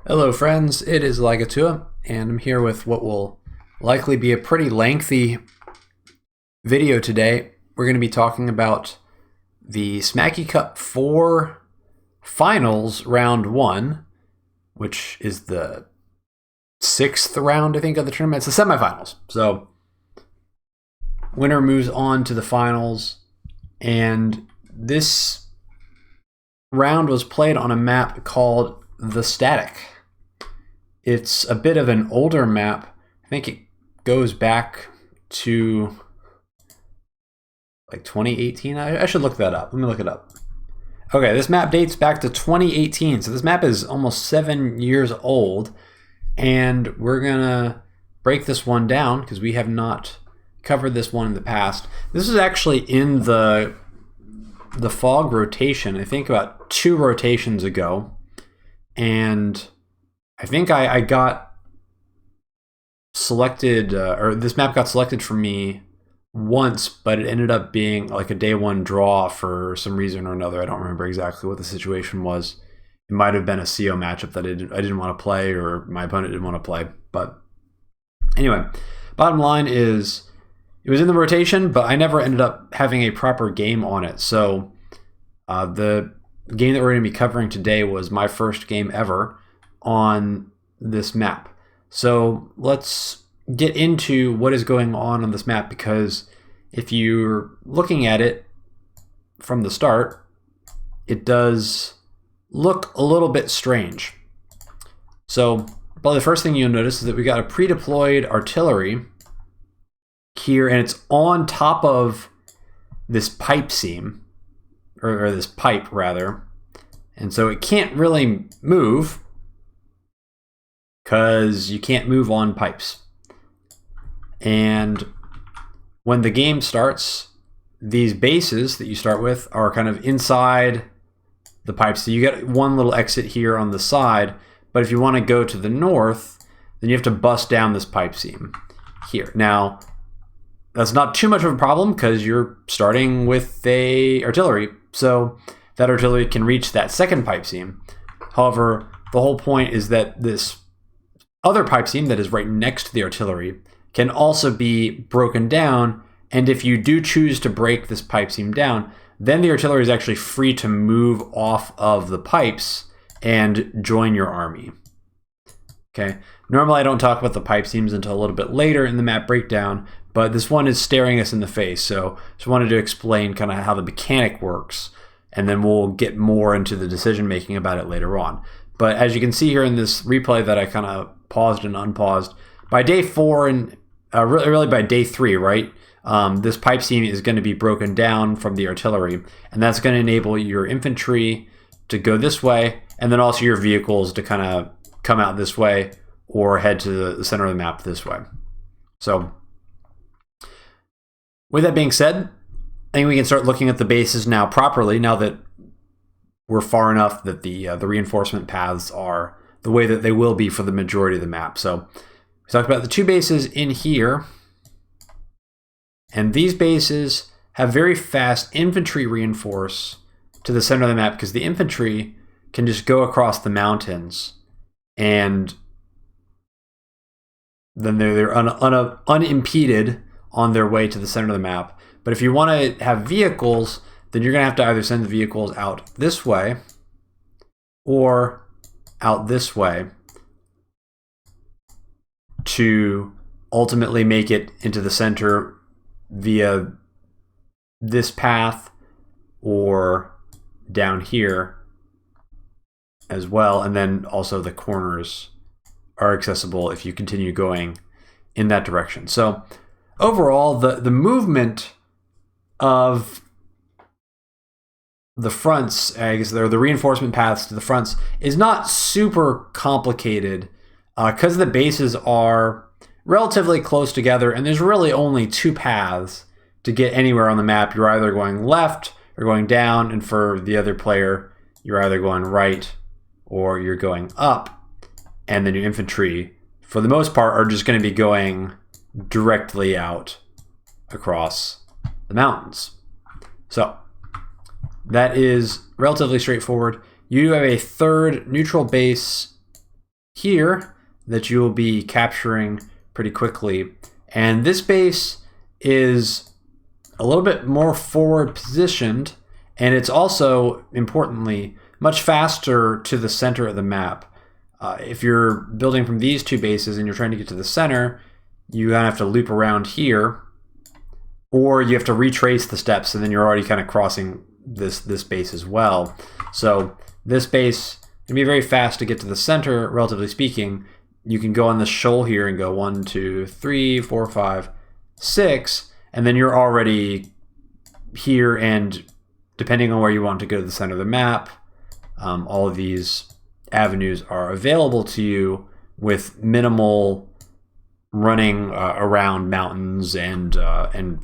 Hello friends, it is Elagatua, and I'm here with what will likely be a pretty lengthy video today. We're going to be talking about the SCOP 4 Finals Round 1, which is the 6th round, I think, of the tournament. It's the semifinals. So, winner moves on to the finals, and this round was played on a map called the Static. It's a bit of an older map. I think it goes back to like 2018. I should look that up. Let me look it up. Okay, this map dates back to 2018. So this map is almost 7 years old. And we're gonna break this one down because we have not covered this one in the past. This is actually in the fog rotation, I think about 2 rotations ago. And I think I got selected, or this map got selected for me once, but it ended up being like a day 1 draw for some reason or another. I don't remember exactly what the situation was. It might have been a CO matchup that I didn't want to play, or my opponent didn't want to play. But anyway, bottom line is it was in the rotation, but I never ended up having a proper game on it. So the game that we're going to be covering today was my first game ever on this map. So let's get into what is going on this map, because if you're looking at it from the start, it does look a little bit strange. So probably the first thing you'll notice is that we got a pre-deployed artillery here, and it's on top of this pipe seam, or this pipe rather, and so it can't really move because you can't move on pipes. And when the game starts, these bases that you start with are kind of inside the pipes. So you get one little exit here on the side, but if you want to go to the north, then you have to bust down this pipe seam here. Now, that's not too much of a problem because you're starting with a artillery, so that artillery can reach that second pipe seam. However, the whole point is that this other pipe seam that is right next to the artillery can also be broken down, and if you do choose to break this pipe seam down, then the artillery is actually free to move off of the pipes and join your army. Okay. Normally I don't talk about the pipe seams until a little bit later in the map breakdown, but this one is staring us in the face, so just wanted to explain kind of how the mechanic works, and then we'll get more into the decision making about it later on. But as you can see here in this replay that I kind of paused and unpaused, by day 4 and really by day 3, right? This pipe seam is going to be broken down from the artillery, and that's going to enable your infantry to go this way, and then also your vehicles to kind of come out this way or head to the center of the map this way. So with that being said, I think we can start looking at the bases now properly, now that we're far enough that the reinforcement paths are the way that they will be for the majority of the map. So we talked about the 2 bases in here, and these bases have very fast infantry reinforce to the center of the map because the infantry can just go across the mountains, and then they're unimpeded on their way to the center of the map. But if you want to have vehicles, then you're going to have to either send the vehicles out this way or out this way to ultimately make it into the center via this path or down here as well. And then also the corners are accessible if you continue going in that direction. So overall, the movement of the fronts, I guess, the reinforcement paths to the fronts is not super complicated because the bases are relatively close together, and there's really only 2 paths to get anywhere on the map. You're either going left or going down, and for the other player, you're either going right or you're going up, and then your infantry, for the most part, are just going to be going directly out across the mountains. So that is relatively straightforward. You have a 3rd neutral base here that you will be capturing pretty quickly. And this base is a little bit more forward positioned, and it's also, importantly, much faster to the center of the map. If you're building from these two bases and you're trying to get to the center, you kind of have to loop around here, or you have to retrace the steps, and then you're already kind of crossing this base as well. So this base can be very fast to get to the center, relatively speaking. You can go on the shoal here and go 1, 2, 3, 4, 5, 6, and then you're already here, and depending on where you want to go to the center of the map, all of these avenues are available to you with minimal running around mountains and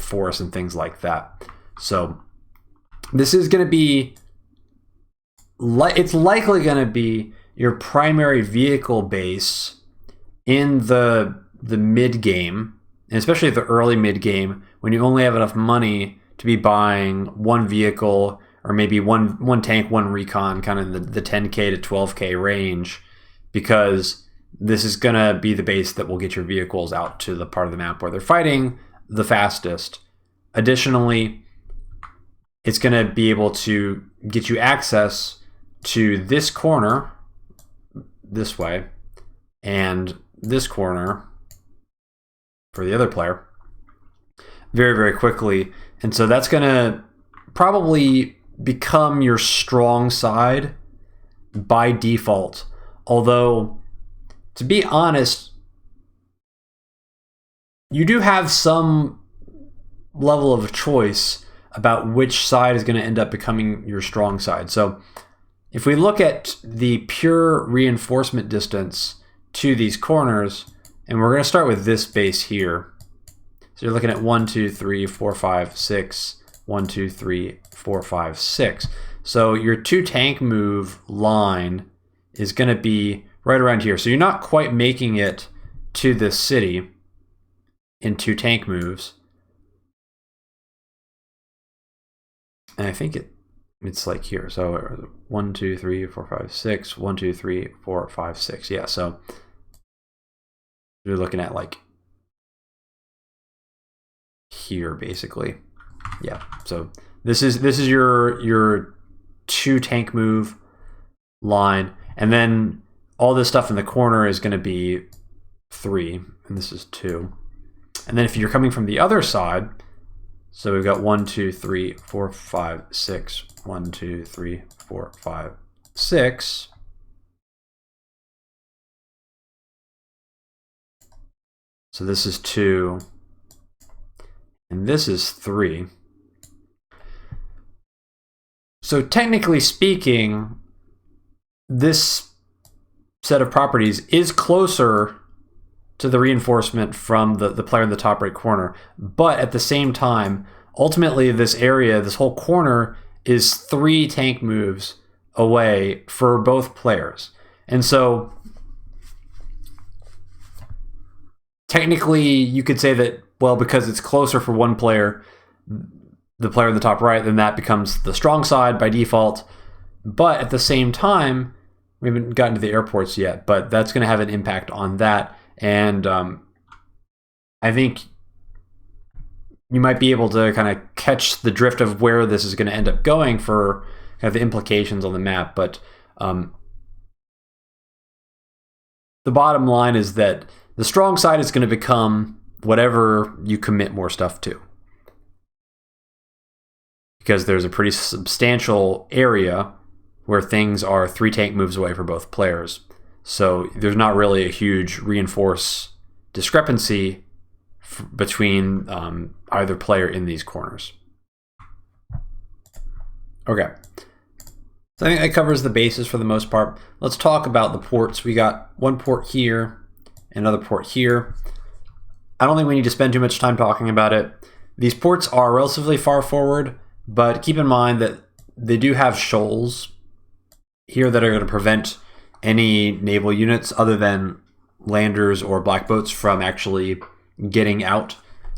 forests and things like that. So this is going to be, it's likely going to be your primary vehicle base in the mid game, and especially the early mid game, when you only have enough money to be buying one vehicle, or maybe one tank, one recon, kind of in the 10K to 12K range, because this is going to be the base that will get your vehicles out to the part of the map where they're fighting the fastest. Additionally, it's going to be able to get you access to this corner this way, and this corner for the other player very, very quickly. And so that's going to probably become your strong side by default. Although, to be honest, you do have some level of choice about which side is going to end up becoming your strong side. So if we look at the pure reinforcement distance to these corners, and we're going to start with this base here. So you're looking at 1, 2, 3, 4, 5, 6, 1, 2, 3, 4, 5, 6. So your 2 tank move line is going to be right around here. So you're not quite making it to this city in 2 tank moves. And I think it's like here. So 1, 2, 3, 4, 5, 6, 1, 2, 3, 4, 5, 6. Yeah, so you're looking at like here basically. Yeah, so this is your 2 tank move line, and then all this stuff in the corner is going to be 3, and this is 2. And then if you're coming from the other side, so we've got 1, 2, 3, 4, 5, 6, 1, 2, 3, 4, 5, 6. So this is 2, and this is 3. So technically speaking, this set of properties is closer to the reinforcement from the player in the top right corner. But at the same time, ultimately this area, this whole corner, is 3 tank moves away for both players. And so technically you could say that, well, because it's closer for one player, the player in the top right, then that becomes the strong side by default. But at the same time, we haven't gotten to the airports yet, but that's going to have an impact on that. And I think you might be able to kind of catch the drift of where this is going to end up going for kind of the implications on the map. But the bottom line is that the strong side is going to become whatever you commit more stuff to, because there's a pretty substantial area where things are 3 tank moves away for both players. So there's not really a huge reinforce discrepancy between either player in these corners. Okay, so I think that covers the bases for the most part. Let's talk about the ports. We got one port here, another port here. I don't think we need to spend too much time talking about it. These ports are relatively far forward, but keep in mind that they do have shoals here that are going to prevent any naval units other than landers or black boats from actually getting out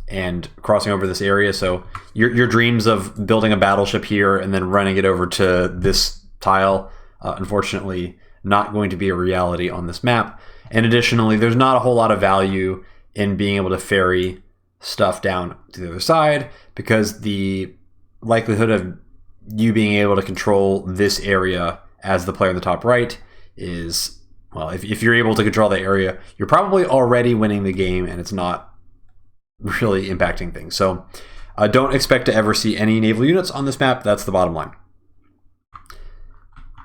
and crossing over this area. So your dreams of building a battleship here and then running it over to this tile, unfortunately, not going to be a reality on this map. And additionally, there's not a whole lot of value in being able to ferry stuff down to the other side, because the likelihood of you being able to control this area as the player in the top right is, well, if you're able to control that area, you're probably already winning the game and it's not really impacting things. So don't expect to ever see any naval units on this map. That's the bottom line.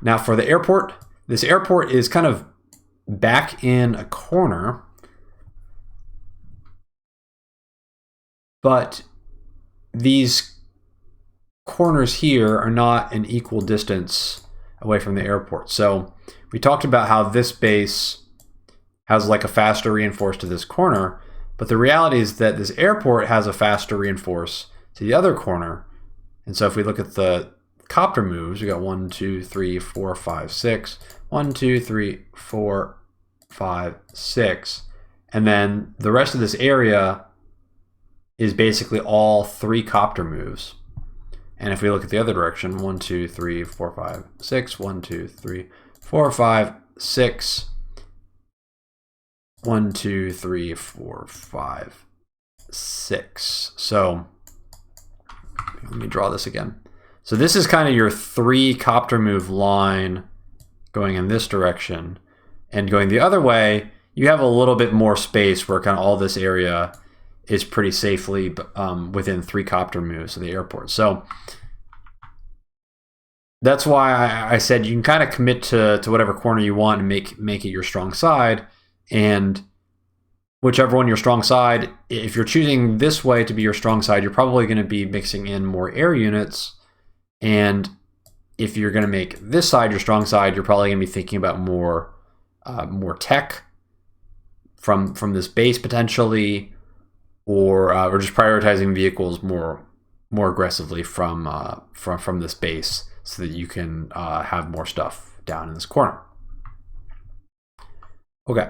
Now for the airport, this airport is kind of back in a corner, but these corners here are not an equal distance away from the airport. So we talked about how this base has like a faster reinforce to this corner, but the reality is that this airport has a faster reinforce to the other corner. And so if we look at the copter moves, we got 1, 2, 3, 4, 5, 6. 1, 2, 3, 4, 5, 6. And then the rest of this area is basically all 3 copter moves. And if we look at the other direction, 1, 2, 3, 4, 5, 6. 1, 2, 3, 4, 5, 6. 1, 2, 3, 4, 5, 6. So let me draw this again. So this is kind of your 3 copter move line going in this direction, and going the other way, you have a little bit more space where kind of all this area is pretty safely within 3 copter moves of the airport. So that's why I said you can kind of commit to whatever corner you want and make it your strong side. And whichever one your strong side, if you're choosing this way to be your strong side, you're probably going to be mixing in more air units. And if you're going to make this side your strong side, you're probably going to be thinking about more tech from this base potentially, or just prioritizing vehicles more aggressively from this base so that you can have more stuff down in this corner. Okay.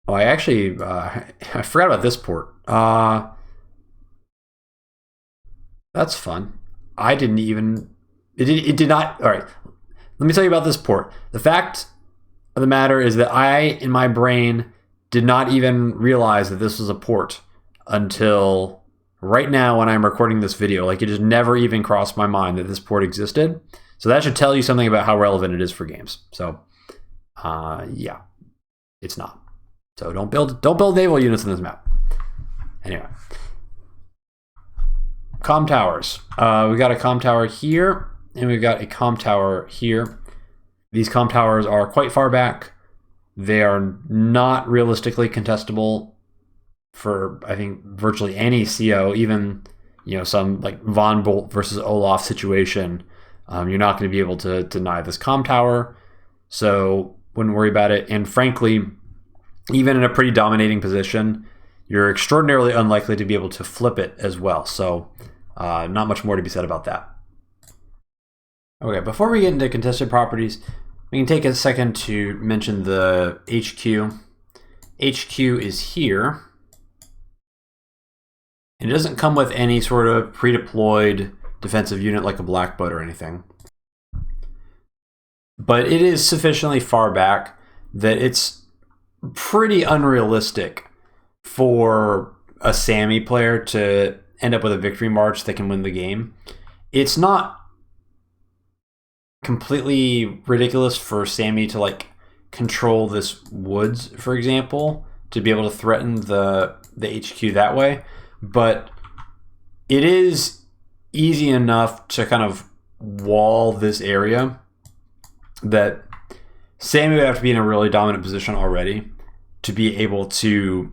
Oh, I actually I forgot about this port. That's fun. I didn't even. It did not. All right. Let me tell you about this port. The fact of the matter is that I, in my brain, did not even realize that this was a port until right now when I'm recording this video. Like, it just never even crossed my mind that this port existed. So that should tell you something about how relevant it is for games. So, yeah, it's not. So don't build naval units in this map. Anyway, comm towers. We got a comm tower here, and we've got a comm tower here. These comm towers are quite far back. They are not realistically contestable for, I think, virtually any CO, even, some like Von Bolt versus Olaf situation. You're not going to be able to deny this comm tower, so wouldn't worry about it. And frankly, even in a pretty dominating position, you're extraordinarily unlikely to be able to flip it as well. So not much more to be said about that. Okay, before we get into contested properties, we can take a second to mention the HQ. HQ is here. And it doesn't come with any sort of pre-deployed defensive unit like a black boat or anything. But it is sufficiently far back that it's pretty unrealistic for a Sammy player to end up with a victory march that can win the game. It's not completely ridiculous for Sammy to like control this woods, for example, to be able to threaten the HQ that way, but it is easy enough to kind of wall this area that Sammy would have to be in a really dominant position already to be able to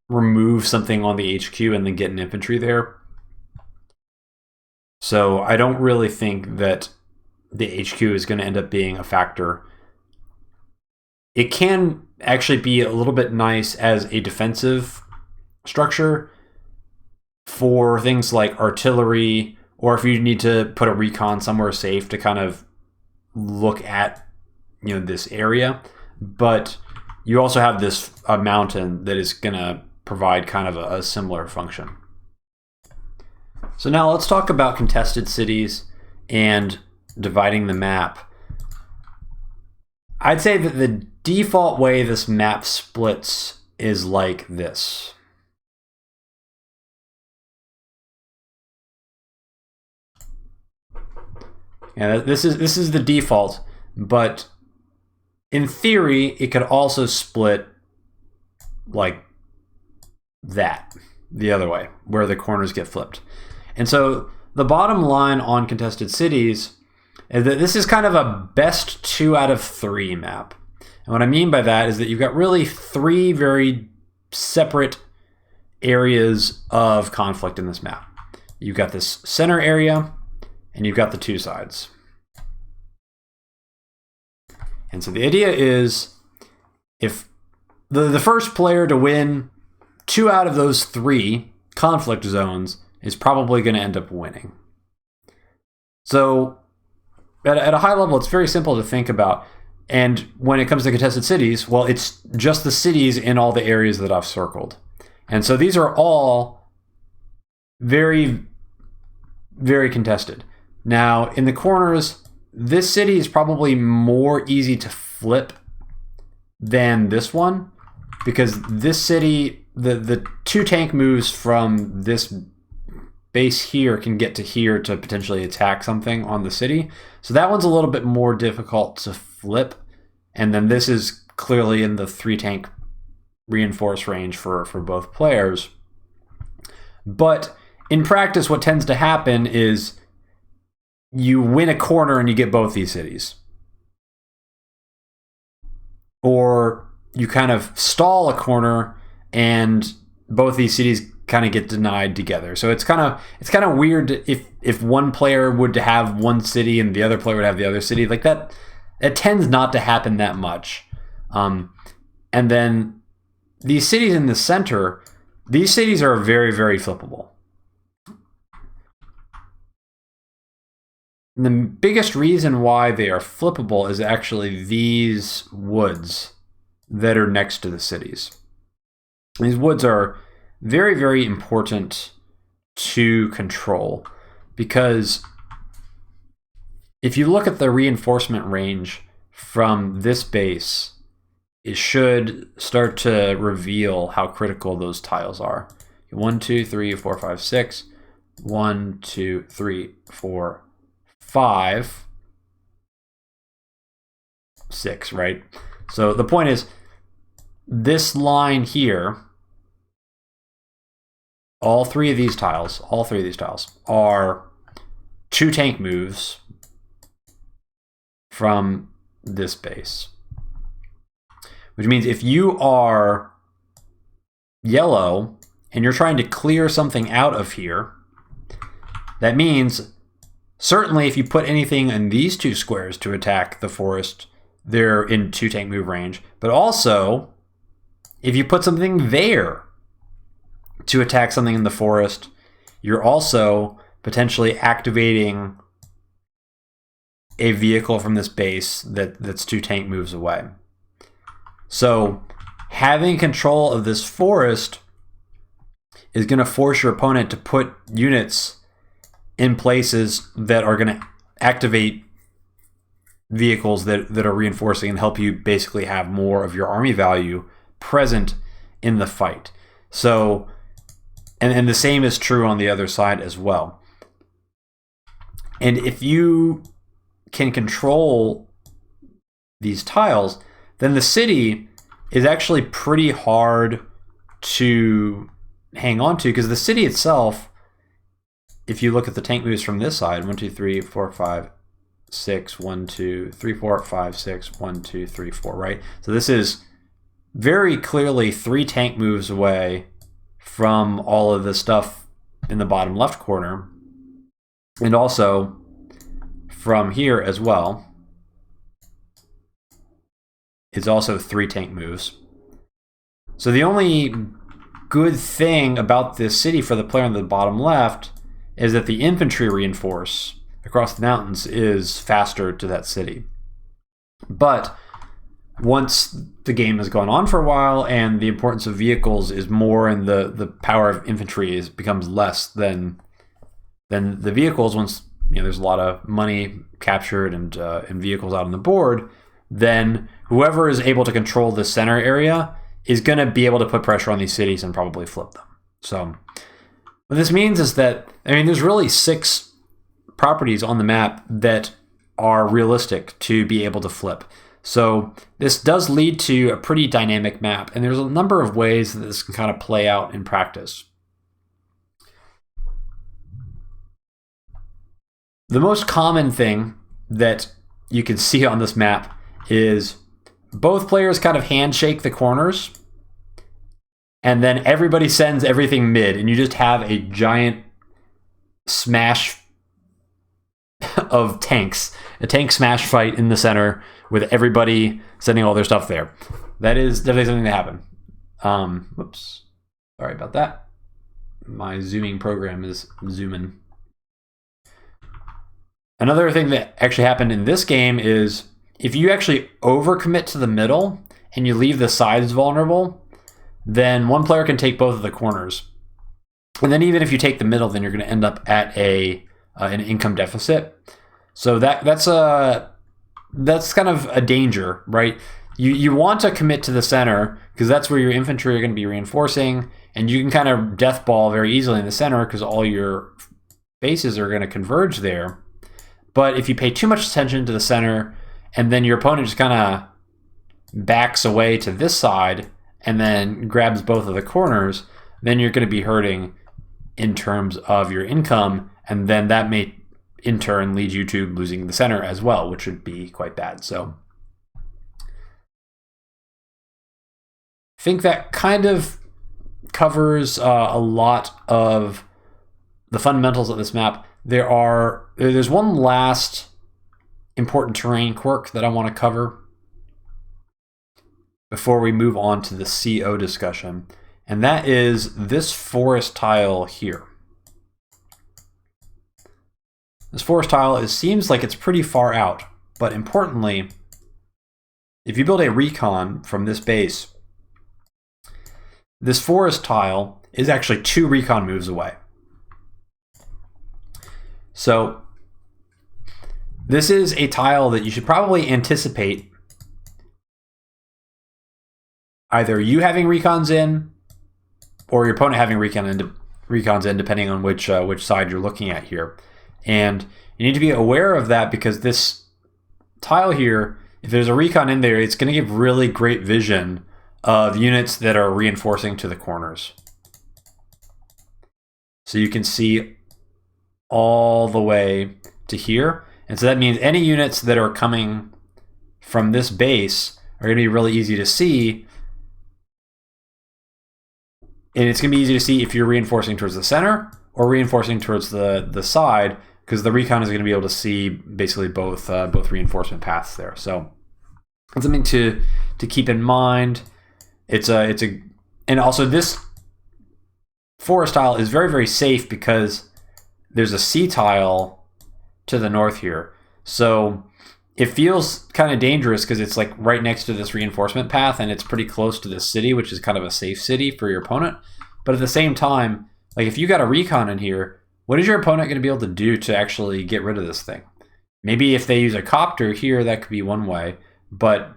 remove something on the HQ and then get an infantry there. So I don't really think that the HQ is going to end up being a factor. It can actually be a little bit nice as a defensive structure for things like artillery, or if you need to put a recon somewhere safe to kind of look at this area. But you also have this mountain that is going to provide kind of a similar function. So now let's talk about contested cities and dividing the map. I'd say that the default way this map splits is like this. Yeah, this is the default, but in theory, it could also split like that, the other way, where the corners get flipped. And so the bottom line on contested cities is that this is kind of a best 2 out of 3 map. And what I mean by that is that you've got really 3 very separate areas of conflict in this map. You've got this center area, and you've got the 2 sides. And so the idea is, if the first player to win 2 out of those 3 conflict zones is probably going to end up winning. So at a high level, it's very simple to think about. And when it comes to contested cities, well, it's just the cities in all the areas that I've circled. And so these are all very, very contested. Now, in the corners, this city is probably more easy to flip than this one, because this city, the 2 tank moves from this base here can get to here to potentially attack something on the city. So that one's a little bit more difficult to flip. And then this is clearly in the 3 tank reinforce range for both players. But in practice, what tends to happen is you win a corner and you get both these cities. Or you kind of stall a corner and both these cities kind of get denied together. So it's kind of weird if one player would have one city and the other player would have the other city. Like that, it tends not to happen that much. And then these cities in the center, these cities are very, very flippable. And the biggest reason why they are flippable is actually these woods that are next to the cities. These woods are very, very important to control, because if you look at the reinforcement range from this base, it should start to reveal how critical those tiles are. 1, 2, 3, 4, 5, 6. 1, 2, 3, 4, 5, 6, right? So the point is, this line here, all three of these tiles are 2 tank moves from this base. Which means if you are yellow and you're trying to clear something out of here, that means certainly if you put anything in these 2 squares to attack the forest, they're in 2 tank move range. But also, if you put something there to attack something in the forest, you're also potentially activating a vehicle from this base that's 2 tank moves away. So having control of this forest is going to force your opponent to put units in places that are going to activate vehicles that are reinforcing and help you basically have more of your army value present in the fight. So, and the same is true on the other side as well. And if you can control these tiles, then the city is actually pretty hard to hang on to, because the city itself, if you look at the tank moves from this side, 1, 2, 3, 4, 5, 6, 1, 2, 3, 4, 5, 6, 1, 2, 3, 4, right? So this is very clearly 3 tank moves away from all of the stuff in the bottom left corner, and also from here as well. It's also 3 tank moves. So the only good thing about this city for the player on the bottom left is that the infantry reinforce across the mountains is faster to that city. But once the game has gone on for a while and the importance of vehicles is more and the power of infantry becomes less than the vehicles, once there's a lot of money captured and vehicles out on the board, then whoever is able to control the center area is going to be able to put pressure on these cities and probably flip them. So what this means is that, I mean, there's really 6 properties on the map that are realistic to be able to flip. So this does lead to a pretty dynamic map, and there's a number of ways that this can kind of play out in practice. The most common thing that you can see on this map is both players kind of handshake the corners, and then everybody sends everything mid, and you just have a giant smash of tanks, a tank smash fight in the center with everybody sending all their stuff there. That is definitely something that happened. Whoops, sorry about that. My zooming program is zooming. Another thing that actually happened in this game is if you actually overcommit to the middle and you leave the sides vulnerable, then one player can take both of the corners. And then even if you take the middle, then you're going to end up at an income deficit. So that's kind of a danger, right? You want to commit to the center because that's where your infantry are going to be reinforcing, and you can kind of death ball very easily in the center because all your bases are going to converge there. But if you pay too much attention to the center and then your opponent just kind of backs away to this side and then grabs both of the corners, then you're going to be hurting in terms of your income, and then that may in turn lead you to losing the center as well, which would be quite bad. So I think that kind of covers a lot of the fundamentals of this map. There's one last important terrain quirk that I want to cover before we move on to the CO discussion, and that is this forest tile here. This forest tile seems like it's pretty far out, but importantly, if you build a recon from this base, this forest tile is actually 2 recon moves away. So this is a tile that you should probably anticipate either you having recons in or your opponent having recons in, depending on which side you're looking at here. And you need to be aware of that because this tile here, if there's a recon in there, it's going to give really great vision of units that are reinforcing to the corners. So you can see all the way to here. And so that means any units that are coming from this base are going to be really easy to see. And it's going to be easy to see if you're reinforcing towards the center or reinforcing towards the side, because the recon is going to be able to see basically both reinforcement paths there. So that's something to keep in mind. And also this forest tile is very, very safe because there's a C tile to the north here. So it feels kind of dangerous because it's like right next to this reinforcement path and it's pretty close to this city, which is kind of a safe city for your opponent. But at the same time, like if you got a recon in here, what is your opponent going to be able to do to actually get rid of this thing? Maybe if they use a copter here, that could be one way. But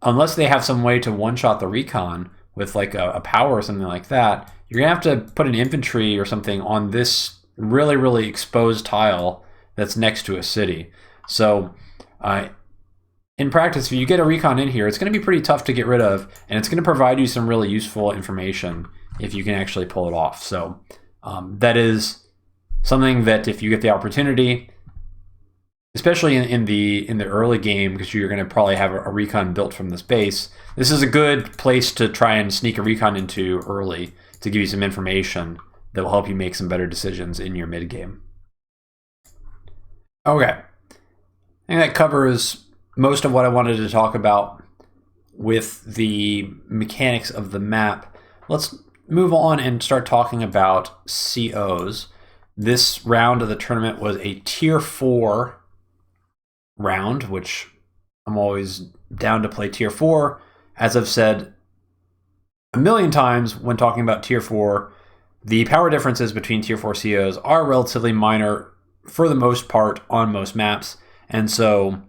unless they have some way to one-shot the recon with like a power or something like that, you're going to have to put an infantry or something on this really, really exposed tile that's next to a city. So in practice, if you get a recon in here, it's going to be pretty tough to get rid of, and it's going to provide you some really useful information if you can actually pull it off. So that is something that if you get the opportunity, especially in the early game, because you're going to probably have a recon built from this base, this is a good place to try and sneak a recon into early to give you some information that will help you make some better decisions in your mid game. Okay, I think that covers most of what I wanted to talk about with the mechanics of the map. Let's move on and start talking about COs. This round of the tournament was a tier 4 round, which I'm always down to play tier 4. As I've said a million times when talking about tier 4, the power differences between tier 4 COs are relatively minor for the most part on most maps. And so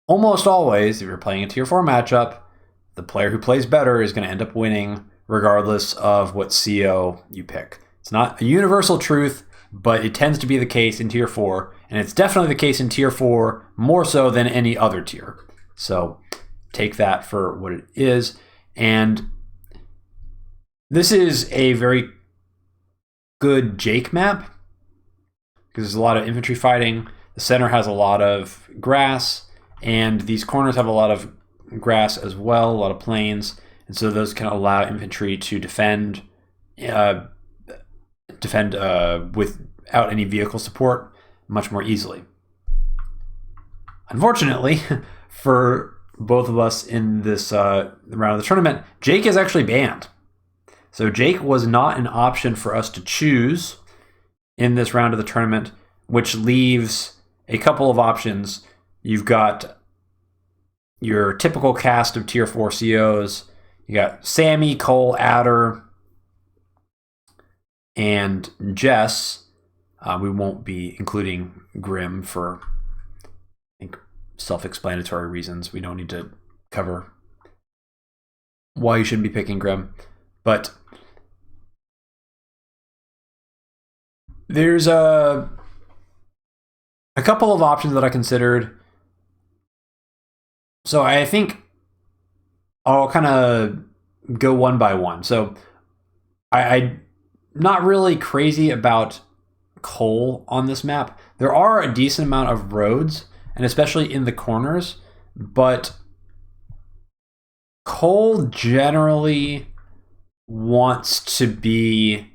almost always, if you're playing a tier 4 matchup, the player who plays better is going to end up winning regardless of what CO you pick. It's not a universal truth, but it tends to be the case in tier 4, and it's definitely the case in tier 4 more so than any other tier. So take that for what it is. And this is a very good Jake map because there's a lot of infantry fighting. The center has a lot of grass, and these corners have a lot of grass as well, a lot of plains, and so those can allow infantry to defend without any vehicle support much more easily. Unfortunately, for both of us in this round of the tournament, Jake is actually banned. So Jake was not an option for us to choose in this round of the tournament, which leaves a couple of options. You've got your typical cast of tier 4 COs. You got Sammy, Cole, Adder, and Jess. We won't be including Grim for, I think, self-explanatory reasons. We don't need to cover why you shouldn't be picking Grim. But there's a couple of options that I considered. So I think I'll kind of go one by one. So I'm not really crazy about Cole on this map. There are a decent amount of roads, and especially in the corners, but Cole generally wants to be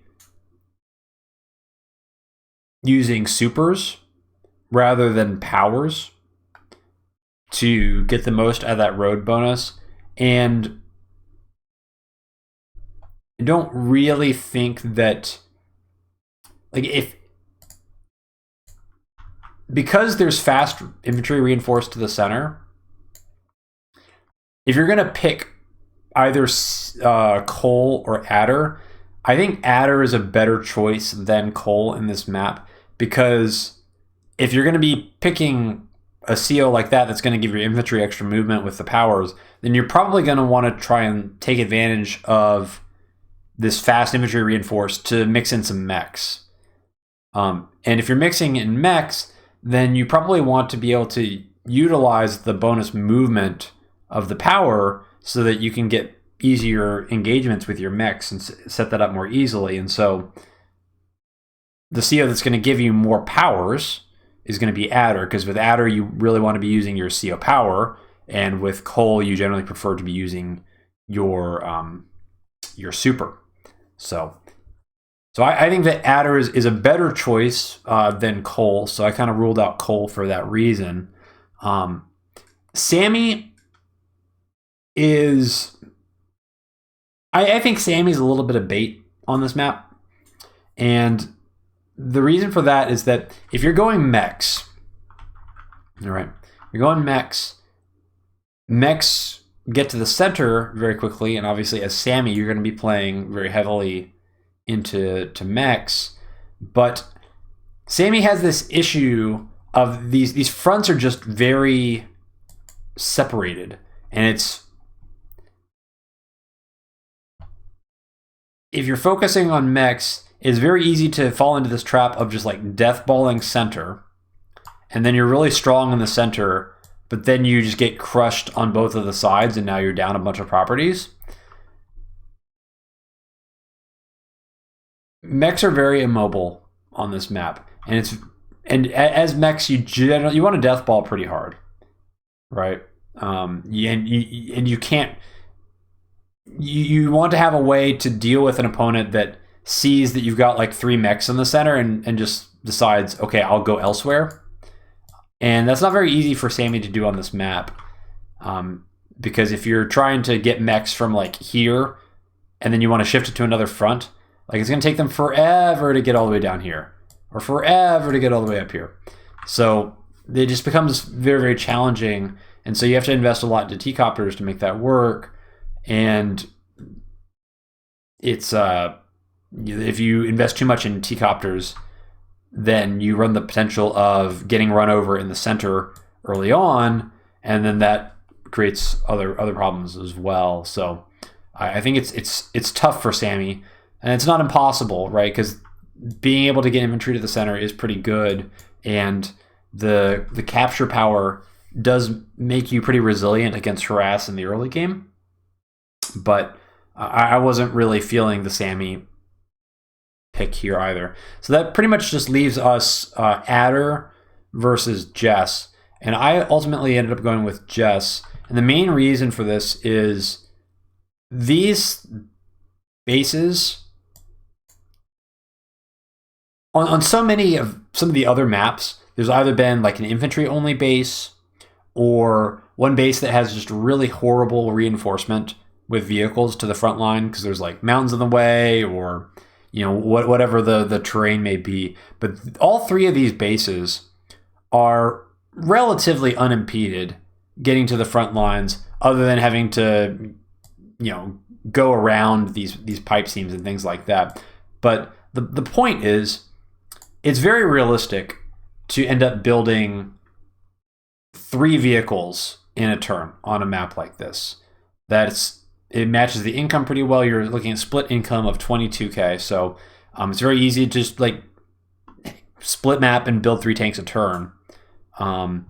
using supers rather than powers to get the most out of that road bonus. And I don't really think that, like, because there's fast infantry reinforced to the center, if you're going to pick either Cole or Adder, I think Adder is a better choice than Cole in this map, because if you're going to be picking a CO like that that's going to give your infantry extra movement with the powers, then you're probably going to want to try and take advantage of this fast infantry reinforced to mix in some mechs. And if you're mixing in mechs, then you probably want to be able to utilize the bonus movement of the power so that you can get easier engagements with your mechs and set that up more easily. And so the CO that's going to give you more powers is going to be Adder, because with Adder you really want to be using your CO power, and with Cole you generally prefer to be using your super. So I think that Adder is a better choice than Cole, so I kind of ruled out Cole for that reason. Sammy is... I think Sammy's a little bit of bait on this map, and the reason for that is that if you're going mechs, all right, you're going mechs get to the center very quickly, and obviously as Sammy, you're going to be playing very heavily into mechs, but Sammy has this issue of these fronts are just very separated, and it's, if you're focusing on mechs, it's very easy to fall into this trap of just like deathballing center, and then you're really strong in the center, but then you just get crushed on both of the sides, and now you're down a bunch of properties. Mechs are very immobile on this map, and as mechs you want to deathball pretty hard, right? You can't. You want to have a way to deal with an opponent that sees that you've got like 3 mechs in the center and just decides, okay, I'll go elsewhere. And that's not very easy for Sammy to do on this map, because if you're trying to get mechs from like here and then you want to shift it to another front, like it's going to take them forever to get all the way down here, or forever to get all the way up here. So it just becomes very, very challenging, and so you have to invest a lot into T-Copters to make that work. And it's if you invest too much in T-Copters, then you run the potential of getting run over in the center early on, and then that creates other problems as well. So I think it's tough for Sammy, and it's not impossible, right? Because being able to get infantry to the center is pretty good, and the capture power does make you pretty resilient against harass in the early game. But I wasn't really feeling the Sammy pick here either. So that pretty much just leaves us Adder versus Jess. And I ultimately ended up going with Jess. And the main reason for this is these bases on some of the other maps, there's either been like an infantry only base or one base that has just really horrible reinforcement with vehicles to the front line because there's like mountains in the way, or whatever the terrain may be. But all three of these bases are relatively unimpeded getting to the front lines, other than having to go around these pipe seams and things like that. But the point is, it's very realistic to end up building 3 vehicles in a turn on a map like this. It matches the income pretty well. You're looking at split income of 22k, so it's very easy to just like split map and build 3 tanks a turn, and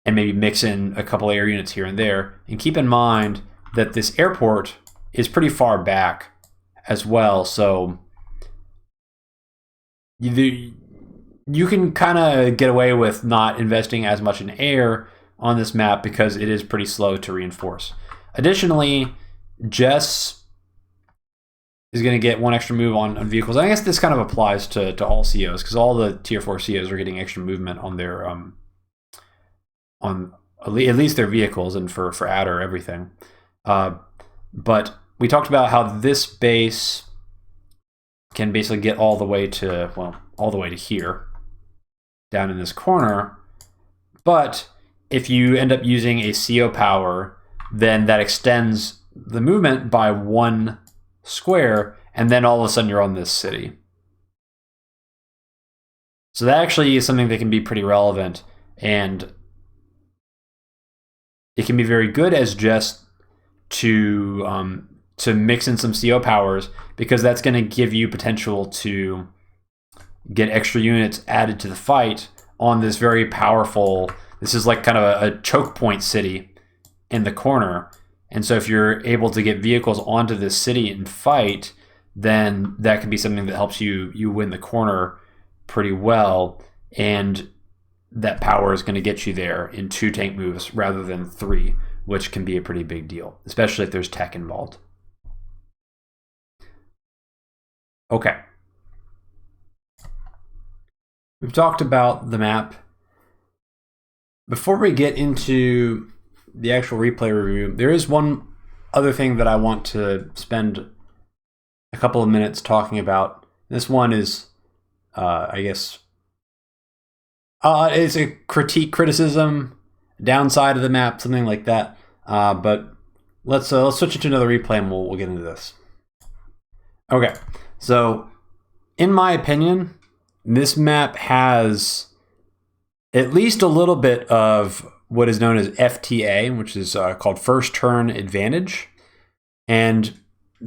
maybe mix in a couple air units here and there. And keep in mind that this airport is pretty far back as well, so you can kind of get away with not investing as much in air on this map because it is pretty slow to reinforce. Additionally, Jess is going to get 1 extra move on vehicles. I guess this kind of applies to all COs, because all the tier 4 COs are getting extra movement on their on at least their vehicles, and for Adder everything. But we talked about how this base can basically get all the way to here, down in this corner. But if you end up using a CO power, then that extends the movement by 1 square, and then all of a sudden you're on this city. So that actually is something that can be pretty relevant, and it can be very good as just to mix in some CO powers, because that's going to give you potential to get extra units added to the fight on this very powerful, this is like kind of a choke point city in the corner. And so if you're able to get vehicles onto this city and fight, then that can be something that helps you win the corner pretty well. And that power is going to get you there in 2 tank moves rather than 3, which can be a pretty big deal, especially if there's tech involved. Okay. We've talked about the map. Before we get into the actual replay review, there is one other thing that I want to spend a couple of minutes talking about. This one is, I guess, it's a criticism, downside of the map, something like that. But let's switch it to another replay, and we'll get into this. Okay, so in my opinion, this map has at least a little bit of what is known as FTA, which is called first turn advantage. And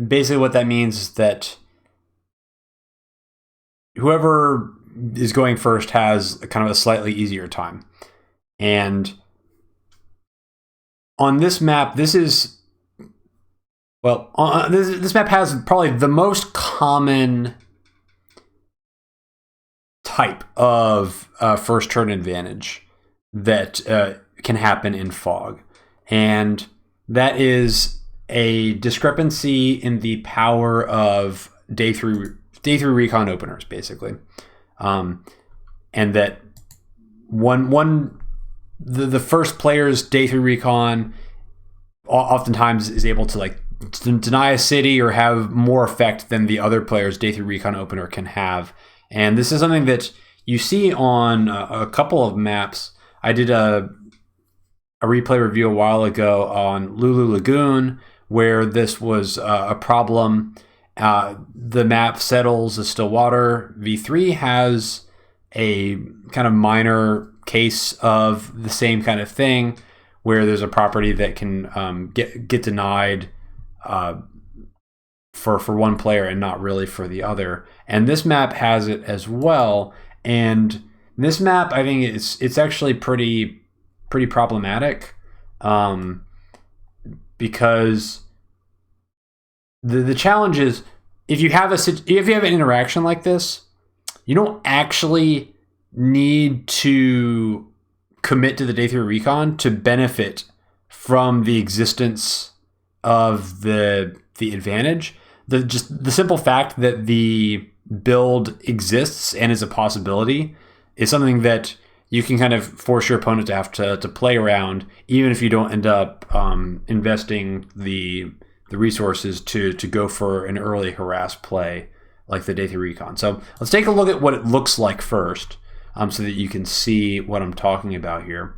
basically what that means is that whoever is going first has kind of a slightly easier time. And on this map, this map has probably the most common type of first turn advantage that can happen in Fog, and that is a discrepancy in the power of day 3 recon openers, basically, and that the first player's day 3 recon oftentimes is able to deny a city or have more effect than the other player's day 3 recon opener can have. And this is something that you see on a couple of maps. I did a replay review a while ago on Lulu Lagoon, where this was a problem. The map settles as Stillwater. V3 has a kind of minor case of the same kind of thing, where there's a property that can get denied for one player and not really for the other. And this map has it as well. And this map, I think it's actually pretty problematic, because the challenge is if you have an interaction like this, you don't actually need to commit to the day 3 recon to benefit from the existence of the advantage. Just the simple fact that the build exists and is a possibility is something that you can kind of force your opponent to have to play around, even if you don't end up investing the resources to go for an early harass play like the day 3 recon. So let's take a look at what it looks like first, so that you can see what I'm talking about here.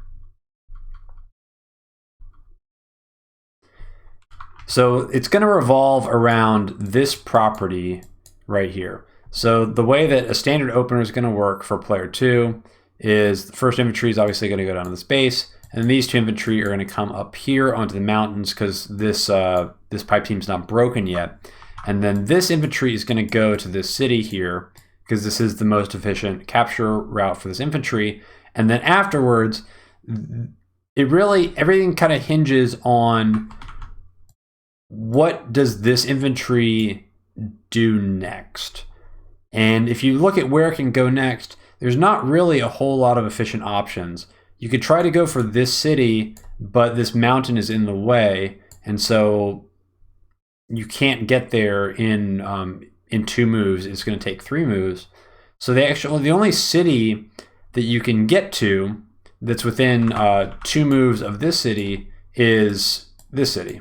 So it's going to revolve around this property right here. So the way that a standard opener is going to work for player 2 is the first infantry is obviously going to go down to this base, and these 2 infantry are going to come up here onto the mountains because this pipe team's not broken yet. And then this infantry is going to go to this city here because this is the most efficient capture route for this infantry. And then afterwards, everything kind of hinges on what does this infantry do next. And if you look at where it can go next, there's not really a whole lot of efficient options. You could try to go for this city, but this mountain is in the way, and so you can't get there in 2 moves. It's going to take 3 moves. So the only city that you can get to that's within 2 moves of this city is this city.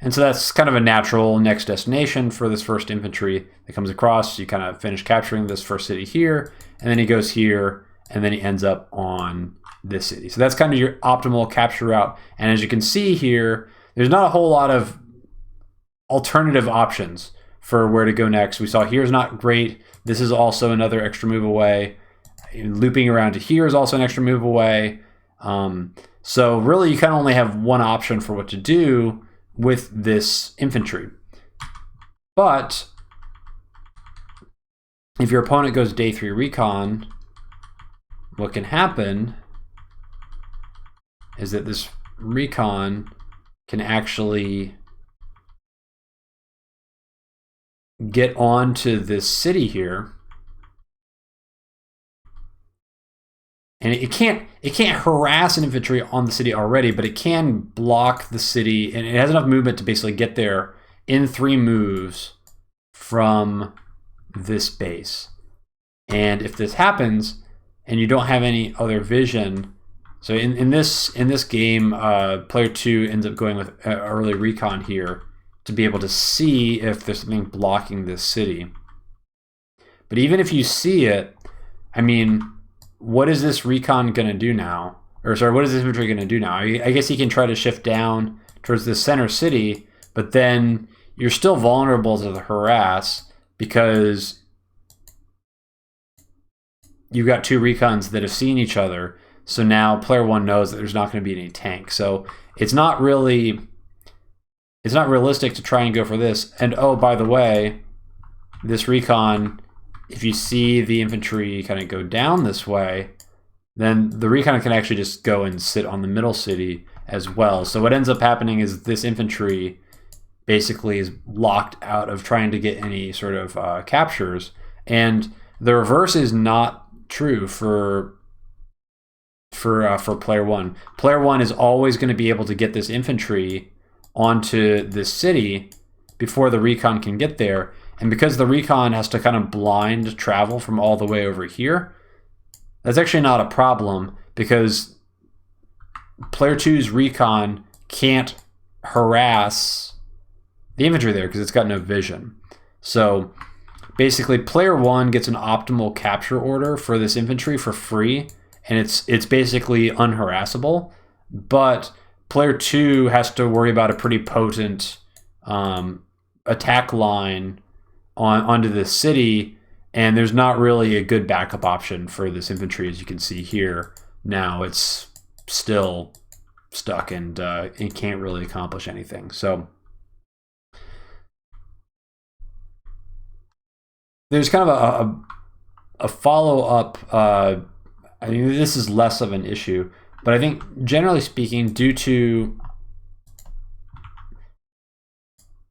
And so that's kind of a natural next destination for this first infantry that comes across. You kind of finish capturing this first city here, and then he goes here, and then he ends up on this city. So that's kind of your optimal capture route. And as you can see here, there's not a whole lot of alternative options for where to go next. We saw here's not great. This is also another extra move away. Looping around to here is also an extra move away. So really, you kind of only have one option for what to do with this infantry. But if your opponent goes day 3 recon, what can happen is that this recon can actually get onto this city here, and it can't harass an infantry on the city already, but it can block the city, and it has enough movement to basically get there in 3 moves from this base. And if this happens and you don't have any other vision, so in this game, player 2 ends up going with early recon here to be able to see if there's something blocking this city. But even if you see it, I mean, what is this recon going to do now? Or sorry, what is this infantry going to do now? I guess he can try to shift down towards the center city, but then you're still vulnerable to the harass because you've got 2 recons that have seen each other. So now player 1 knows that there's not going to be any tank. So it's not realistic to try and go for this. And oh, by the way, this recon, if you see the infantry kind of go down this way, then the recon can actually just go and sit on the middle city as well. So what ends up happening is this infantry basically is locked out of trying to get any sort of captures. And the reverse is not true for player 1. Player 1 is always going to be able to get this infantry onto this city before the recon can get there. And because the recon has to kind of blind travel from all the way over here, that's actually not a problem because player 2's recon can't harass the infantry there because it's got no vision. So basically player 1 gets an optimal capture order for this infantry for free, and it's basically unharassable. But player 2 has to worry about a pretty potent attack line onto the city, and there's not really a good backup option for this infantry, as you can see here. Now it's still stuck and can't really accomplish anything. So there's kind of a follow-up. I mean, this is less of an issue, but I think generally speaking, due to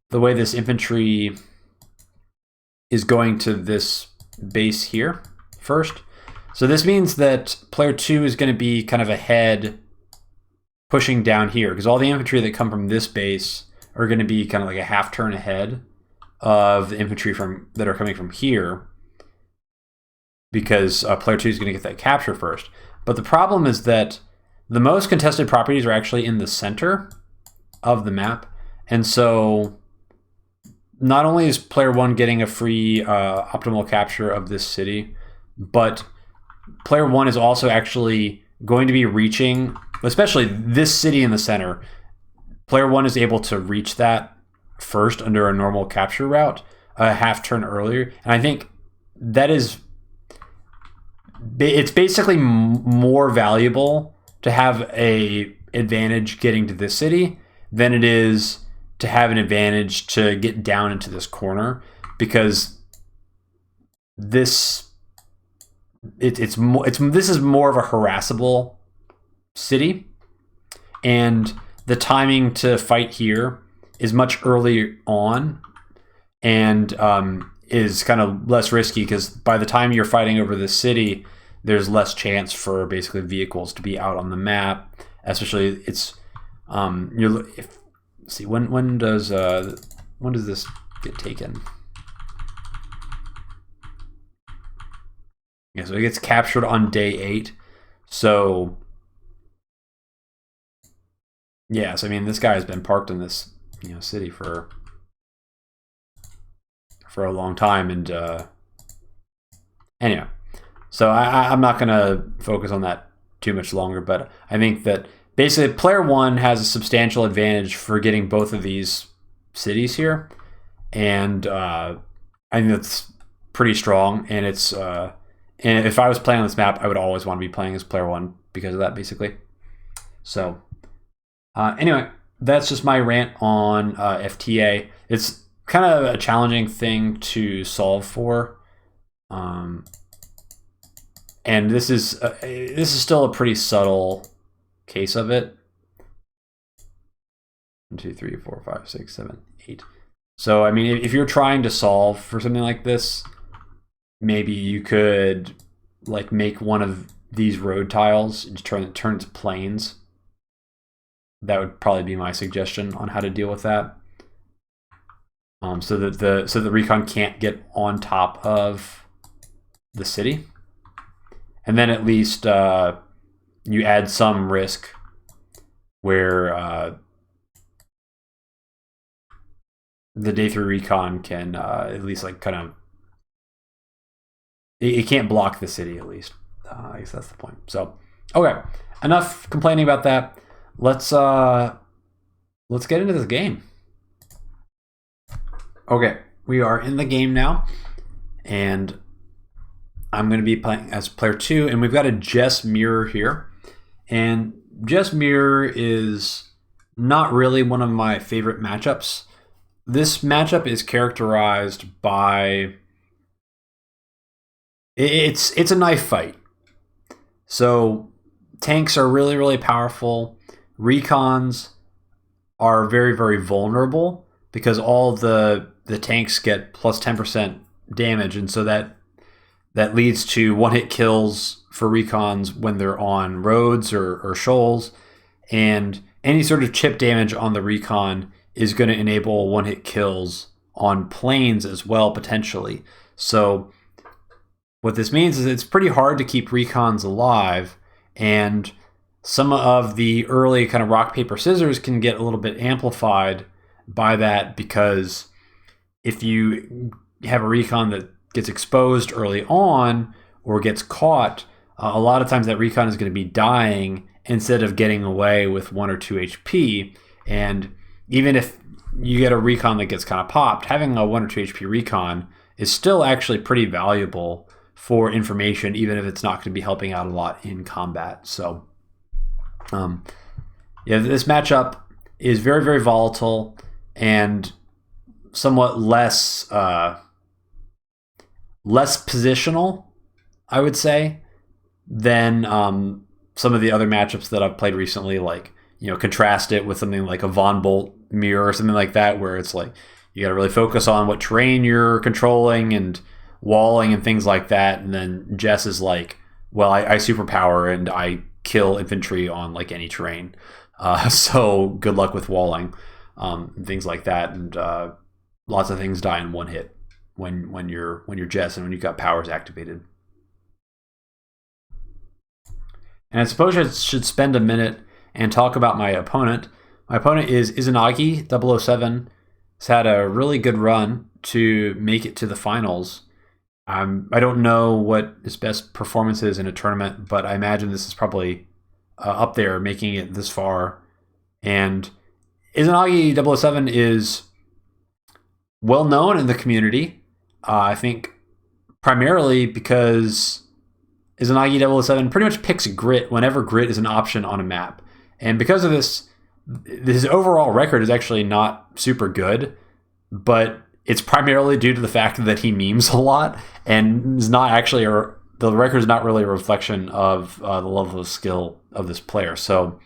the way this infantry is going to this base here first. So this means that player 2 is going to be kind of ahead, pushing down here, because all the infantry that come from this base are going to be kind of like a half turn ahead of the infantry that are coming from here, because player 2 is going to get that capture first. But the problem is that the most contested properties are actually in the center of the map, and so not only is player 1 getting a free optimal capture of this city, but player 1 is also actually going to be reaching, especially this city in the center. Player 1 is able to reach that first under a normal capture route a half turn earlier. And I think that it's basically more valuable to have a advantage getting to this city than it is to have an advantage to get down into this corner, because this is more of a harassable city, and the timing to fight here is much earlier on, and is kind of less risky, because by the time you're fighting over the city, there's less chance for basically vehicles to be out on the map. Especially it's let's see, when does this get taken? Yeah, so it gets captured on day 8. So yeah, so I mean, this guy has been parked in this city for a long time, and anyway, so I'm not gonna focus on that too much longer, but I think that basically player 1 has a substantial advantage for getting both of these cities here, and I think that's pretty strong. And it's and if I was playing on this map, I would always want to be playing as player 1 because of that, basically. So anyway, that's just my rant on FTA. It's kind of a challenging thing to solve for, and this is still a pretty subtle case of it. 1, 2, 3, 4, 5, 6, 7, 8. So I mean, if you're trying to solve for something like this, maybe you could like make one of these road tiles and turn it to planes. That would probably be my suggestion on how to deal with that. So that the recon can't get on top of the city, and then at least you add some risk where the day 3 recon can at least like kind of it can't block the city, at least. I guess that's the point. So okay, enough complaining about that. Let's get into this game. Okay, we are in the game now, and I'm going to be playing as player 2, and we've got a Jess Mirror here. And Jess Mirror is not really one of my favorite matchups. This matchup is characterized by it's a knife fight. So tanks are really, really powerful. Recons are very, very vulnerable because all the tanks get plus 10% damage, and so that leads to one-hit kills for recons when they're on roads or shoals, and any sort of chip damage on the recon is going to enable one-hit kills on planes as well, potentially. So what this means is it's pretty hard to keep recons alive, and some of the early kind of rock, paper, scissors can get a little bit amplified by that, because if you have a recon that gets exposed early on or gets caught, a lot of times that recon is going to be dying instead of getting away with 1 or 2 HP. And even if you get a recon that gets kind of popped, having a 1 or 2 HP recon is still actually pretty valuable for information, even if it's not going to be helping out a lot in combat. So Yeah, this matchup is very, very volatile and somewhat less less positional, I would say, than some of the other matchups that I've played recently. Like, contrast it with something like a Von Bolt mirror or something like that, where it's like you got to really focus on what terrain you're controlling and walling and things like that. And then Jess is like, well, I superpower and I kill infantry on like any terrain. So good luck with walling, and things like that. And lots of things die in one hit when you're Jess and when you've got powers activated. And I suppose I should spend a minute and talk about my opponent. My opponent is izanagi007. He's had a really good run to make it to the finals. I don't know what his best performance is in a tournament, but I imagine this is probably up there, making it this far. And izanagi007 is well known in the community. I think primarily because izanagi007 pretty much picks grit whenever grit is an option on a map. And because of this, his overall record is actually not super good, but it's primarily due to the fact that he memes a lot and is not actually, the record is not really a reflection of the level of skill of this player. So,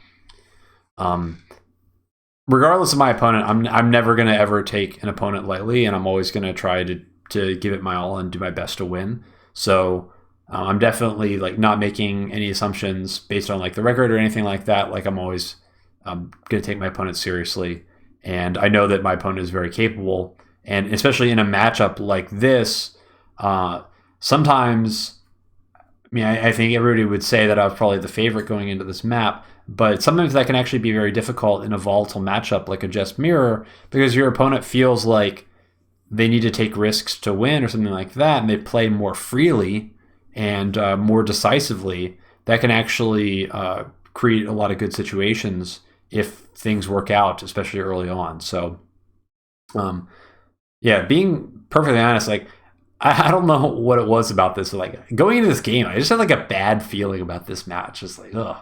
regardless of my opponent, I'm never going to ever take an opponent lightly, and I'm always going to try to give it my all and do my best to win. So I'm definitely like not making any assumptions based on like the record or anything like that. Like I'm always going to take my opponent seriously, and I know that my opponent is very capable. And especially in a matchup like this, sometimes, I think everybody would say that I was probably the favorite going into this map, but sometimes that can actually be very difficult in a volatile matchup like a Just Mirror, because your opponent feels like they need to take risks to win or something like that, and they play more freely and more decisively. That can actually create a lot of good situations if things work out, especially early on. So, yeah, being perfectly honest, like I don't know what it was about this. Like going into this game, I just had like a bad feeling about this match. Just like, ugh,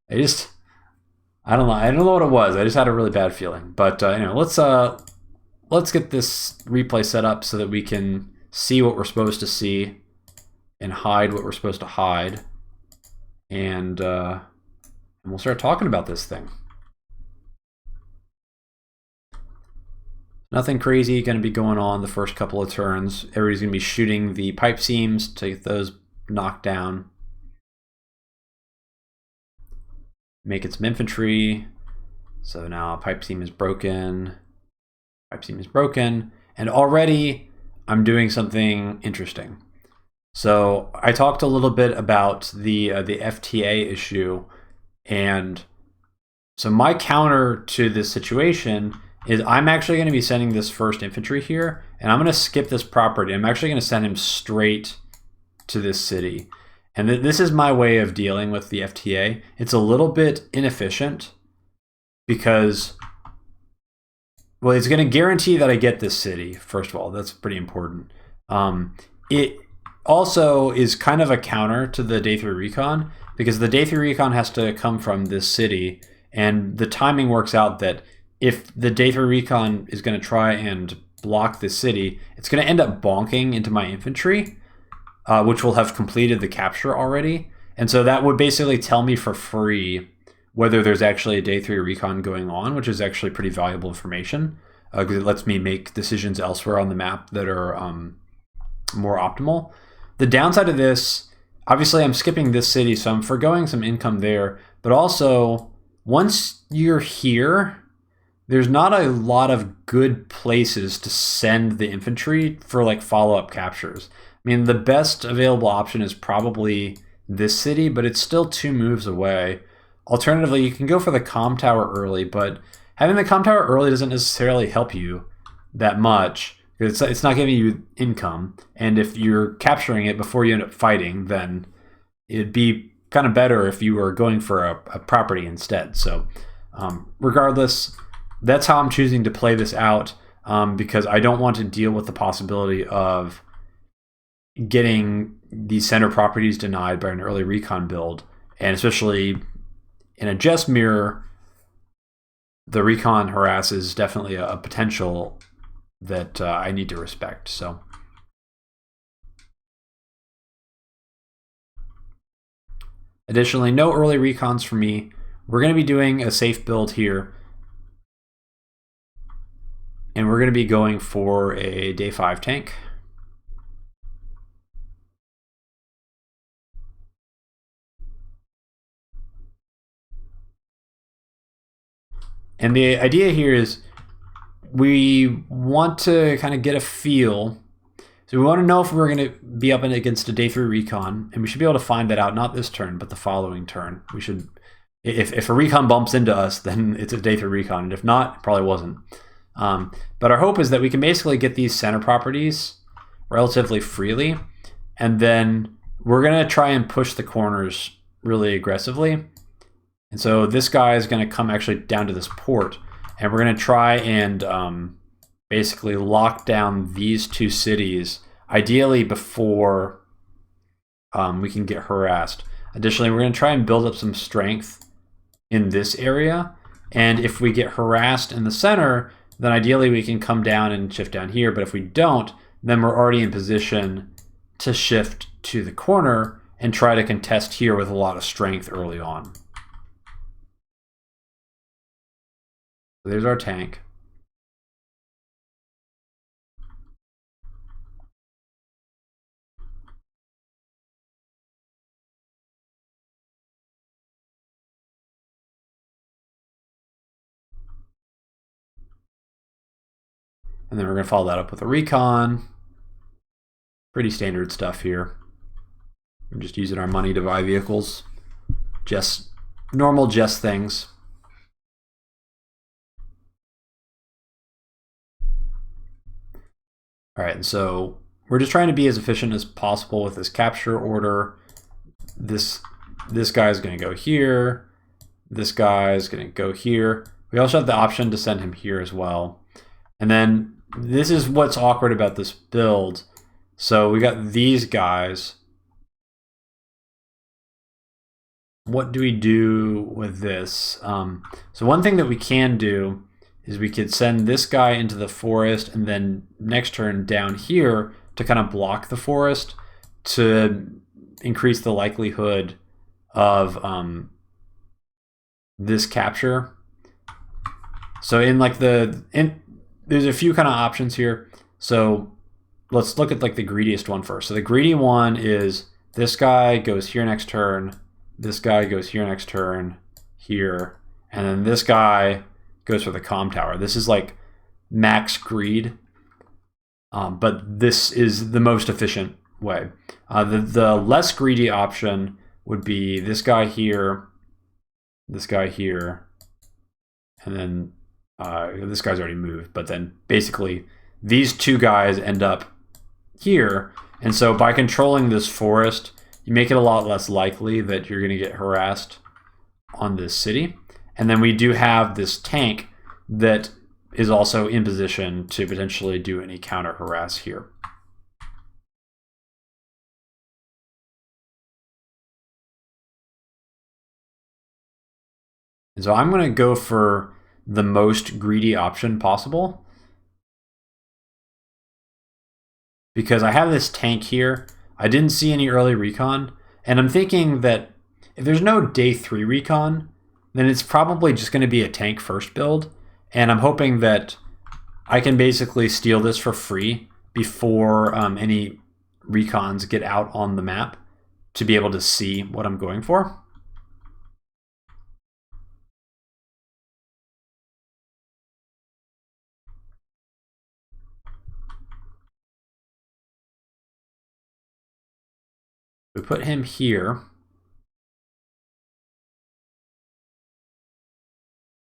I don't know. I don't know what it was. I just had a really bad feeling. But anyway, let's get this replay set up so that we can see what we're supposed to see and hide what we're supposed to hide, and we'll start talking about this thing. Nothing crazy going to be going on the first couple of turns. Everybody's going to be shooting the pipe seams to get those knocked down. Making some infantry. So now pipe seam is broken. Pipe seam is broken. And already I'm doing something interesting. So I talked a little bit about the FTA issue. And so my counter to this situation is I'm actually going to be sending this first infantry here, and I'm going to skip this property. I'm actually going to send him straight to this city. And this is my way of dealing with the FTA. It's a little bit inefficient because, well, it's going to guarantee that I get this city, first of all. That's pretty important. It also is kind of a counter to the day 3 recon, because the day 3 recon has to come from this city, and the timing works out that if the day 3 recon is going to try and block this city, it's going to end up bonking into my infantry, which will have completed the capture already. And so that would basically tell me for free whether there's actually a day 3 recon going on, which is actually pretty valuable information, because it lets me make decisions elsewhere on the map that are more optimal. The downside of this, obviously I'm skipping this city, so I'm foregoing some income there, but also once you're here, there's not a lot of good places to send the infantry for like follow-up captures. The best available option is probably this city, but it's still 2 moves away. Alternatively, you can go for the comm tower early, but having the comm tower early doesn't necessarily help you that much. It's not giving you income, and if you're capturing it before you end up fighting, then it'd be kind of better if you were going for a property instead. So regardless, that's how I'm choosing to play this out, because I don't want to deal with the possibility of getting these center properties denied by an early recon build. And especially in a Just Mirror, the recon harass is definitely a potential that I need to respect. So additionally, no early recons for me. We're going to be doing a safe build here, and we're going to be going for a day 5 tank. And the idea here is we want to kind of get a feel. So we want to know if we're going to be up against a day 3 recon, and we should be able to find that out, not this turn, but the following turn. We should, if a recon bumps into us, then it's a day 3 recon, and if not, it probably wasn't. But our hope is that we can basically get these center properties relatively freely, and then we're going to try and push the corners really aggressively. And so this guy is going to come actually down to this port, and we're going to try and basically lock down these 2 cities, ideally before we can get harassed. Additionally, we're going to try and build up some strength in this area, and if we get harassed in the center, then ideally we can come down and shift down here, but if we don't, then we're already in position to shift to the corner and try to contest here with a lot of strength early on. There's our tank. And then we're going to follow that up with a recon. Pretty standard stuff here. We're just using our money to buy vehicles. Just normal things. All right, and so we're just trying to be as efficient as possible with this capture order. This guy is going to go here. This guy is going to go here. We also have the option to send him here as well. And then this is what's awkward about this build. So we got these guys. What do we do with this? So one thing that we can do is we could send this guy into the forest and then next turn down here to kind of block the forest to increase the likelihood of this capture. So in like there's a few kind of options here. So let's look at like the greediest one first. So the greedy one is this guy goes here next turn, this guy goes here next turn, here, and then this guy goes for the comm tower. This is like max greed, but this is the most efficient way. The less greedy option would be this guy here, and then this guy's already moved, but then basically these 2 guys end up here. And so by controlling this forest, you make it a lot less likely that you're going to get harassed on this city. And then we do have this tank that is also in position to potentially do any counter harass here. And so I'm going to go for the most greedy option possible, because I have this tank here. I didn't see any early recon, and I'm thinking that if there's no day 3 recon, then it's probably just going to be a tank first build, and I'm hoping that I can basically steal this for free before any recons get out on the map to be able to see what I'm going for. We put him here.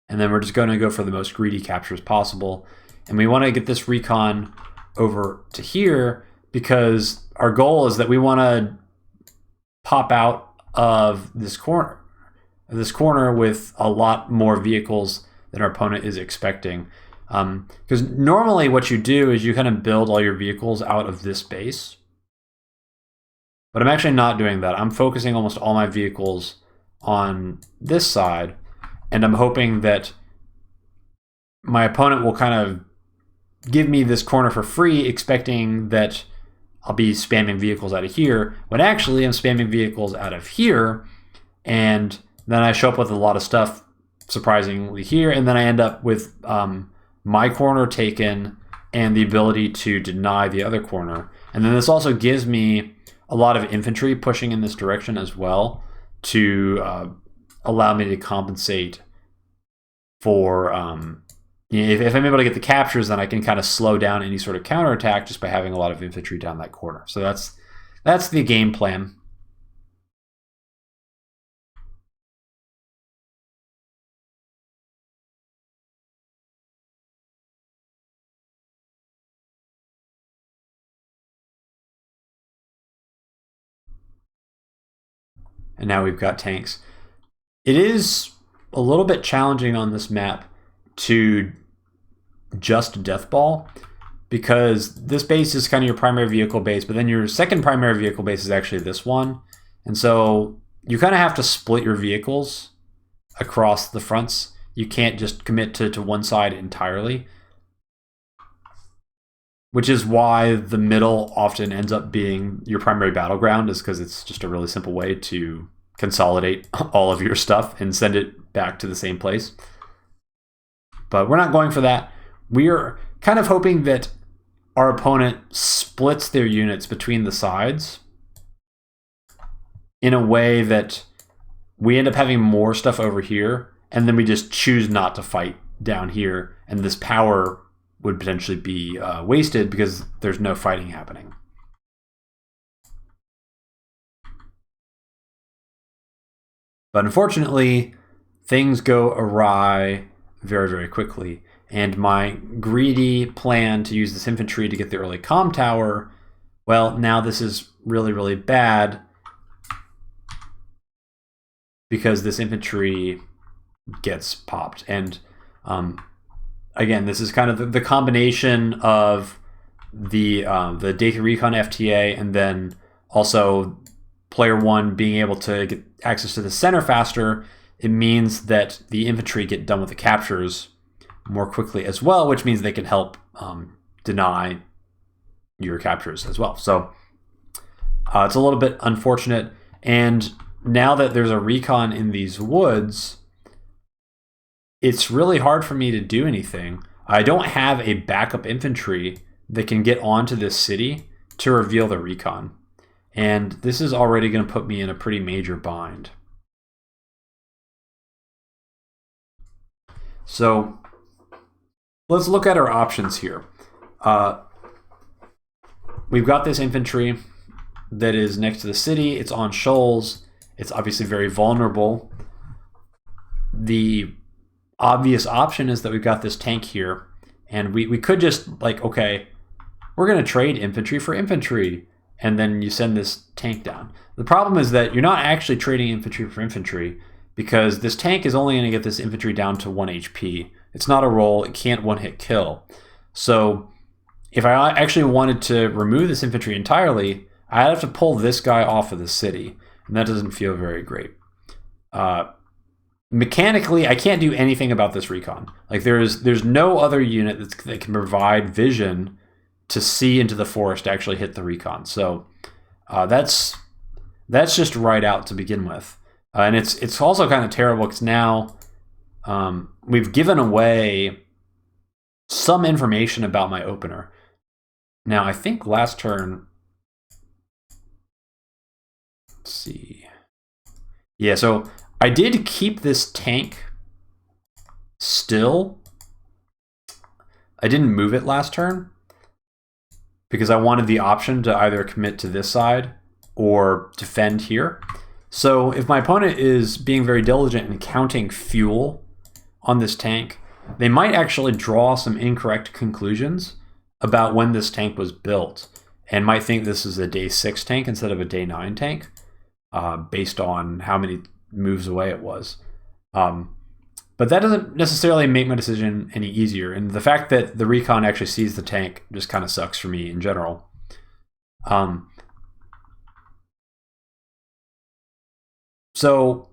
And then we're just going to go for the most greedy captures possible. And we want to get this recon over to here because our goal is that we want to pop out of this corner with a lot more vehicles than our opponent is expecting. Because normally what you do is you kind of build all your vehicles out of this base. But I'm actually not doing that. I'm focusing almost all my vehicles on this side, and I'm hoping that my opponent will kind of give me this corner for free, expecting that I'll be spamming vehicles out of here, when actually I'm spamming vehicles out of here, and then I show up with a lot of stuff, surprisingly, here, and then I end up with my corner taken and the ability to deny the other corner. And then this also gives me a lot of infantry pushing in this direction as well to allow me to compensate for if I'm able to get the captures, then I can kind of slow down any sort of counterattack just by having a lot of infantry down that corner. So that's the game plan. And now we've got tanks. It is a little bit challenging on this map to just deathball, because this base is kind of your primary vehicle base, but then your second primary vehicle base is actually this one. And so you kind of have to split your vehicles across the fronts. You can't just commit to one side entirely, which is why the middle often ends up being your primary battleground, is because it's just a really simple way to consolidate all of your stuff and send it back to the same place. But we're not going for that. We're kind of hoping that our opponent splits their units between the sides in a way that we end up having more stuff over here, and then we just choose not to fight down here, and this power would potentially be wasted because there's no fighting happening. But unfortunately, things go awry very, very quickly. And my greedy plan to use this infantry to get the early comm tower, well, now this is really, really bad, because this infantry gets popped. And again, this is kind of the combination of the day 3 recon FTA, and then also player 1 being able to get access to the center faster. It means that the infantry get done with the captures more quickly as well, which means they can help deny your captures as well. So it's a little bit unfortunate. And now that there's a recon in these woods, it's really hard for me to do anything. I don't have a backup infantry that can get onto this city to reveal the recon. And this is already going to put me in a pretty major bind. So let's look at our options here. We've got this infantry that is next to the city. It's on shoals. It's obviously very vulnerable. The obvious option is that we've got this tank here, and we could just, like, okay, we're going to trade infantry for infantry, and then you send this tank down. The problem is that you're not actually trading infantry for infantry, because this tank is only going to get this infantry down to 1 HP. It's not a roll. It can't one-hit kill. So if I actually wanted to remove this infantry entirely, I'd have to pull this guy off of the city, and that doesn't feel very great. Mechanically, I can't do anything about this recon. Like, there's no other unit that can provide vision to see into the forest to actually hit the recon. So that's just right out to begin with. And it's also kind of terrible because now we've given away some information about my opener. Now, I think last turn, let's see. Yeah, so I did keep this tank still. I didn't move it last turn because I wanted the option to either commit to this side or defend here. So if my opponent is being very diligent in counting fuel on this tank, they might actually draw some incorrect conclusions about when this tank was built, and might think this is a day 6 tank instead of a day 9 tank, based on how many moves away it was. But that doesn't necessarily make my decision any easier, and the fact that the recon actually sees the tank just kind of sucks for me in general. So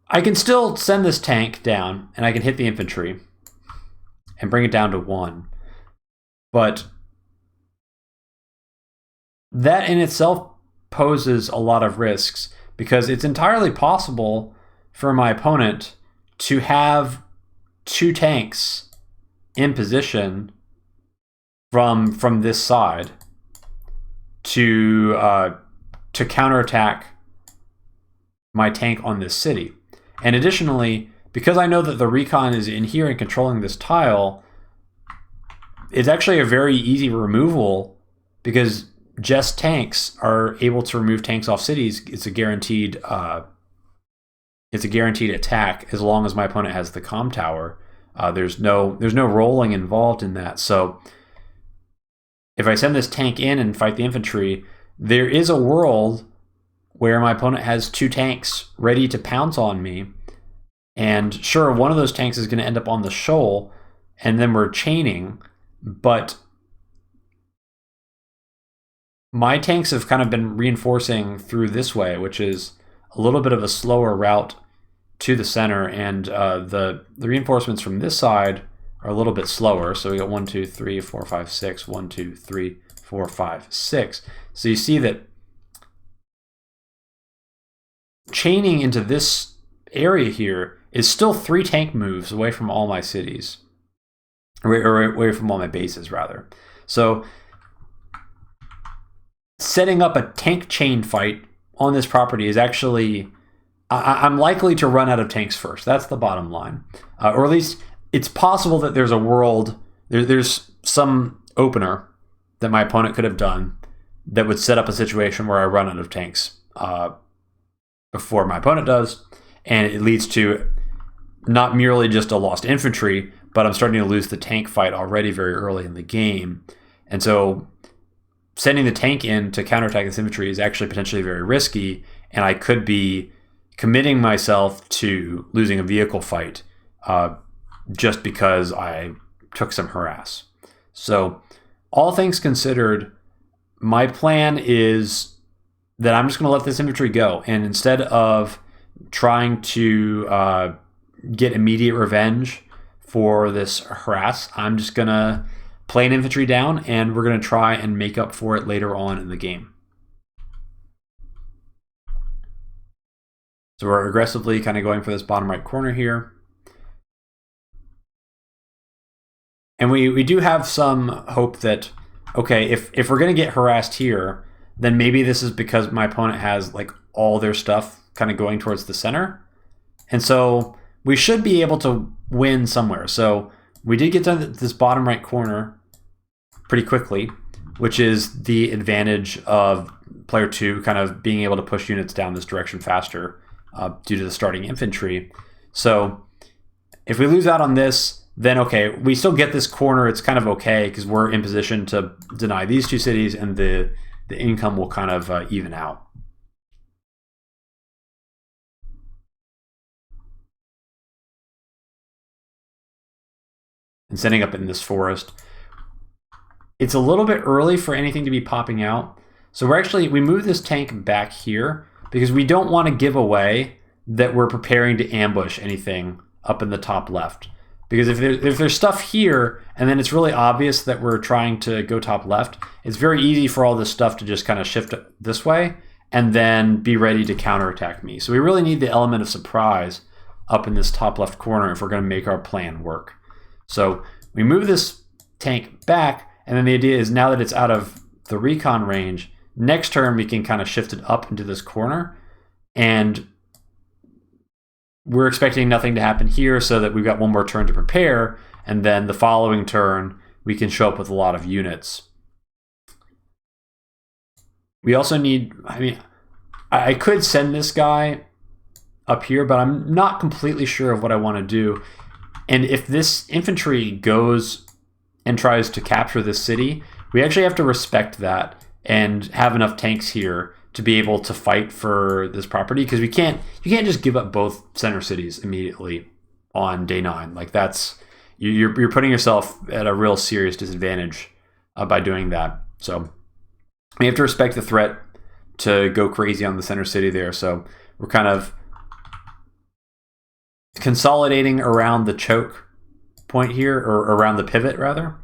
I can still send this tank down, and I can hit the infantry, and bring it down to 1. But that in itself poses a lot of risks, because it's entirely possible for my opponent to have 2 tanks in position from this side to counterattack my tank on this city. And additionally, because I know that the recon is in here and controlling this tile, it's actually a very easy removal, because just tanks are able to remove tanks off cities. It's a guaranteed attack as long as my opponent has the comm tower. There's no rolling involved in that. So if I send this tank in and fight the infantry, there is a world where my opponent has 2 tanks ready to pounce on me. And sure, one of those tanks is going to end up on the shoal, and then we're chaining. But my tanks have kind of been reinforcing through this way, which is a little bit of a slower route to the center, and the reinforcements from this side are a little bit slower. So we got 1, 2, 3, 4, 5, 6, 1, 2, 3, 4, 5, 6. So you see that chaining into this area here is still 3 tank moves away from all my cities, or away from all my bases rather. So setting up a tank chain fight on this property is actually, I'm likely to run out of tanks first. That's the bottom line. Or at least it's possible that there's a world, there's some opener that my opponent could have done that would set up a situation where I run out of tanks before my opponent does. And it leads to not merely just a lost infantry, but I'm starting to lose the tank fight already very early in the game. And so sending the tank in to counterattack this infantry is actually potentially very risky, and I could be committing myself to losing a vehicle fight just because I took some harass. So all things considered, my plan is that I'm just going to let this infantry go, and instead of trying to get immediate revenge for this harass, I'm just going to play an infantry down, and we're going to try and make up for it later on in the game. So we're aggressively kind of going for this bottom right corner here. And we do have some hope that, okay, if we're going to get harassed here, then maybe this is because my opponent has like all their stuff kind of going towards the center. And so we should be able to win somewhere. So we did get to this bottom right corner pretty quickly, which is the advantage of player 2 kind of being able to push units down this direction faster due to the starting infantry. So if we lose out on this, then okay, we still get this corner. It's kind of okay because we're in position to deny these 2 cities, and the income will kind of even out. And setting up in this forest, it's a little bit early for anything to be popping out. So we move this tank back here because we don't want to give away that we're preparing to ambush anything up in the top left. Because if there's stuff here and then it's really obvious that we're trying to go top left, it's very easy for all this stuff to just kind of shift this way and then be ready to counterattack me. So we really need the element of surprise up in this top left corner if we're going to make our plan work. So we move this tank back, and then the idea is now that it's out of the recon range, next turn we can kind of shift it up into this corner, and we're expecting nothing to happen here so that we've got one more turn to prepare, and then the following turn we can show up with a lot of units. We also need, I could send this guy up here, but I'm not completely sure of what I want to do. And if this infantry goes and tries to capture this city, we actually have to respect that and have enough tanks here to be able to fight for this property, because you can't just give up both center cities immediately on day 9. Like you're putting yourself at a real serious disadvantage by doing that. So we have to respect the threat to go crazy on the center city there. So we're kind of consolidating around the choke point here, or around the pivot rather,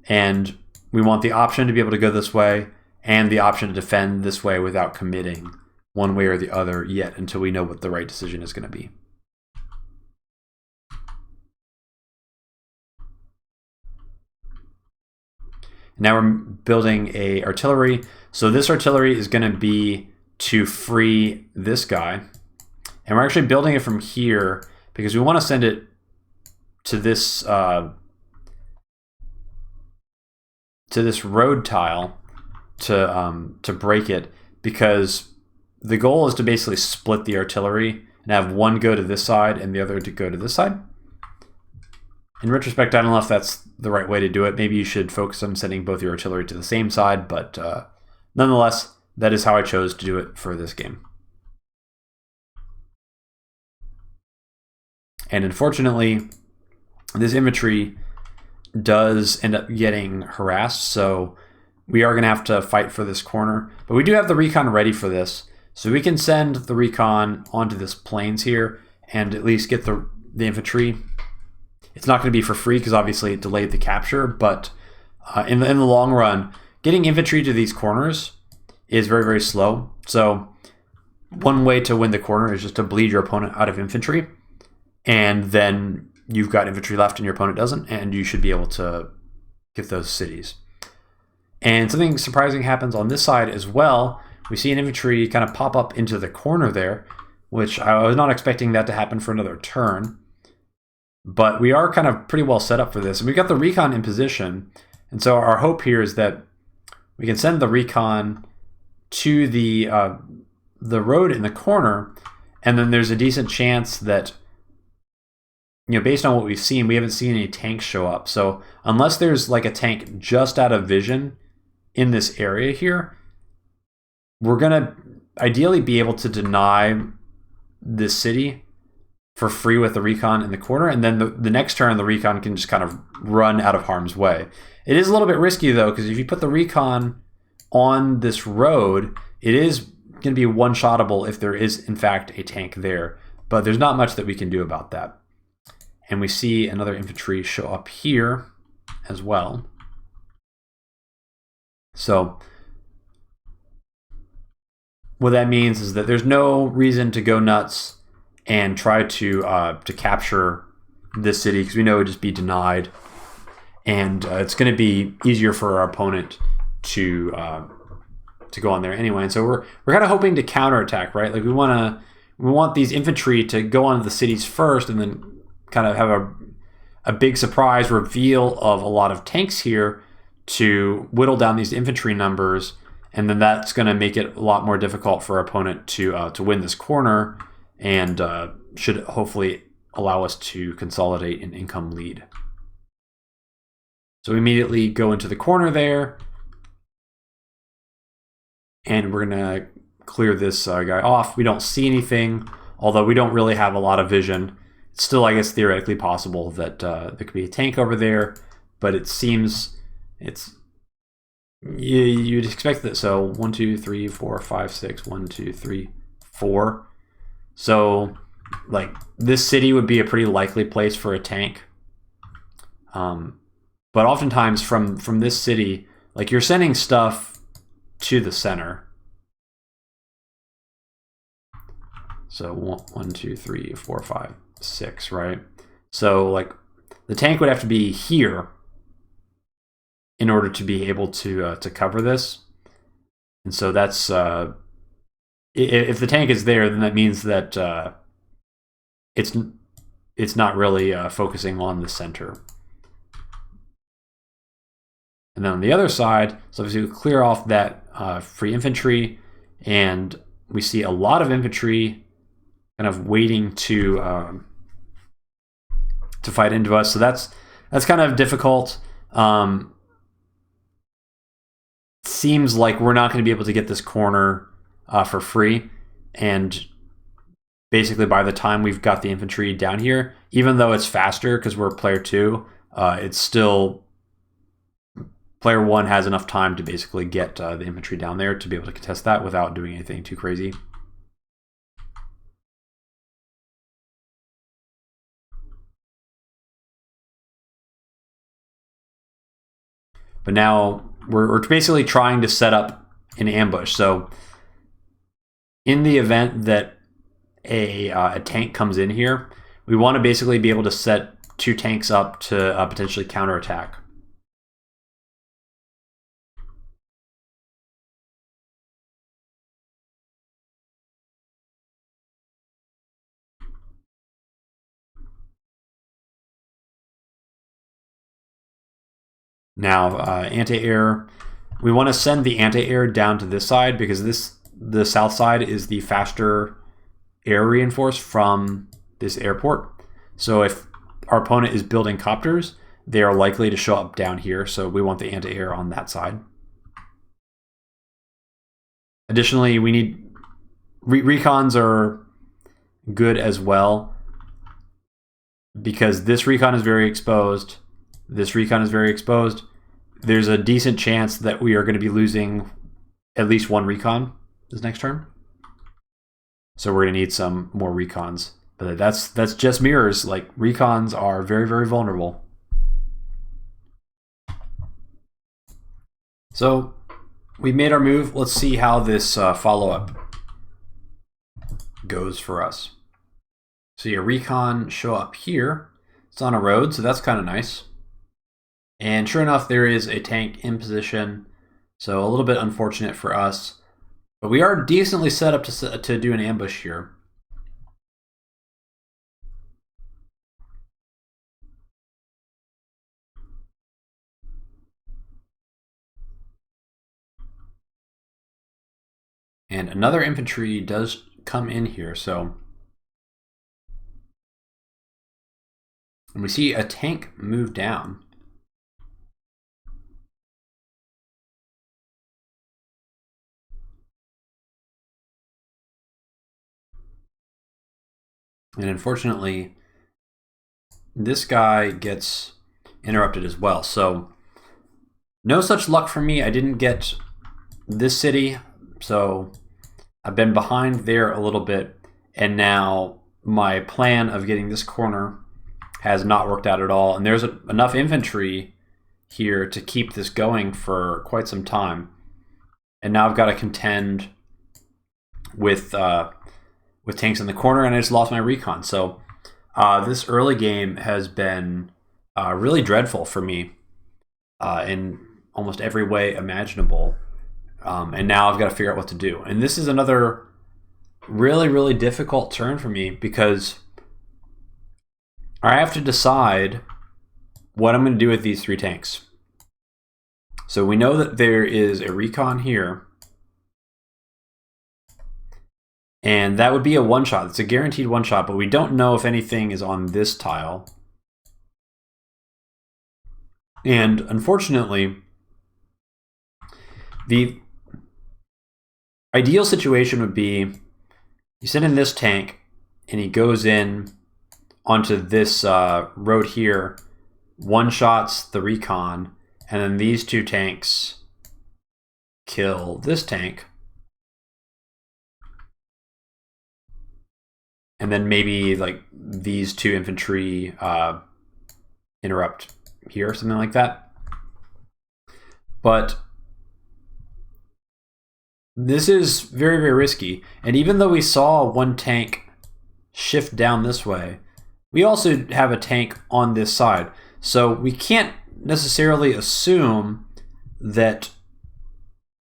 and we want the option to be able to go this way and the option to defend this way without committing one way or the other yet until we know what the right decision is going to be. Now we're building a artillery. So this artillery is going to be to free this guy. And we're actually building it from here because we want to send it to this road tile to break it, because the goal is to basically split the artillery and have one go to this side and the other to go to this side. In retrospect, I don't know if that's the right way to do it. Maybe you should focus on sending both your artillery to the same side, but nonetheless, that is how I chose to do it for this game. And unfortunately, this infantry does end up getting harassed, so we are going to have to fight for this corner. But we do have the recon ready for this, so we can send the recon onto this plains here and at least get the infantry. It's not going to be for free because obviously it delayed the capture, but in the long run, getting infantry to these corners is very, very slow. So one way to win the corner is just to bleed your opponent out of infantry, and then you've got infantry left and your opponent doesn't, and you should be able to get those cities. And something surprising happens on this side as well. We see an infantry kind of pop up into the corner there, which I was not expecting that to happen for another turn. But we are kind of pretty well set up for this. And we've got the recon in position. And so our hope here is that we can send the recon to the road in the corner. And then there's a decent chance that, you know, based on what we've seen, we haven't seen any tanks show up. So unless there's like a tank just out of vision in this area here, we're going to ideally be able to deny this city for free with the recon in the corner, and then the next turn the recon can just kind of run out of harm's way. It is a little bit risky though, because if you put the recon on this road, it is going to be one-shottable if there is in fact a tank there, but there's not much that we can do about that. And we see another infantry show up here as well. So what that means is that there's no reason to go nuts and try to capture this city, because we know it would just be denied, and it's going to be easier for our opponent to go on there anyway. And so we're kind of hoping to counterattack, right? Like we want these infantry to go onto the cities first, and then kind of have a big surprise reveal of a lot of tanks here to whittle down these infantry numbers, and then that's going to make it a lot more difficult for our opponent to win this corner, and should hopefully allow us to consolidate an income lead. So we immediately go into the corner there, and we're going to clear this guy off. We don't see anything, although we don't really have a lot of vision. It's still, I guess, theoretically possible that there could be a tank over there, but it seems you'd expect that. So 1, 2, 3, 4, 5, 6, 1, 2, 3, 4. So like this city would be a pretty likely place for a tank. But oftentimes from this city, like you're sending stuff to the center. So 1, 2, 3, 4, 5, 6, right? So like the tank would have to be here in order to be able to cover this. And so that's if the tank is there, then that means that it's not really focusing on the center. And then on the other side, so obviously we clear off that free infantry, and we see a lot of infantry kind of waiting to fight into us. So that's kind of difficult. Seems like we're not going to be able to get this corner for free, and basically by the time we've got the infantry down here, even though it's faster because we're player 2, it's still player 1 has enough time to basically get the infantry down there to be able to contest that without doing anything too crazy. But now we're basically trying to set up an ambush. So in the event that a tank comes in here, we want to basically be able to set 2 tanks up to potentially counterattack. Now, anti-air, we want to send the anti-air down to this side because the south side is the faster air reinforced from this airport. So if our opponent is building copters, they are likely to show up down here. So we want the anti-air on that side. Additionally, we need recons are good as well because this recon is very exposed. This recon is very exposed. There's a decent chance that we are going to be losing at least 1 recon this next turn. So we're going to need some more recons. But that's just mirrors. Like, recons are very, very vulnerable. So we made our move. Let's see how this follow-up goes for us. So your recon show up here. It's on a road, so that's kind of nice. And sure enough, there is a tank in position. So a little bit unfortunate for us. But we are decently set up to do an ambush here. And another infantry does come in here, so. And we see a tank move down. And unfortunately, this guy gets interrupted as well. So no such luck for me. I didn't get this city, so I've been behind there a little bit. And now my plan of getting this corner has not worked out at all. And there's enough infantry here to keep this going for quite some time. And now I've got to contend with tanks in the corner, and I just lost my recon. So this early game has been really dreadful for me in almost every way imaginable. And now I've got to figure out what to do. And this is another really, really difficult turn for me because I have to decide what I'm going to do with these 3 tanks. So we know that there is a recon here. And that would be a one-shot. It's a guaranteed one-shot, but we don't know if anything is on this tile. And unfortunately, the ideal situation would be you send in this tank, and he goes in onto this road here, one-shots the recon, and then these 2 tanks kill this tank. And then maybe like these 2 infantry interrupt here, something like that. But this is very, very risky. And even though we saw 1 tank shift down this way, we also have a tank on this side. So we can't necessarily assume that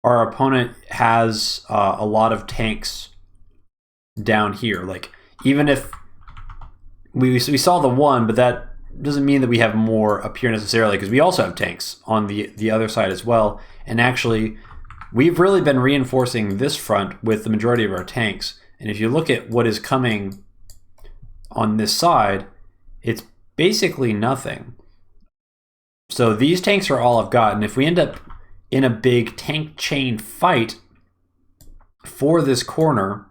our opponent has a lot of tanks down here. Like, even if we saw the 1, but that doesn't mean that we have more up here necessarily, because we also have tanks on the other side as well. And actually, we've really been reinforcing this front with the majority of our tanks. And if you look at what is coming on this side, it's basically nothing. So these tanks are all I've got. And if we end up in a big tank chain fight for this corner,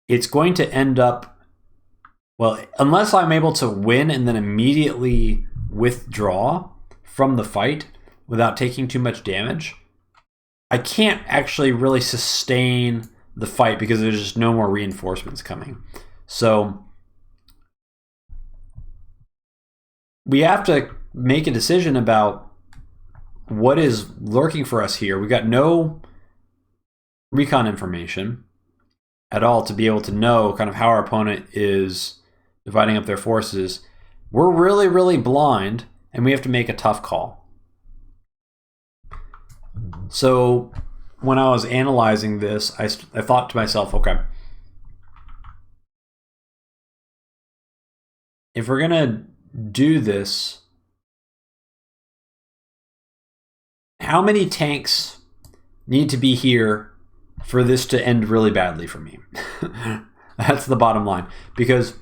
it's going to end up, well, unless I'm able to win and then immediately withdraw from the fight without taking too much damage, I can't actually really sustain the fight because there's just no more reinforcements coming. So we have to make a decision about what is lurking for us here. We got no recon information at all to be able to know kind of how our opponent is dividing up their forces. We're really, really blind, and we have to make a tough call. So when I was analyzing this, I thought to myself, okay, if we're gonna do this, how many tanks need to be here for this to end really badly for me? That's the bottom line. Because,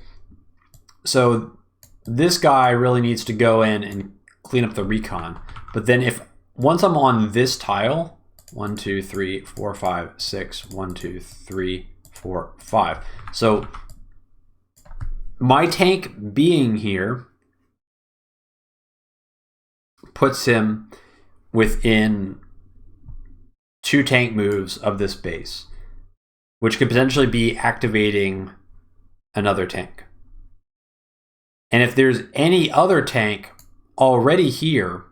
so this guy really needs to go in and clean up the recon. But then once I'm on this tile, 1, 2, 3, 4, 5, 6, 1, 2, 3, 4, 5. So my tank being here puts him within 2 tank moves of this base, which could potentially be activating another tank. And if there's any other tank already here,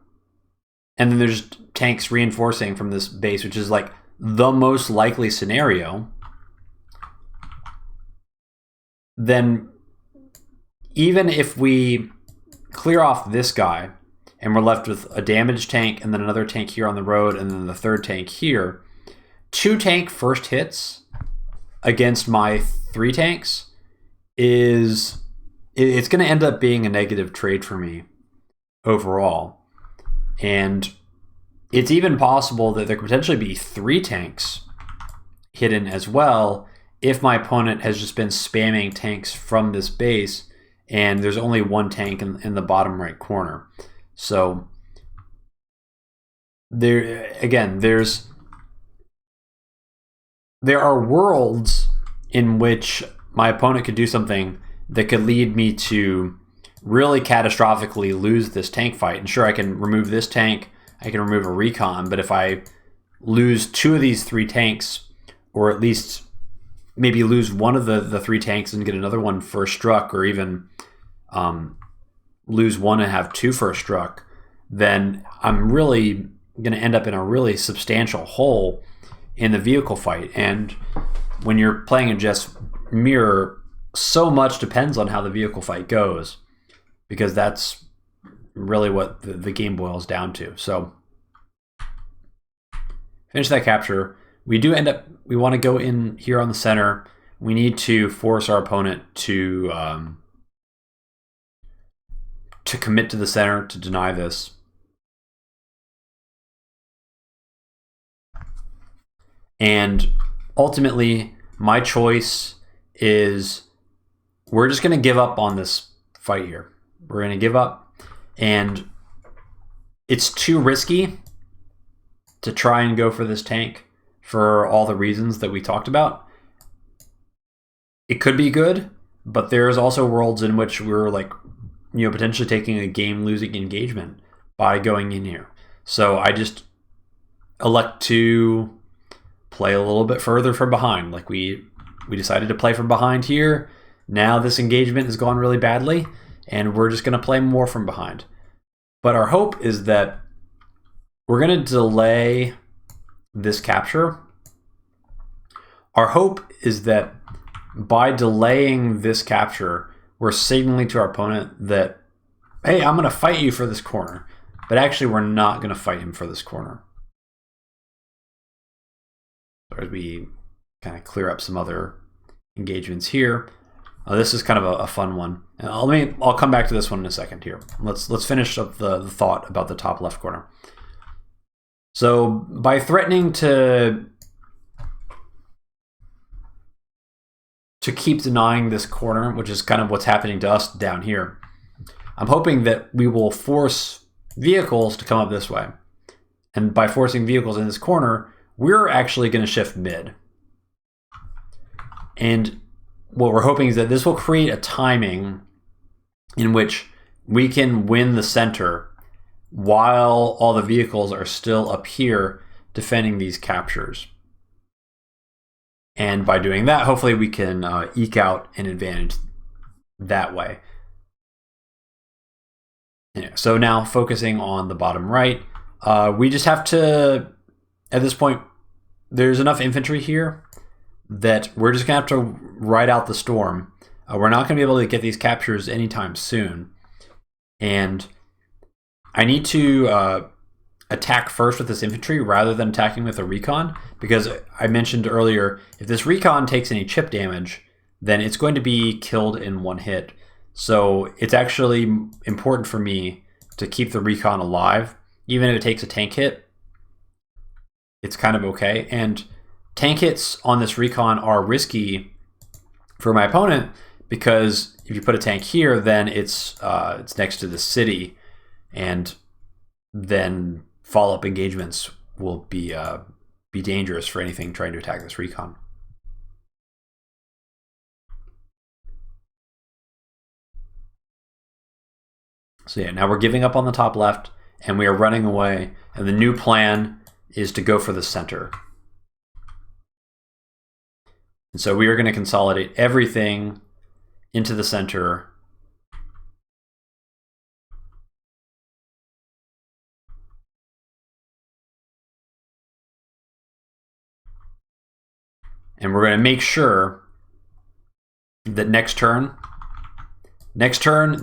and then there's tanks reinforcing from this base, which is like the most likely scenario, then even if we clear off this guy and we're left with a damaged tank and then another tank here on the road and then the third tank here, 2 tank first hits against my 3 tanks it's going to end up being a negative trade for me overall. And it's even possible that there could potentially be 3 tanks hidden as well if my opponent has just been spamming tanks from this base and there's only 1 tank in the bottom right corner. So there are worlds in which my opponent could do something that could lead me to really catastrophically lose this tank fight. And sure, I can remove this tank, I can remove a recon, but if I lose 2 of these 3 tanks, or at least maybe lose one of the 3 tanks and get another one first struck, or even lose one and have 2 first struck, then I'm really going to end up in a really substantial hole in the vehicle fight. And when you're playing in just mirror, so much depends on how the vehicle fight goes, because that's really what the game boils down to. So finish that capture. We want to go in here on the center. We need to force our opponent to commit to the center, to deny this. And ultimately, my choice is we're just going to give up on this fight here. We're going to give up, and it's too risky to try and go for this tank for all the reasons that we talked about. It could be good, but there's also worlds in which we're like, potentially taking a game-losing engagement by going in here. So I just elect to play a little bit further from behind. Like we decided to play from behind here. Now this engagement has gone really badly, and we're just going to play more from behind. But our hope is that we're going to delay this capture. Our hope is that by delaying this capture, we're signaling to our opponent that, hey, I'm going to fight you for this corner. But actually, we're not going to fight him for this corner. So as we kind of clear up some other engagements here. This is kind of a fun one. I'll come back to this one in a second here. Let's finish up the thought about the top left corner. So by threatening to keep denying this corner, which is kind of what's happening to us down here, I'm hoping that we will force vehicles to come up this way. And by forcing vehicles in this corner, we're actually going to shift mid. And what we're hoping is that this will create a timing in which we can win the center while all the vehicles are still up here defending these captures. And by doing that, hopefully we can eke out an advantage that way. So now focusing on the bottom right, We just have to, at this point, there's enough infantry here that we're just going to have to ride out the storm. We're not going to be able to get these captures anytime soon. And I need to attack first with this infantry rather than attacking with a recon, because I mentioned earlier, if this recon takes any chip damage, then it's going to be killed in one hit. So it's actually important for me to keep the recon alive. Even if it takes a tank hit, it's kind of okay. And tank hits on this recon are risky for my opponent, because if you put a tank here, then it's next to the city, and then follow-up engagements will be dangerous for anything trying to attack this recon. So yeah, now we're giving up on the top left, and we are running away, and the new plan is to go for the center. And so we are going to consolidate everything into the center. And we're going to make sure that next turn,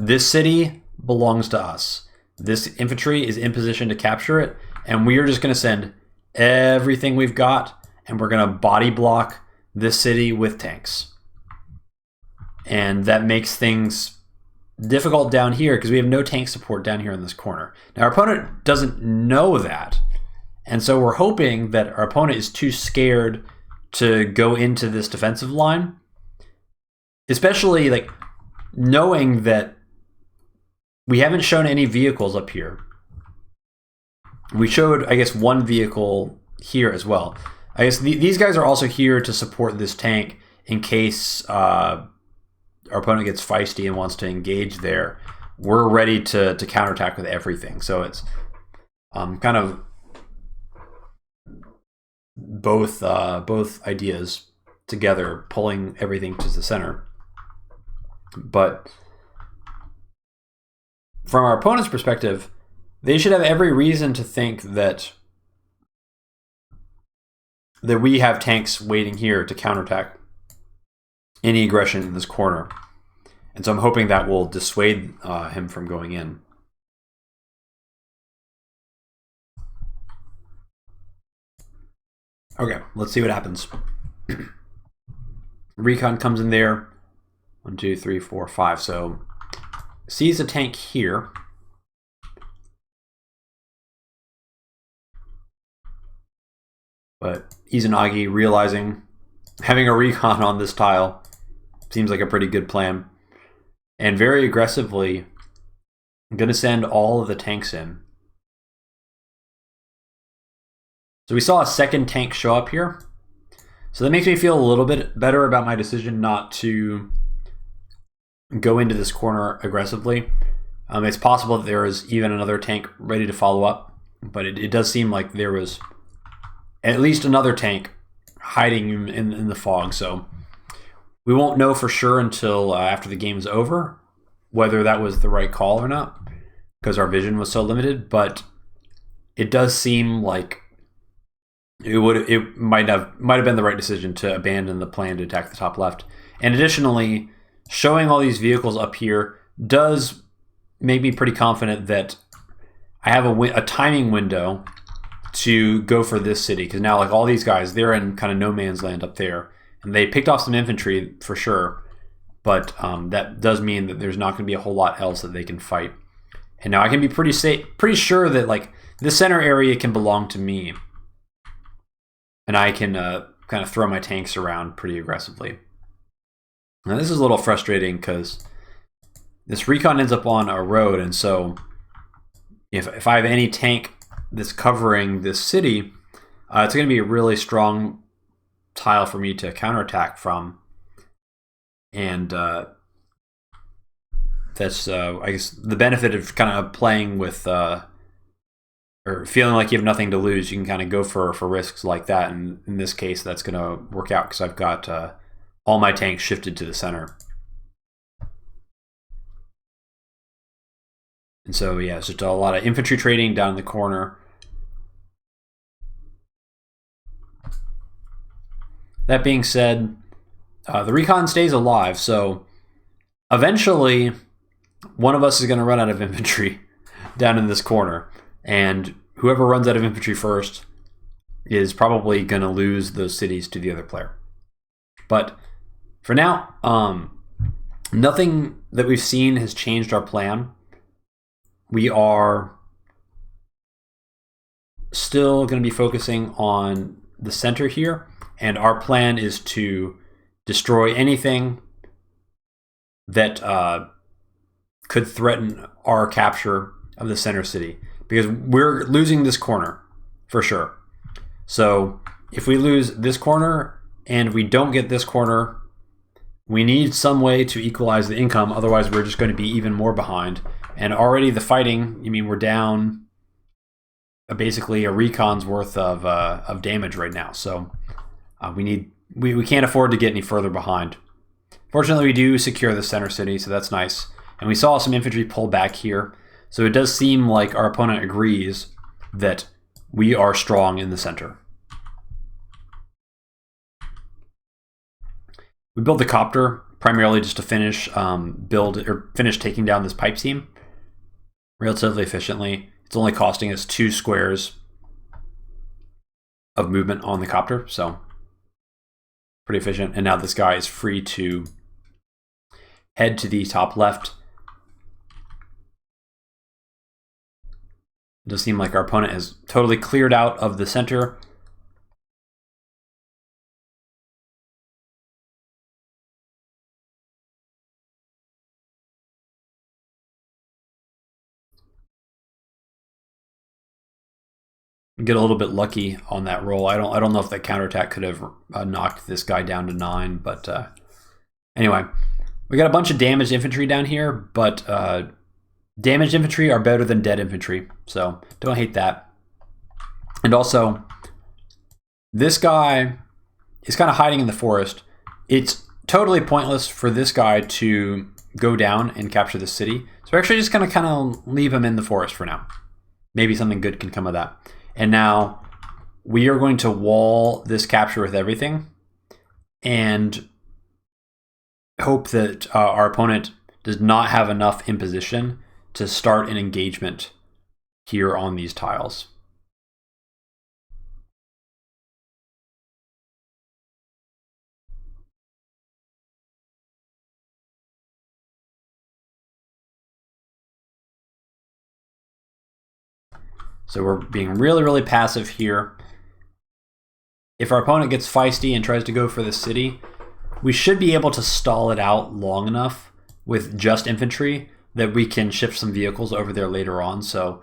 this city belongs to us. This infantry is in position to capture it, and we are just going to send everything we've got, and we're going to body block this city with tanks. And that makes things difficult down here because we have no tank support down here in this corner. Now our opponent doesn't know that, and so we're hoping that our opponent is too scared to go into this defensive line, especially like knowing that we haven't shown any vehicles up here. We showed, I guess, one vehicle here as well. I guess these guys are also here to support this tank in case our opponent gets feisty and wants to engage there. We're ready to counterattack with everything. So it's kind of both ideas together, pulling everything to the center. But from our opponent's perspective, they should have every reason to think that we have tanks waiting here to counterattack any aggression in this corner. And so I'm hoping that will dissuade him from going in. Okay, let's see what happens. Recon comes in there. 1, 2, 3, 4, 5. So sees a tank here. But Izanagi, realizing having a recon on this tile seems like a pretty good plan. And very aggressively, I'm going to send all of the tanks in. So we saw a second tank show up here. So that makes me feel a little bit better about my decision not to go into this corner aggressively. It's possible that there is even another tank ready to follow up, but it does seem like there was at least another tank hiding in the fog. So we won't know for sure until after the game is over whether that was the right call or not, because our vision was so limited. But it does seem like it might have been the right decision to abandon the plan to attack the top left. And additionally, showing all these vehicles up here does make me pretty confident that I have a timing window to go for this city, because now like all these guys, they're in kind of no man's land up there, and they picked off some infantry for sure, but that does mean that there's not going to be a whole lot else that they can fight. And now I can be pretty sure that like this center area can belong to me, and I can kind of throw my tanks around pretty aggressively. Now this is a little frustrating because this recon ends up on a road, and so if I have any tank that's covering this city, it's going to be a really strong tile for me to counterattack from. And that's, I guess, the benefit of kind of playing with, or feeling like you have nothing to lose. You can kind of go for risks like that. And in this case, that's going to work out because I've got all my tanks shifted to the center. And so, yeah, it's just a lot of infantry trading down in the corner. that being said, the recon stays alive, so eventually one of us is going to run out of infantry down in this corner, and whoever runs out of infantry first is probably going to lose those cities to the other player. But for now, nothing that we've seen has changed our plan. We are still going to be focusing on the center here, and our plan is to destroy anything that could threaten our capture of the center city, because we're losing this corner for sure. So if we lose this corner and we don't get this corner, we need some way to equalize the income. Otherwise, we're just going to be even more behind. And already the fighting, I mean, we're down basically a recon's worth of damage right now. So we can't afford to get any further behind. Fortunately, we do secure the center city, so that's nice. And we saw some infantry pull back here. So it does seem like our opponent agrees that we are strong in the center. We built the Copter primarily just to finish finish taking down this pipe seam relatively efficiently. It's only costing us 2 squares of movement on the Copter, so pretty efficient. And now this guy is free to head to the top left. It does seem like our opponent has totally cleared out of the center. Get a little bit lucky on that roll. I don't know if that counterattack could have knocked this guy down to 9, but anyway, we got a bunch of damaged infantry down here, but damaged infantry are better than dead infantry, so don't hate that. And also, this guy is kind of hiding in the forest. It's totally pointless for this guy to go down and capture the city, so we're actually just going to kind of leave him in the forest for now. Maybe something good can come of that. And now we are going to wall this capture with everything and hope that our opponent does not have enough in position to start an engagement here on these tiles. So we're being really, really passive here. If our opponent gets feisty and tries to go for the city, we should be able to stall it out long enough with just infantry that we can shift some vehicles over there later on. So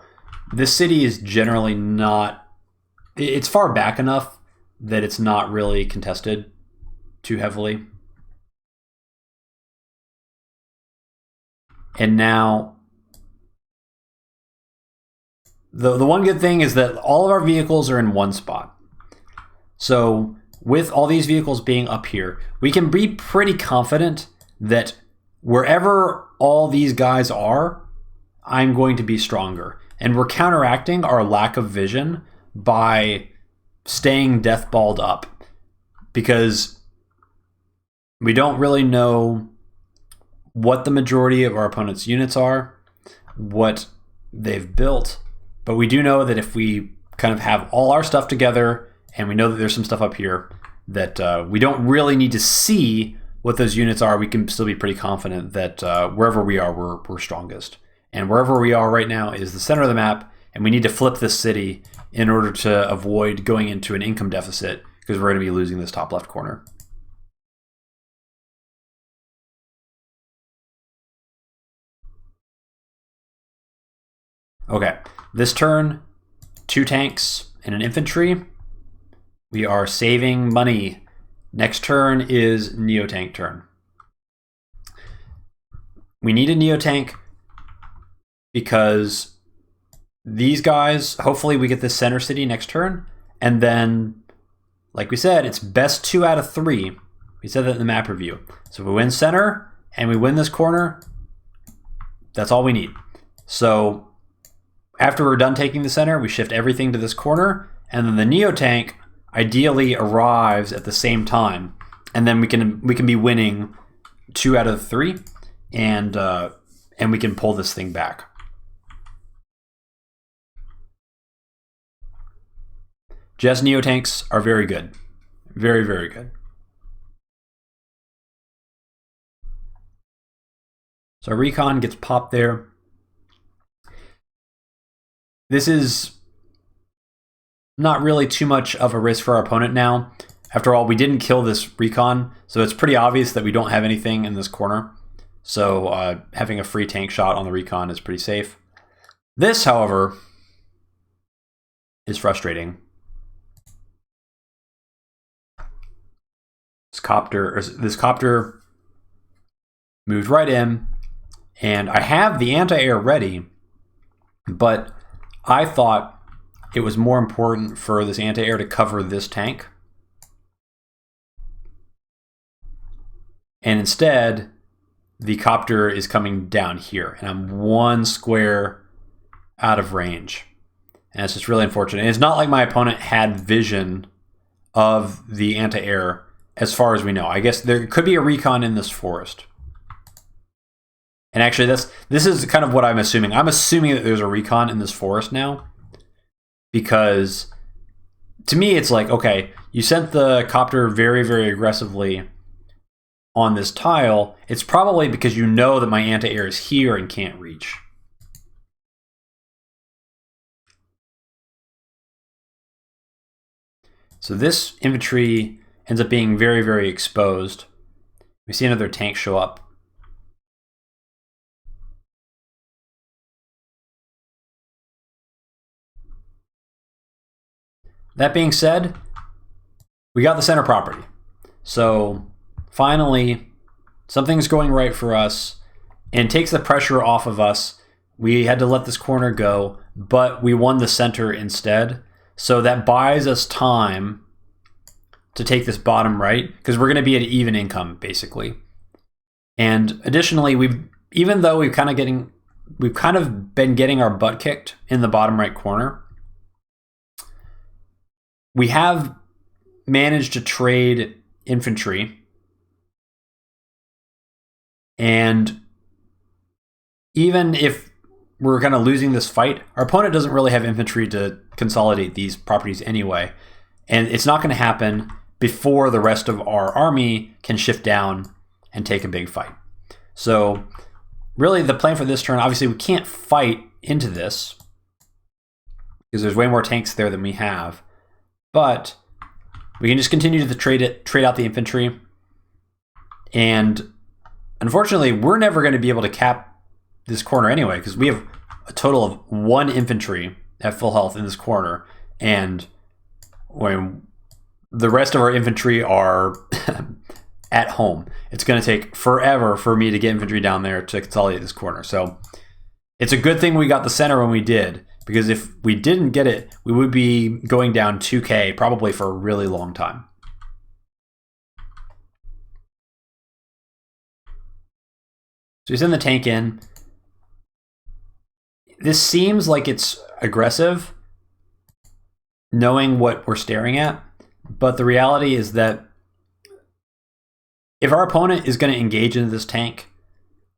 this city is generally not, it's far back enough that it's not really contested too heavily. And now, the one good thing is that all of our vehicles are in one spot. So with all these vehicles being up here, we can be pretty confident that wherever all these guys are, I'm going to be stronger. And we're counteracting our lack of vision by staying deathballed up, because we don't really know what the majority of our opponent's units are, what they've built. But we do know that if we kind of have all our stuff together, and we know that there's some stuff up here, that we don't really need to see what those units are, we can still be pretty confident that wherever we are, we're strongest. And wherever we are right now is the center of the map, and we need to flip this city in order to avoid going into an income deficit, because we're going to be losing this top left corner. Okay, this turn, 2 tanks and an infantry. We are saving money. Next turn is neotank turn. We need a neotank because these guys, hopefully we get the center city next turn, and then, like we said, it's best 2 out of 3. We said that in the map review. So if we win center and we win this corner, that's all we need. So after we're done taking the center, we shift everything to this corner, and then the neotank, ideally arrives at the same time, and then we can be winning 2 out of 3, and we can pull this thing back. Just neotanks are very good, very, very good. So recon gets popped there. This is not really too much of a risk for our opponent now. After all, we didn't kill this recon, so it's pretty obvious that we don't have anything in this corner. So having a free tank shot on the recon is pretty safe. This, however, is frustrating. This copter moved right in, and I have the anti-air ready, but I thought it was more important for this anti-air to cover this tank. And instead, the copter is coming down here, and I'm 1 square out of range. And it's just really unfortunate. And it's not like my opponent had vision of the anti-air as far as we know. I guess there could be a recon in this forest. And actually, this is kind of what I'm assuming. I'm assuming that there's a recon in this forest now, because to me, it's like, okay, you sent the copter very, very aggressively on this tile. It's probably because you know that my anti-air is here and can't reach. So this infantry ends up being very, very exposed. We see another tank show up. That being said, we got the center property. So finally, something's going right for us and takes the pressure off of us. We had to let this corner go, but we won the center instead. So that buys us time to take this bottom right, because we're going to be at even income, basically. And additionally, even though we've kind of been getting our butt kicked in the bottom right corner, we have managed to trade infantry. And even if we're kind of losing this fight, our opponent doesn't really have infantry to consolidate these properties anyway. And it's not going to happen before the rest of our army can shift down and take a big fight. So really the plan for this turn, obviously we can't fight into this because there's way more tanks there than we have. But we can just continue to trade out the infantry. And unfortunately, we're never going to be able to cap this corner anyway, because we have a total of 1 infantry at full health in this corner. And when the rest of our infantry are at home, it's going to take forever for me to get infantry down there to consolidate this corner. So it's a good thing we got the center when we did, because if we didn't get it, we would be going down 2K probably for a really long time. So we send the tank in. This seems like it's aggressive, knowing what we're staring at. But the reality is that if our opponent is going to engage into this tank,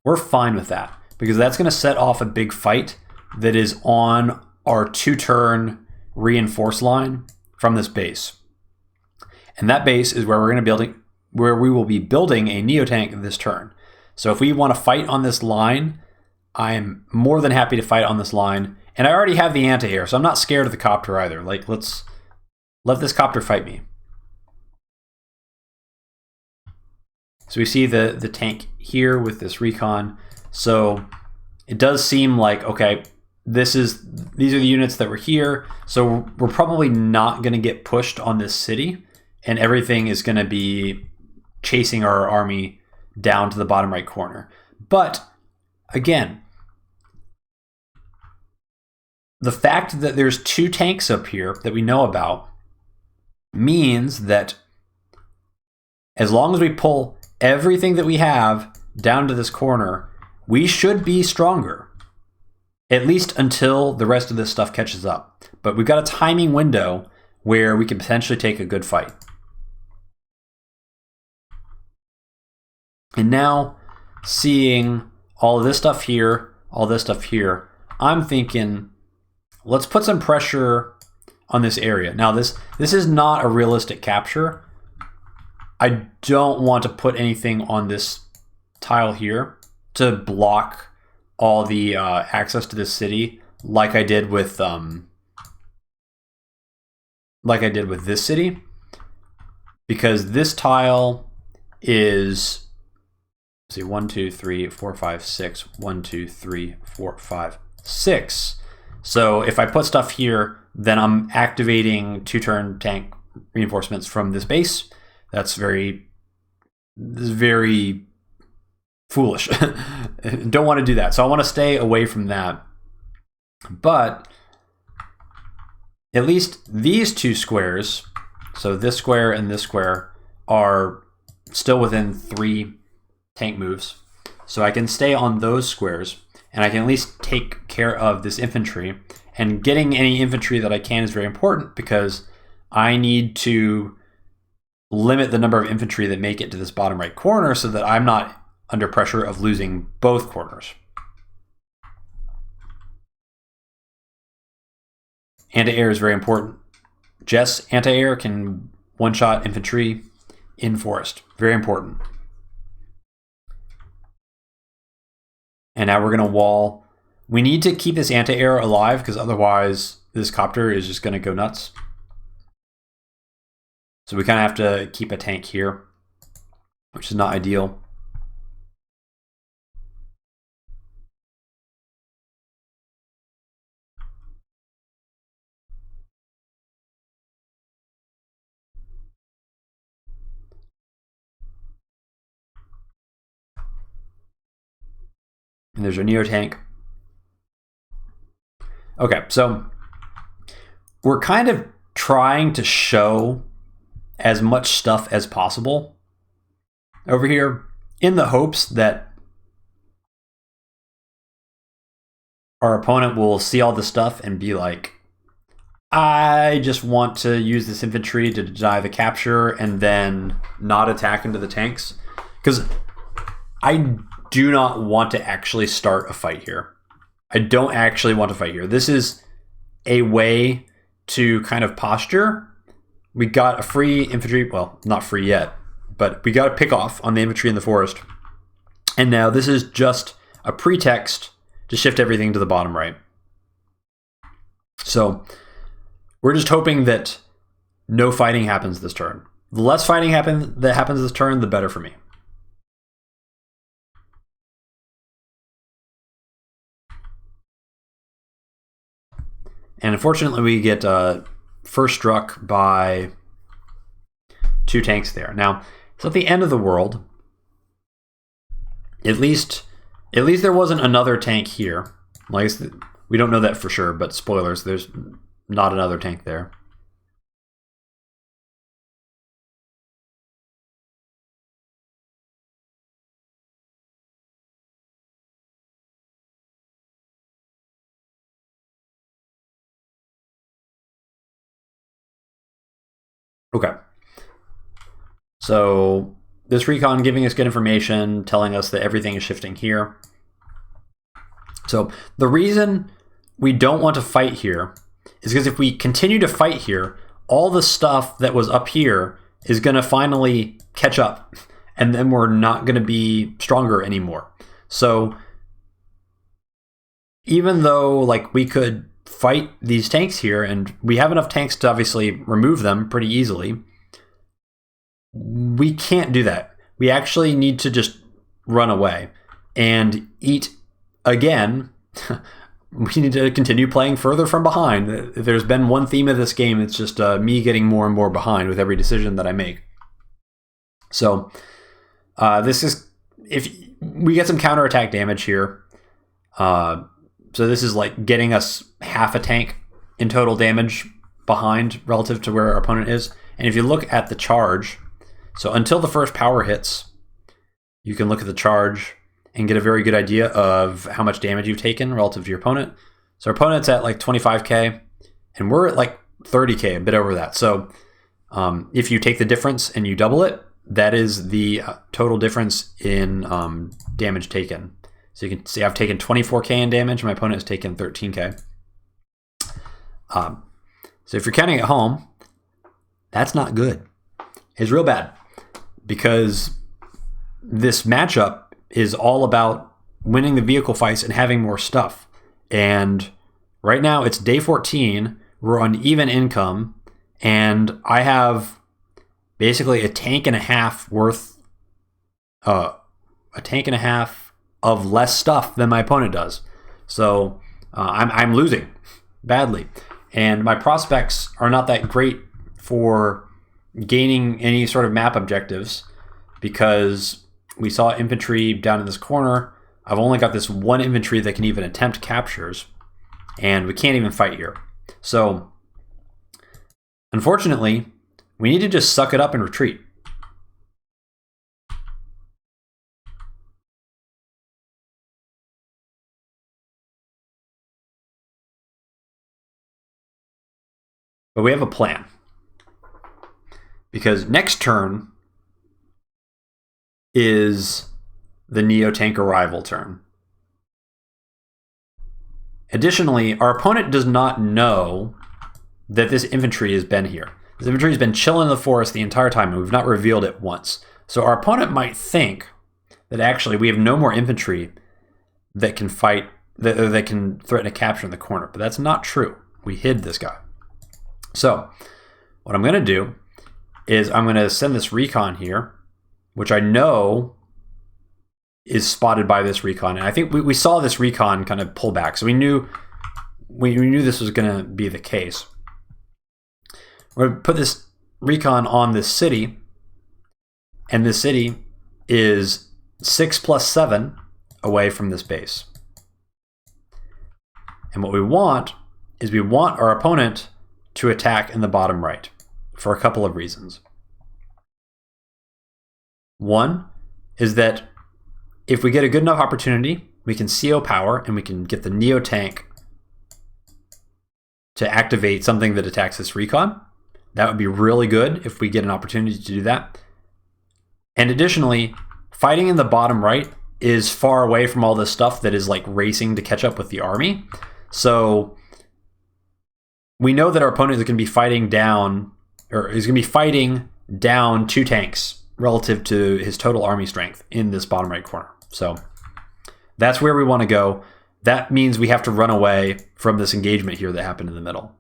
we're fine with that, because that's going to set off a big fight that is on our 2-turn reinforce line from this base. And that base is where we will be building a neotank this turn. So if we want to fight on this line, I'm more than happy to fight on this line. And I already have the anti-air, so I'm not scared of the copter either. Like, let's let this copter fight me. So we see the tank here with this recon. So it does seem like, okay, these are the units that were here. So we're probably not going to get pushed on this city, and everything is going to be chasing our army down to the bottom right corner. But again, the fact that there's 2 tanks up here that we know about means that as long as we pull everything that we have down to this corner, we should be stronger, at least until the rest of this stuff catches up. But we've got a timing window where we can potentially take a good fight. And now, seeing all of this stuff here, all this stuff here, I'm thinking, let's put some pressure on this area. Now, this is not a realistic capture. I don't want to put anything on this tile here to block all the access to this city, like I did with this city, because this tile is, let's see, 1, 2, 3, 4, 5, 6. 1, 2, 3, 4, 5, 6. So if I put stuff here, then I'm activating 2-turn tank reinforcements from this base. This is very foolish. Don't want to do that. So I want to stay away from that. But at least these two squares, so this square and this square, are still within 3 tank moves. So I can stay on those squares, and I can at least take care of this infantry. And getting any infantry that I can is very important, because I need to limit the number of infantry that make it to this bottom right corner so that I'm not under pressure of losing both corners. Anti-air is very important. Jess anti-air can one-shot infantry in forest. Very important. And now we're going to wall. We need to keep this anti-air alive, because otherwise this copter is just going to go nuts. So we kind of have to keep a tank here, which is not ideal. And there's our neotank. Okay, so we're kind of trying to show as much stuff as possible over here, in the hopes that our opponent will see all this stuff and be like, I just want to use this infantry to deny the capture and then not attack into the tanks. Because I do not want to actually start a fight here. I don't actually want to fight here. This is a way to kind of posture. We got a free infantry, well, not free yet, but we got a pick off on the infantry in the forest. And now this is just a pretext to shift everything to the bottom right. So we're just hoping that no fighting happens this turn. The less fighting that happens this turn, the better for me. And unfortunately, we get first struck by 2 tanks there. Now, it's at the end of the world. At least there wasn't another tank here. Like, we don't know that for sure, but spoilers, there's not another tank there. Okay. So this recon giving us good information, telling us that everything is shifting here. So the reason we don't want to fight here is because if we continue to fight here, all the stuff that was up here is going to finally catch up, and then we're not going to be stronger anymore. So even though like we could fight these tanks here, and we have enough tanks to obviously remove them pretty easily, we can't do that. We actually need to just run away and eat again. We need to continue playing further from behind. If there's been one theme of this game, it's just me getting more and more behind with every decision that I make. So this is, if we get some counterattack damage here, so this is like getting us half a tank in total damage behind relative to where our opponent is. And if you look at the charge, so until the first power hits, you can look at the charge and get a very good idea of how much damage you've taken relative to your opponent. So our opponent's at like 25k, and we're at like 30k, a bit over that. So if you take the difference and you double it, that is the total difference in damage taken. So you can see I've taken 24k in damage, my opponent has taken 13k. So if you're counting at home, that's not good. It's real bad, because this matchup is all about winning the vehicle fights and having more stuff. And right now it's day 14, we're on even income, and I have basically a tank and a half worth, a tank and a half of less stuff than my opponent does. So I'm losing badly, and my prospects are not that great for gaining any sort of map objectives, because we saw infantry down in this corner. I've only got this one infantry that can even attempt captures, and we can't even fight here. So unfortunately, we need to just suck it up and retreat. But we have a plan, because next turn is the neotank arrival turn. Additionally, our opponent does not know that this infantry has been here. This infantry has been chilling in the forest the entire time, and we've not revealed it once. So our opponent might think that actually we have no more infantry that can fight, that can threaten a capture in the corner. But that's not true. We hid this guy. So what I'm going to do is I'm going to send this recon here, which I know is spotted by this recon. And I think we saw this recon kind of pull back. So we knew this was going to be the case. We're going to put this recon on this city, and this city is 6 + 7 away from this base. And what we want is we want our opponent to attack in the bottom right for a couple of reasons. One is that if we get a good enough opportunity, we can CO power and we can get the neotank to activate something that attacks this recon. That would be really good if we get an opportunity to do that. And additionally, fighting in the bottom right is far away from all this stuff that is like racing to catch up with the army. So we know that our opponent is going to be fighting down, or is going to be fighting down 2 tanks relative to his total army strength in this bottom right corner. So that's where we want to go. That means we have to run away from this engagement here that happened in the middle.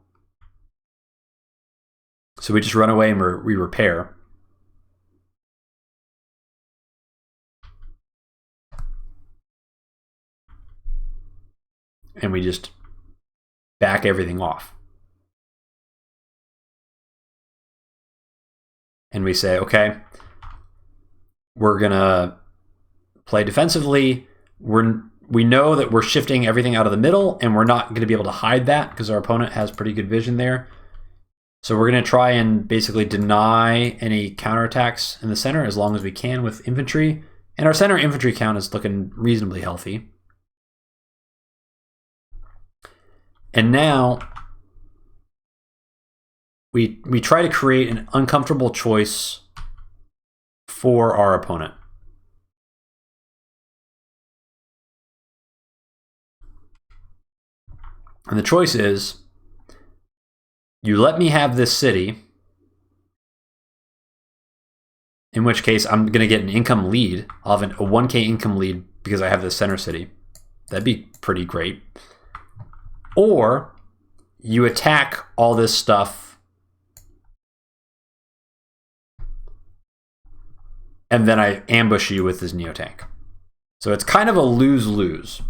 So we just run away and we repair. And we just back everything off. And we say, okay, we're going to play defensively. We know that we're shifting everything out of the middle, and we're not going to be able to hide that because our opponent has pretty good vision there. So we're going to try and basically deny any counterattacks in the center as long as we can with infantry. And our center infantry count is looking reasonably healthy. And now we try to create an uncomfortable choice for our opponent. And the choice is, you let me have this city, in which case I'm going to get an income lead. I'll have a 1k income lead because I have this center city. That'd be pretty great. Or you attack all this stuff, and then I ambush you with this neotank. So it's kind of a lose-lose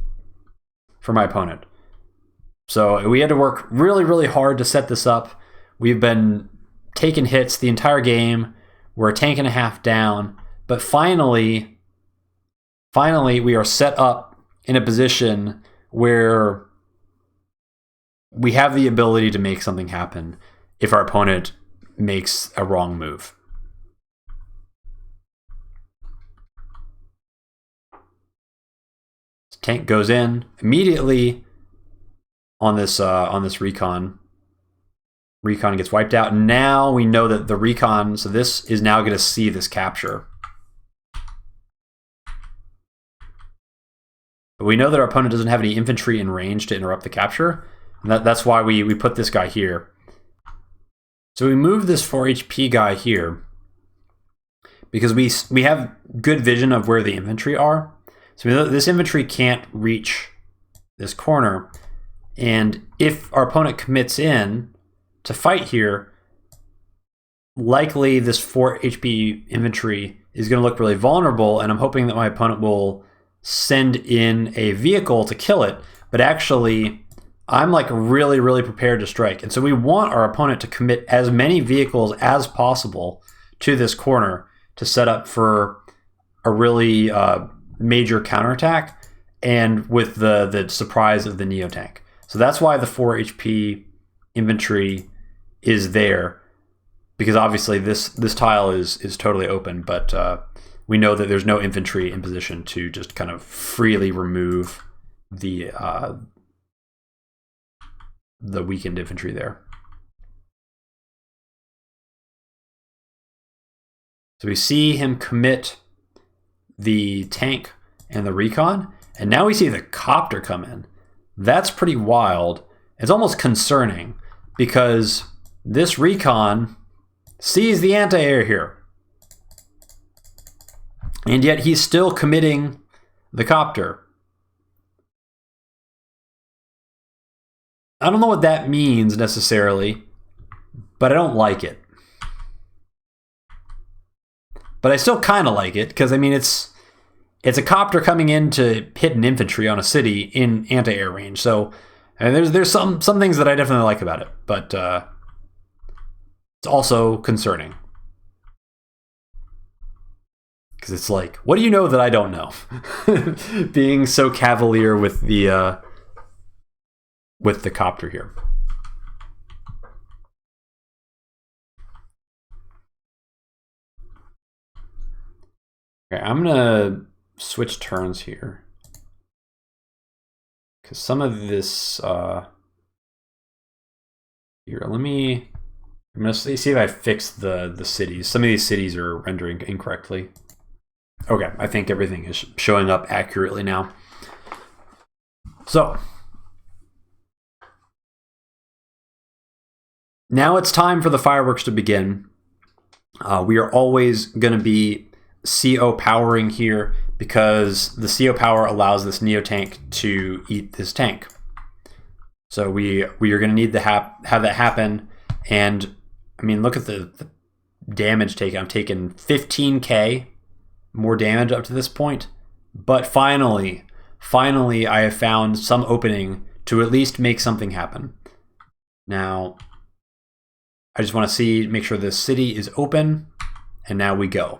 for my opponent. So we had to work really, really hard to set this up. We've been taking hits the entire game. We're a tank and a half down. But finally, we are set up in a position where we have the ability to make something happen if our opponent makes a wrong move. This tank goes in immediately on this recon recon gets wiped out. Now we know that the recon, so this is now going to see this capture. But we know that our opponent doesn't have any infantry in range to interrupt the capture. And that's why we put this guy here. So we move this 4 HP guy here because we have good vision of where the infantry are. So we know that this infantry can't reach this corner. And if our opponent commits in to fight here, likely this 4 HP infantry is going to look really vulnerable, and I'm hoping that my opponent will send in a vehicle to kill it, but actually I'm like really, really prepared to strike. And so we want our opponent to commit as many vehicles as possible to this corner to set up for a really major counterattack, and with the surprise of the neotank. So that's why the 4 HP infantry is there, because obviously this tile is totally open, but we know that there's no infantry in position to just kind of freely remove the weakened infantry there. So we see him commit the tank and the recon, and now we see the copter come in. That's pretty wild. It's almost concerning because this recon sees the anti-air here, and yet he's still committing the copter. I don't know what that means necessarily, but I don't like it. But I still kind of like it, because I mean it's a copter coming in to hit an infantry on a city in anti-air range. So and there's some things that I definitely like about it, but it's also concerning. Because it's like, what do you know that I don't know? Being so cavalier with the copter here. Okay, I'm gonna switch turns here, because some of this here. I'm gonna see if I fix the cities. Some of these cities are rendering incorrectly. Okay, I think everything is showing up accurately now. So now it's time for the fireworks to begin. We are always going to be CO powering here, because the CO power allows this neotank to eat this tank. So we are going to need to have that happen. And I mean, look at the damage taken. I'm taking 15k more damage up to this point, but finally I have found some opening to at least make something happen. Now I just want to make sure this city is open, and now we go.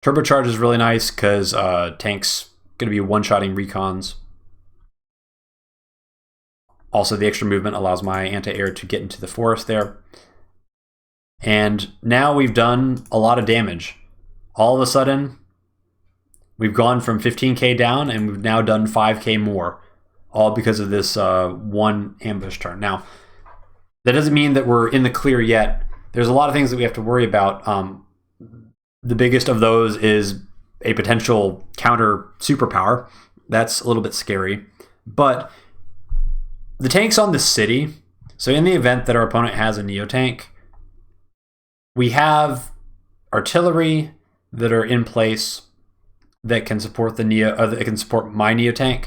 Turbocharge is really nice because tank's going to be one-shotting recons. Also, the extra movement allows my anti-air to get into the forest there. And now we've done a lot of damage. All of a sudden, we've gone from 15k down, and we've now done 5k more, all because of this one ambush turn. Now, that doesn't mean that we're in the clear yet. There's a lot of things that we have to worry about. The biggest of those is a potential counter superpower. That's a little bit scary. But the tank's on the city. So in the event that our opponent has a neotank, we have artillery that are in place that can support that can support my neotank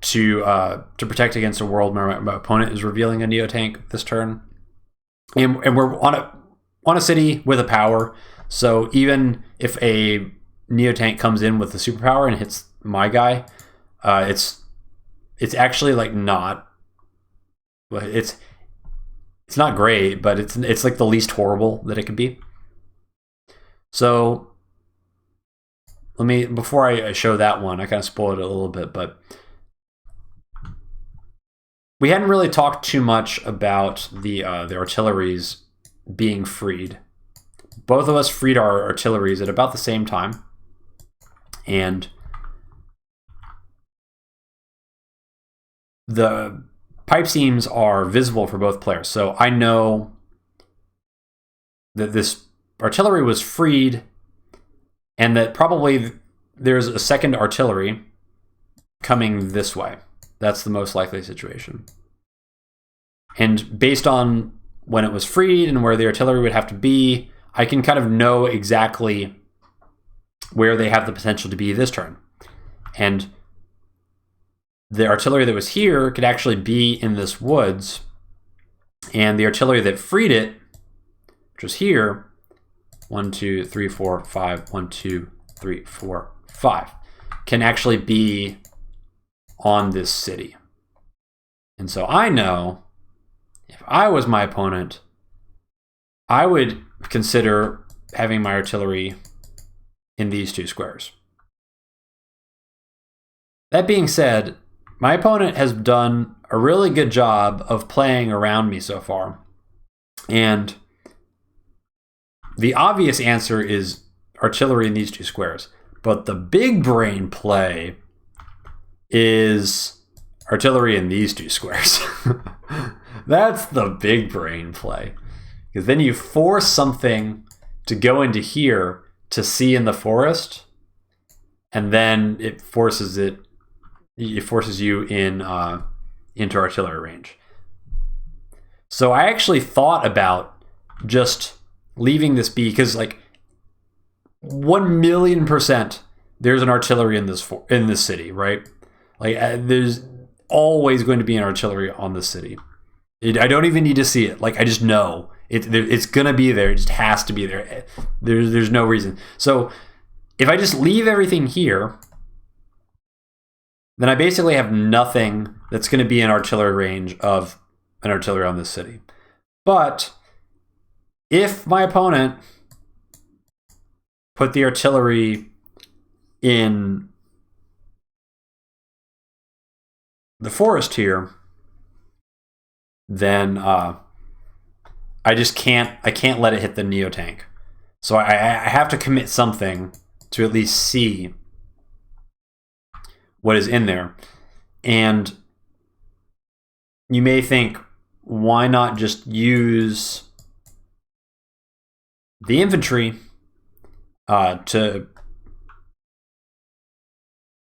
to protect against a world where my opponent is revealing a neotank this turn. And we're on a city with a power. So even if a neotank comes in with the superpower and hits my guy, it's actually like not. It's not great, but it's like the least horrible that it could be. So before I show that one, I kind of spoiled it a little bit, but we hadn't really talked too much about the artilleries being freed. Both of us freed our artilleries at about the same time, and the pipe seams are visible for both players. So I know that this artillery was freed and that probably there's a second artillery coming this way. That's the most likely situation. And based on when it was freed and where the artillery would have to be, I can kind of know exactly where they have the potential to be this turn. And the artillery that was here could actually be in this woods, and the artillery that freed it, which was here, 1, 2, 3, 4, 5, 1, 2, 3, 4, 5, can actually be on this city. And so I know if I was my opponent, I would consider having my artillery in these two squares. That being said, my opponent has done a really good job of playing around me so far. And the obvious answer is artillery in these two squares. But the big brain play is artillery in these two squares. That's the big brain play. Because then you force something to go into here to see in the forest, and then it forces you in into artillery range. So I actually thought about just leaving this be, because like 1,000,000% there's an artillery in this city, right? Like there's always going to be an artillery on this city. I don't even need to see it. Like I just know it's gonna be there. It just has to be there. There's no reason. So if I just leave everything here, then I basically have nothing that's going to be in artillery range of an artillery on this city. But if my opponent put the artillery in the forest here, then I can't let it hit the neotank. So I have to commit something to at least see what is in there. And you may think, why not just use the infantry to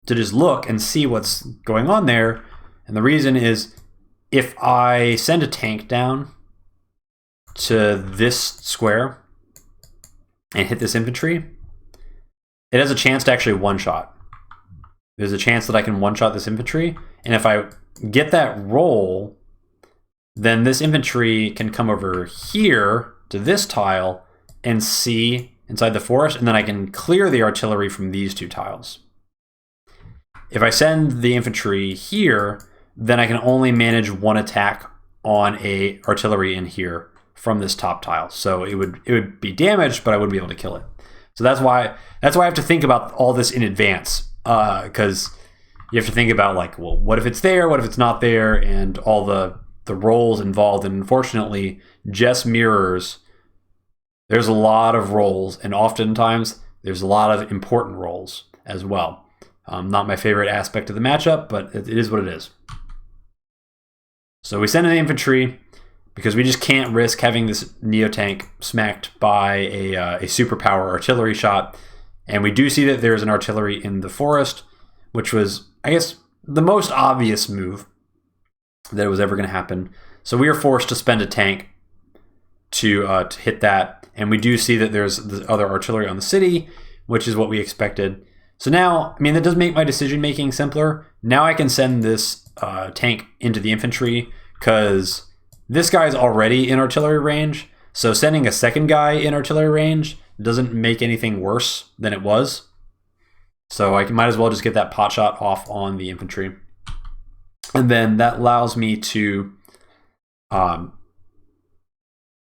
just look and see what's going on there? And the reason is, if I send a tank down to this square and hit this infantry, it has a chance to actually one-shot. There's a chance that I can one-shot this infantry, and if I get that roll, then this infantry can come over here to this tile and see inside the forest, and then I can clear the artillery from these two tiles. If I send the infantry here, then I can only manage one attack on a artillery in here from this top tile. So it would be damaged, but I wouldn't be able to kill it. So that's why I have to think about all this in advance, because you have to think about, like, well, what if it's there? What if it's not there? And all the roles involved. And unfortunately, just mirrors, there's a lot of roles, and oftentimes there's a lot of important roles as well. Not my favorite aspect of the matchup, but it is what it is. So we send in the infantry because we just can't risk having this neotank smacked by a superpower artillery shot. And we do see that there's an artillery in the forest, which was, I guess, the most obvious move that was ever going to happen. So we are forced to spend a tank to hit that. And we do see that there's the other artillery on the city, which is what we expected. So now, I mean, that does make my decision-making simpler. Now I can send this tank into the infantry because this guy's already in artillery range. So sending a second guy in artillery range doesn't make anything worse than it was. So I might as well just get that pot shot off on the infantry. And then that allows me to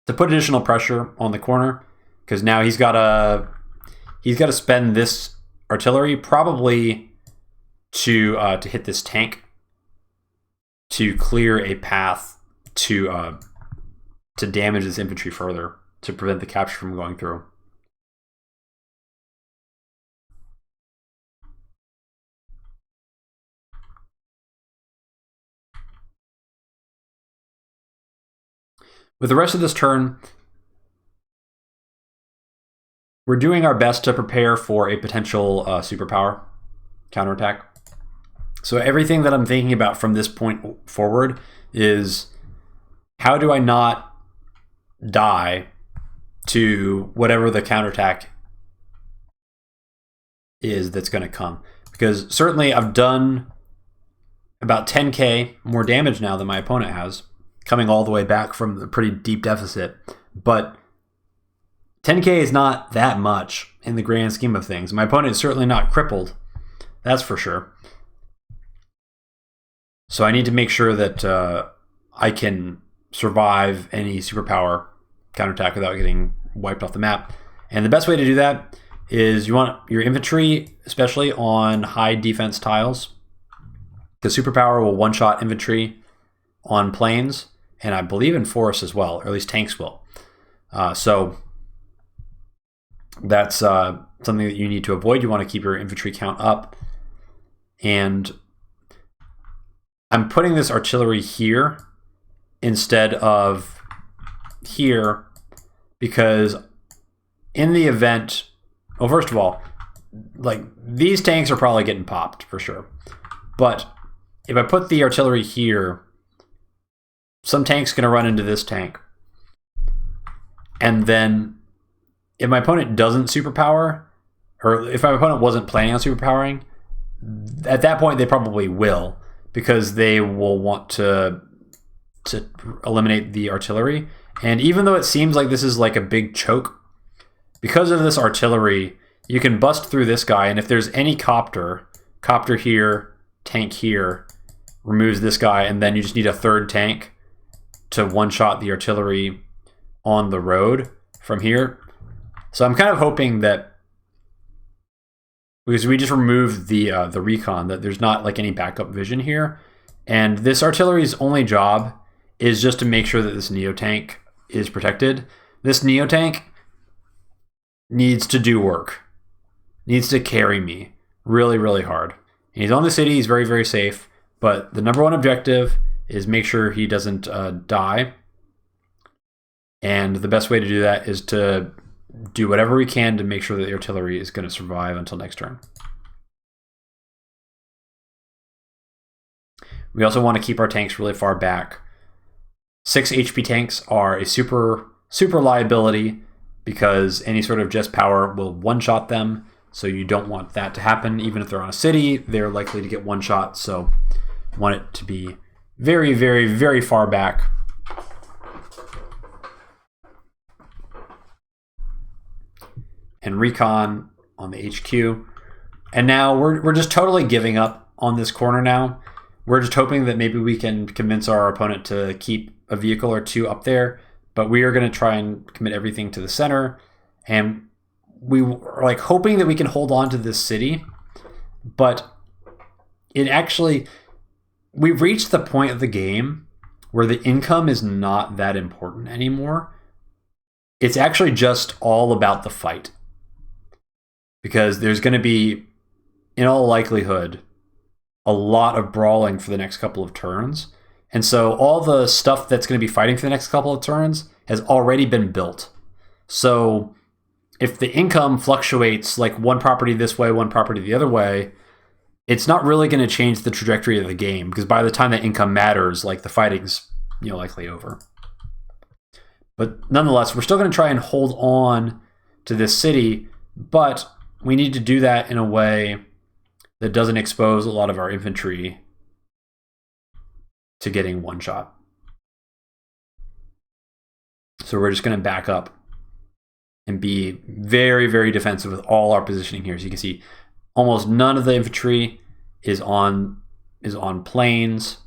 put additional pressure on the corner, because now he's got to spend this artillery probably to hit this tank to clear a path to damage this infantry further, to prevent the capture from going through. With the rest of this turn, we're doing our best to prepare for a potential superpower counterattack. So everything that I'm thinking about from this point forward is, how do I not die to whatever the counterattack is that's going to come? Because certainly I've done about 10k more damage now than my opponent has, coming all the way back from the pretty deep deficit. But 10k is not that much in the grand scheme of things. My opponent is certainly not crippled, that's for sure. So I need to make sure that I can survive any superpower counterattack without getting wiped off the map. And the best way to do that is you want your infantry, especially on high defense tiles. The superpower will one-shot infantry on plains, and I believe in forests as well, or at least tanks will. So that's something that you need to avoid. You want to keep your infantry count up. And I'm putting this artillery here instead of here because in the event, well, first of all, like these tanks are probably getting popped for sure. But if I put the artillery here, some tank's going to run into this tank. And then if my opponent doesn't superpower, or if my opponent wasn't planning on superpowering, at that point they probably will, because they will want to eliminate the artillery. And even though it seems like this is like a big choke, because of this artillery, you can bust through this guy, and if there's any copter here, tank here, removes this guy, and then you just need a third tank to one-shot the artillery on the road from here. So I'm kind of hoping that, because we just removed the recon, that there's not like any backup vision here. And this artillery's only job is just to make sure that this neotank is protected. This neotank needs to do work, needs to carry me really, really hard. And he's on the city, he's very, very safe, but the number one objective is make sure he doesn't die. And the best way to do that is to do whatever we can to make sure that the artillery is going to survive until next turn. We also want to keep our tanks really far back. 6 HP tanks are a super liability because any sort of just power will one-shot them. So you don't want that to happen. Even if they're on a city, they're likely to get one shot. So you want it to be very, very, very far back. And recon on the HQ. And now we're just totally giving up on this corner now. We're just hoping that maybe we can convince our opponent to keep a vehicle or two up there, but we are going to try and commit everything to the center. And we are like hoping that we can hold on to this city, but it actually, we've reached the point of the game where the income is not that important anymore. It's actually just all about the fight. Because there's going to be, in all likelihood, a lot of brawling for the next couple of turns. And so all the stuff that's going to be fighting for the next couple of turns has already been built. So if the income fluctuates like one property this way, one property the other way, it's not really going to change the trajectory of the game, because by the time that income matters, like the fighting's likely over. But nonetheless, we're still going to try and hold on to this city, but we need to do that in a way that doesn't expose a lot of our infantry to getting one shot. So we're just going to back up and be very, very defensive with all our positioning here. So you can see almost none of the infantry is on plains.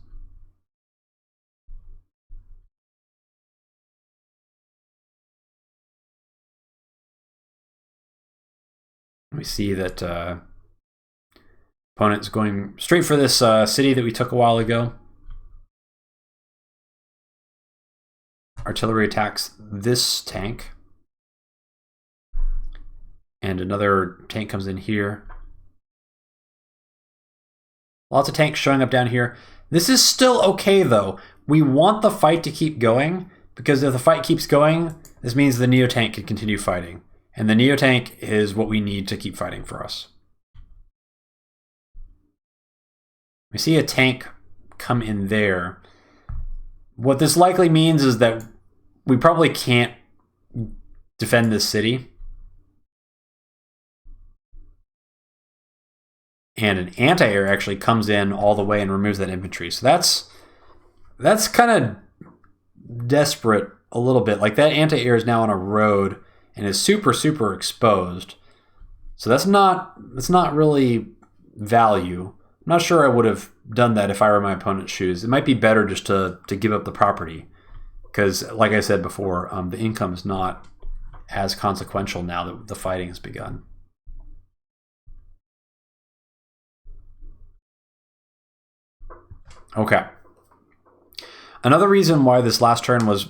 We see that opponent's going straight for this city that we took a while ago. Artillery attacks this tank. And another tank comes in here. Lots of tanks showing up down here. This is still okay, though. We want the fight to keep going because if the fight keeps going, this means the neotank can continue fighting. And the neotank is what we need to keep fighting for us. We see a tank come in there. What this likely means is that we probably can't defend this city. And an anti-air actually comes in all the way and removes that infantry. So that's kind of desperate a little bit. Like that anti-air is now on a road and is super, super exposed. So that's not really value. I'm not sure I would have done that if I were in my opponent's shoes. It might be better just to give up the property. Because, like I said before, the income is not as consequential now that the fighting has begun. Okay. Another reason why this last turn was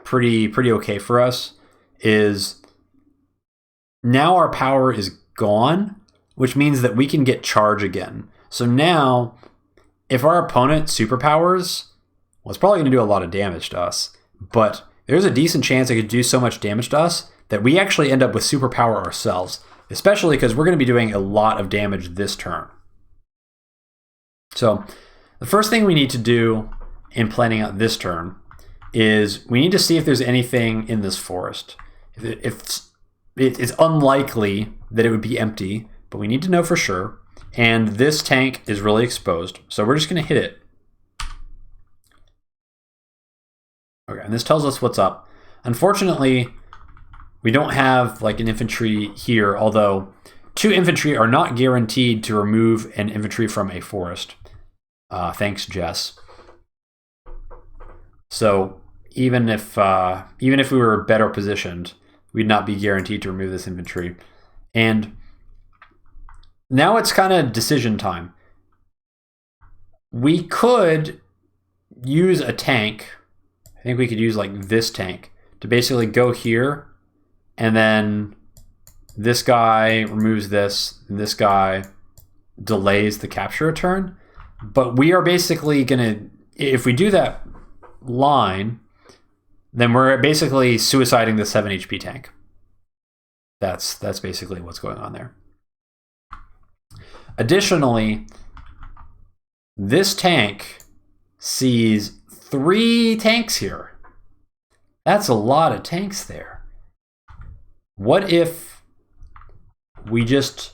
pretty okay for us is now our power is gone, which means that we can get charge again. So now, if our opponent superpowers, well, it's probably going to do a lot of damage to us, but there's a decent chance it could do so much damage to us that we actually end up with superpower ourselves, especially because we're going to be doing a lot of damage this turn. So the first thing we need to do in planning out this turn is we need to see if there's anything in this forest. It's unlikely that it would be empty, but we need to know for sure. And this tank is really exposed, so we're just going to hit it. Okay, and this tells us what's up. Unfortunately, we don't have like an infantry here, although 2 infantry are not guaranteed to remove an infantry from a forest. Thanks, Jess. So even if we were better positioned, we'd not be guaranteed to remove this infantry. And now it's kind of decision time. We could use a tank. I think we could use like this tank to basically go here, and then this guy removes this, and this guy delays the capture a turn. But we are basically gonna, if we do that line, then we're basically suiciding the 7 HP tank. That's basically what's going on there. Additionally, this tank sees 3 tanks here. That's a lot of tanks there. What if we just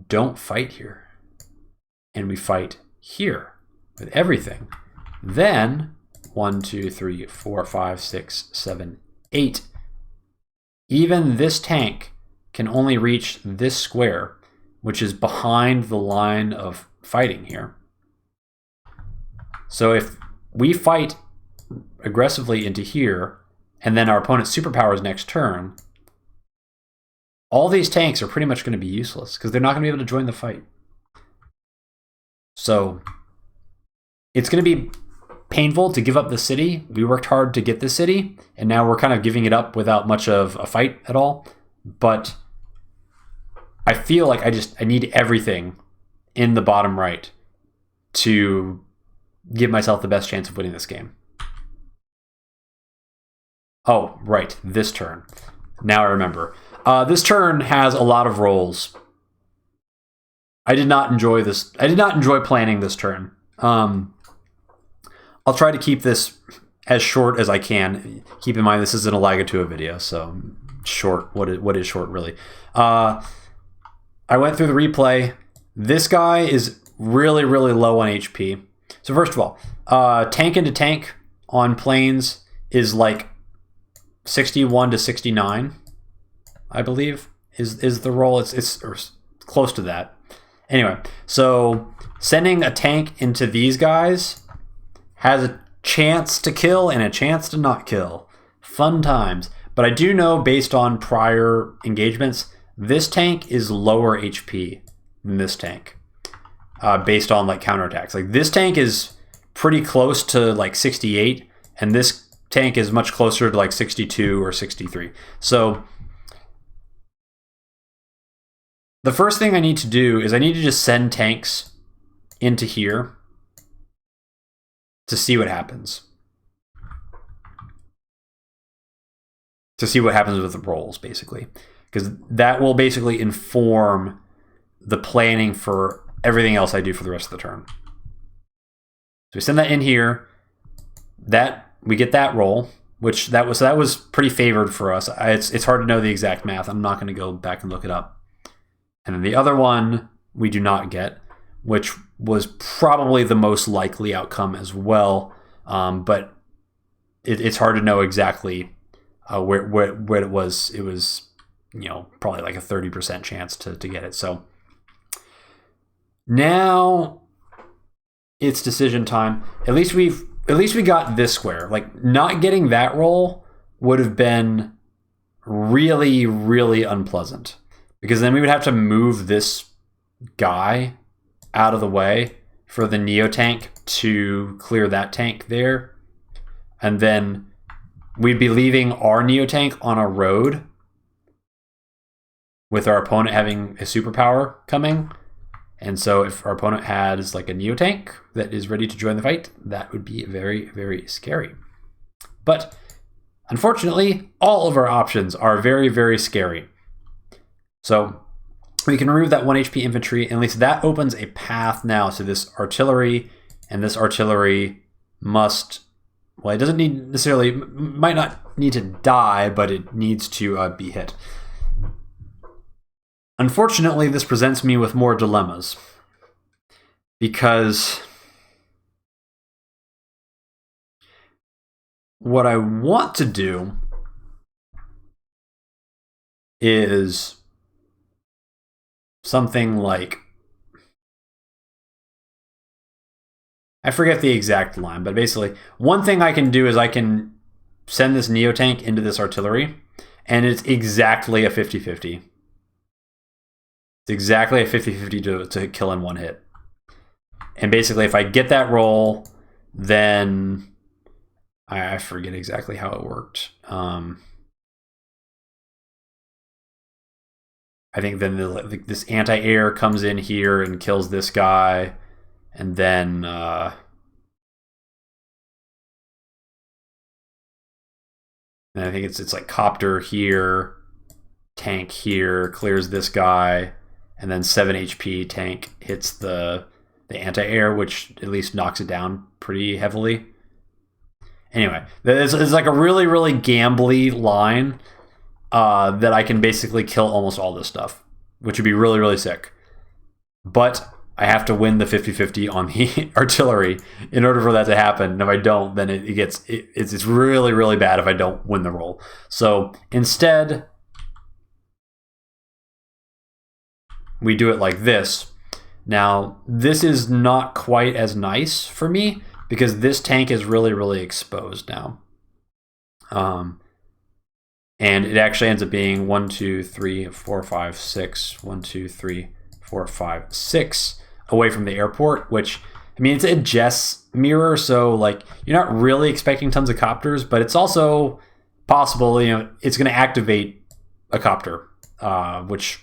don't fight here and we fight here with everything? Then 1, 2, 3, 4, 5, 6, 7, 8. Even this tank can only reach this square, which is behind the line of fighting here. So if we fight aggressively into here, and then our opponent's superpowers next turn, all these tanks are pretty much going to be useless because they're not going to be able to join the fight. So it's going to be painful to give up the city. We worked hard to get the city, and now we're kind of giving it up without much of a fight at all. But I feel like I need everything in the bottom right to give myself the best chance of winning this game. Oh, right, this turn. Now I remember. This turn has a lot of rolls. I did not enjoy this. I did not enjoy planning this turn. I'll try to keep this as short as I can. Keep in mind this is an Elagatua video, so short. What is short, really? I went through the replay. This guy is really low on HP. So first of all, tank into tank on planes is like 61 to 69, I believe, is the roll. It's close to that. Anyway, so sending a tank into these guys has a chance to kill and a chance to not kill. Fun times. But I do know, based on prior engagements, this tank is lower HP than this tank, based on like counterattacks. Like this tank is pretty close to like 68, and this tank is much closer to like 62 or 63. So the first thing I need to do is I need to just send tanks into here to see what happens. to see what happens with the rolls, basically. Because that will basically inform the planning for everything else I do for the rest of the turn. So we send that in here. We get that roll, which that was pretty favored for us. It's hard to know the exact math. I'm not going to go back and look it up. And then the other one we do not get, which was probably the most likely outcome as well. But it's hard to know exactly where it was. It was, probably like a 30% chance to get it. So now it's decision time. At least we got this square. Like, not getting that roll would have been really, really unpleasant, because then we would have to move this guy out of the way for the neotank to clear that tank there. And then we'd be leaving our neotank on a road with our opponent having a superpower coming. And so if our opponent has like a neotank that is ready to join the fight, that would be very, very scary. But unfortunately, all of our options are very, very scary. So we can remove that 1 HP infantry, and at least that opens a path now to this artillery, and this artillery must, well, it doesn't need necessarily, might not need to die, but it needs to be hit. Unfortunately, this presents me with more dilemmas, because what I want to do is something like, I forget the exact line, but basically one thing I can do is I can send this neotank into this artillery, and it's exactly a 50-50. It's exactly a 50-50 to kill in one hit. And basically, if I get that roll, then I forget exactly how it worked. I think then this anti-air comes in here and kills this guy, and then I think it's like copter here, tank here, clears this guy, and then 7 HP tank hits the anti-air, which at least knocks it down pretty heavily. Anyway, it's like a really, really gambly line that I can basically kill almost all this stuff, which would be really, really sick. But I have to win the 50-50 on the artillery in order for that to happen. And if I don't, then it's really, really bad if I don't win the roll. So instead, we do it like this. Now, this is not quite as nice for me, because this tank is really, really exposed now. And it actually ends up being 1, 2, 3, 4, 5, 6, 1, 2, 3, 4, 5, 6 away from the airport, which, I mean, it's a Jess mirror, so like you're not really expecting tons of copters, but it's also possible, it's going to activate a copter, which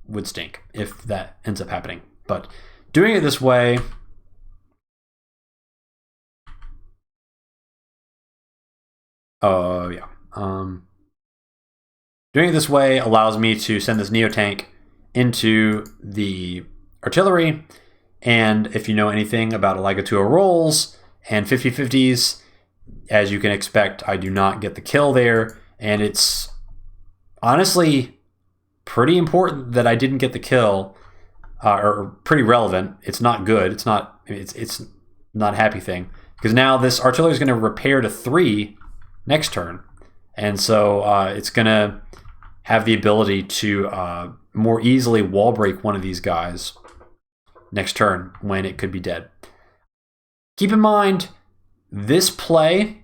would stink if that ends up happening. But doing it this way, doing it this way allows me to send this neotank into the artillery. And if you know anything about Elagatua rolls and 50-50s, as you can expect, I do not get the kill there. And it's honestly pretty important that I didn't get the kill, or pretty relevant. It's not good. It's not a happy thing, because now this artillery is going to repair to 3 next turn. And so it's going to have the ability to more easily wall break one of these guys next turn when it could be dead. Keep in mind, this play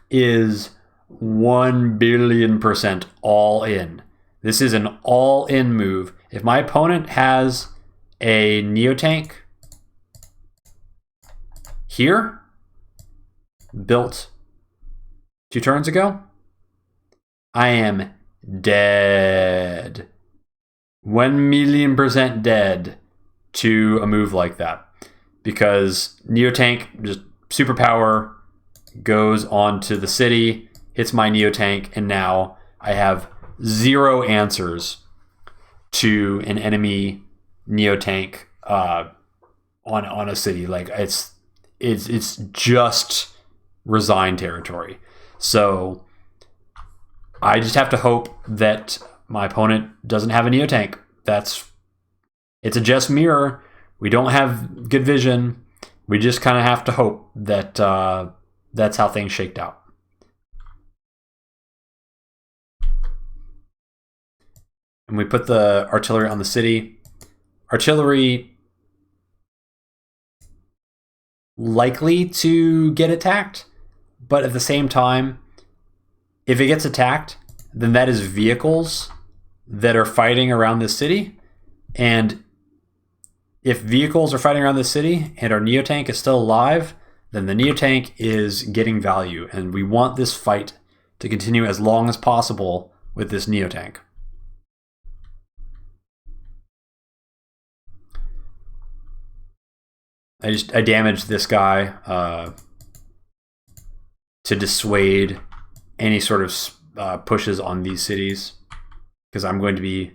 is 1,000,000,000% all in. This is an all-in move. If my opponent has a neotank here, built 2 turns ago, I am dead. 1,000,000% dead to a move like that, because neotank, just superpower, goes onto the city, hits my neotank, and now I have zero answers to an enemy neotank on a city. Like it's just resign territory. So I just have to hope that my opponent doesn't have a neotank. It's a just mirror. We don't have good vision. We just kind of have to hope that that's how things shaked out. And we put the artillery on the city. Artillery likely to get attacked, but at the same time, if it gets attacked, then that is vehicles that are fighting around this city. And if vehicles are fighting around this city and our neotank is still alive, then the neotank is getting value. And we want this fight to continue as long as possible with this neotank. I damaged this guy to dissuade any sort of pushes on these cities, because I'm going to be,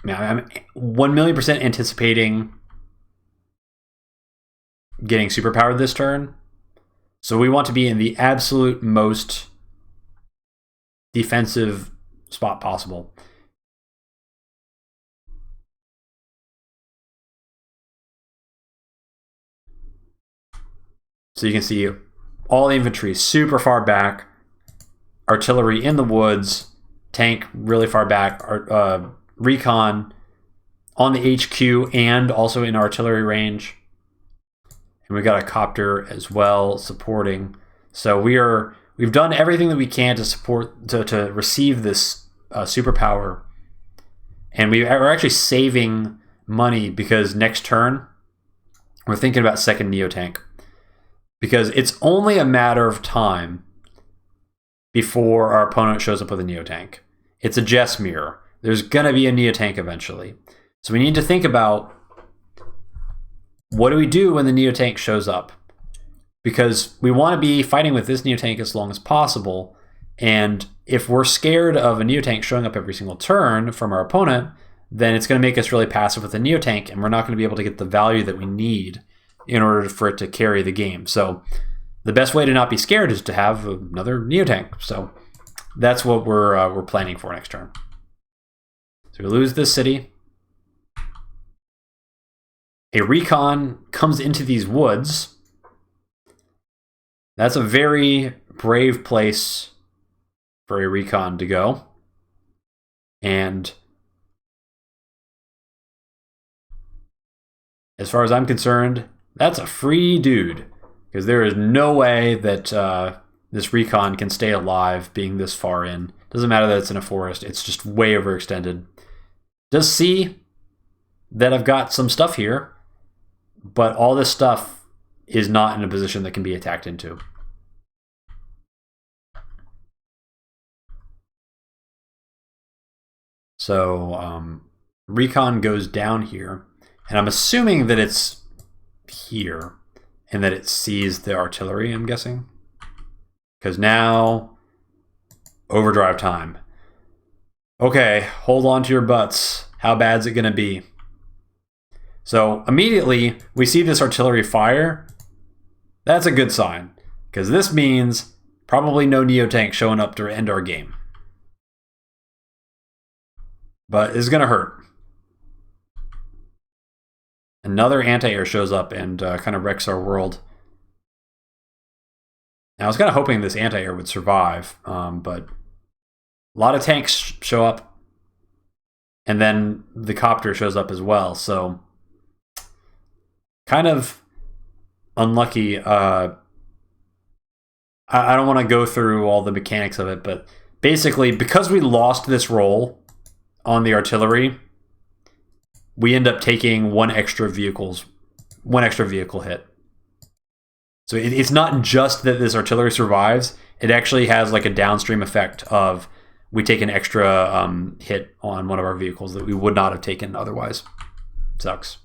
I'm 1,000,000% anticipating getting superpowered this turn. So we want to be in the absolute most defensive spot possible. So you can see all the infantry super far back, artillery in the woods, tank really far back, recon on the HQ and also in artillery range. And we got a copter as well supporting. So we've done everything that we can to support to receive this superpower, and we're actually saving money because next turn we're thinking about second neotank, because it's only a matter of time before our opponent shows up with a neotank. It's a Jess mirror. There's gonna be a neotank eventually, so we need to think about, what do we do when the neotank shows up? Because we want to be fighting with this neotank as long as possible. And if we're scared of a neotank showing up every single turn from our opponent, then it's going to make us really passive with the neotank, and we're not going to be able to get the value that we need in order for it to carry the game. So the best way to not be scared is to have another neotank. So that's what we're planning for next turn. So we lose this city. A recon comes into these woods. That's a very brave place for a recon to go. And as far as I'm concerned, that's a free dude, because there is no way that this recon can stay alive being this far in. Doesn't matter that it's in a forest. It's just way overextended. Does see that I've got some stuff here, but all this stuff is not in a position that can be attacked into. So recon goes down here, and I'm assuming that it's here and that it sees the artillery, I'm guessing. Because now, overdrive time. Okay, hold on to your butts. How bad's it gonna be? So immediately we see this artillery fire. That's a good sign, because this means probably no neotank showing up to end our game. But it's gonna hurt. Another anti-air shows up and kind of wrecks our world. Now I was kind of hoping this anti-air would survive, but a lot of tanks show up, and then the copter shows up as well. So kind of unlucky. I don't want to go through all the mechanics of it, but basically, because we lost this roll on the artillery, we end up taking one extra vehicle hit. So it's not just that this artillery survives, it actually has like a downstream effect of we take an extra hit on one of our vehicles that we would not have taken otherwise. Sucks.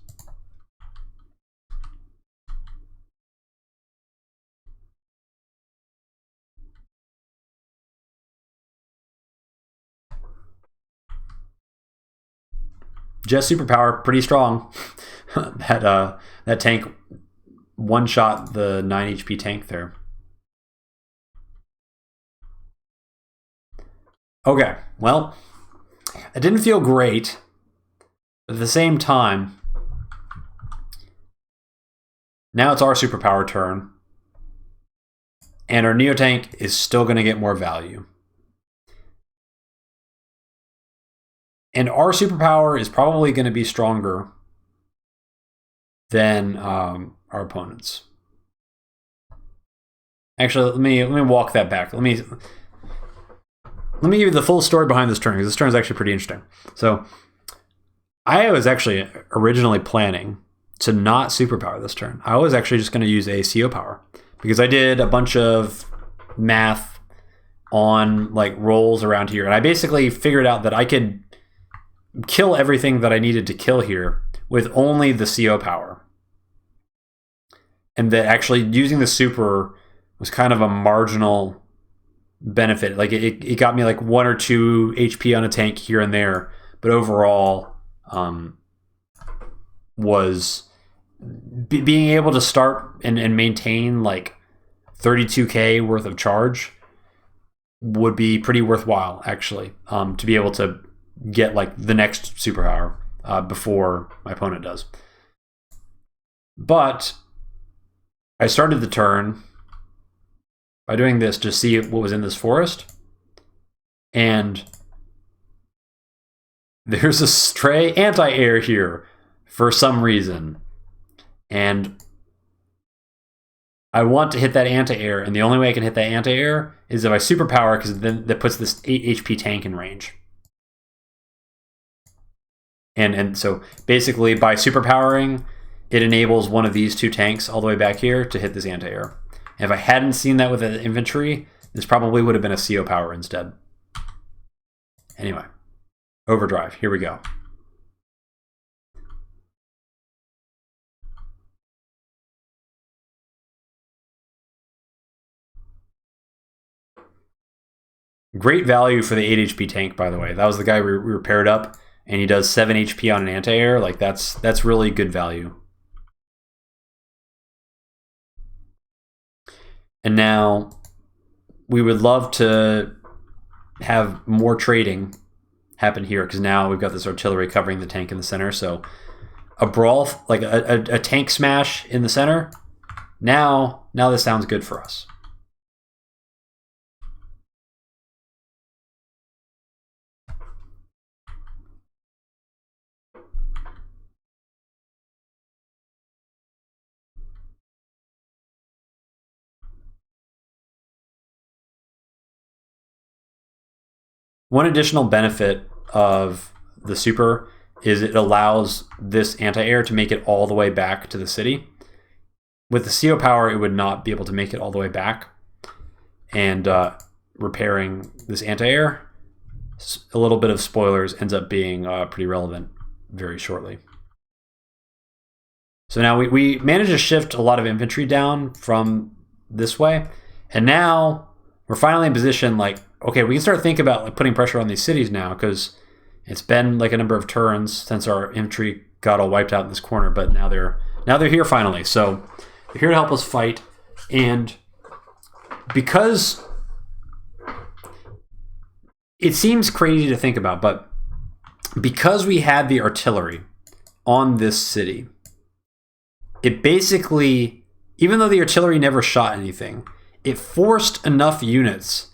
Just superpower, pretty strong. that tank one shot the 9 HP tank there. Okay, well, it didn't feel great. But at the same time, now it's our superpower turn. And our neotank is still going to get more value. And our superpower is probably going to be stronger than our opponents. Actually, let me walk that back. Let me give you the full story behind this turn, because this turn is actually pretty interesting. So I was actually originally planning to not superpower this turn. I was actually just going to use a CO power, because I did a bunch of math on like rolls around here, and I basically figured out that I could kill everything that I needed to kill here with only the CO power. And that actually using the super was kind of a marginal benefit. Like it got me like 1 or 2 HP on a tank here and there, but overall was being able to start and maintain like 32k worth of charge would be pretty worthwhile, actually, to be able to get like the next superpower before my opponent does. But I started the turn by doing this to see what was in this forest, and there's a stray anti-air here for some reason, and I want to hit that anti-air, and the only way I can hit that anti-air is if I superpower, because then that puts this 8 HP tank in range. And so basically by superpowering, it enables one of these 2 tanks all the way back here to hit this anti-air. And if I hadn't seen that with the infantry, this probably would have been a CO power instead. Anyway, overdrive, here we go. Great value for the 8 HP tank, by the way. That was the guy we paired up, and he does 7 HP on an anti-air. Like that's really good value. And now we would love to have more trading happen here, because now we've got this artillery covering the tank in the center. So a brawl, like a tank smash in the center, now this sounds good for us. One additional benefit of the super is it allows this anti-air to make it all the way back to the city. With the CO power, it would not be able to make it all the way back. And repairing this anti-air, a little bit of spoilers, ends up being pretty relevant very shortly. So now we managed to shift a lot of infantry down from this way. And now we're finally in position, like, okay, we can start thinking about like putting pressure on these cities now, because it's been like a number of turns since our infantry got all wiped out in this corner, but now they're here finally. So they're here to help us fight. And because it seems crazy to think about, but because we had the artillery on this city, it basically, even though the artillery never shot anything, it forced enough units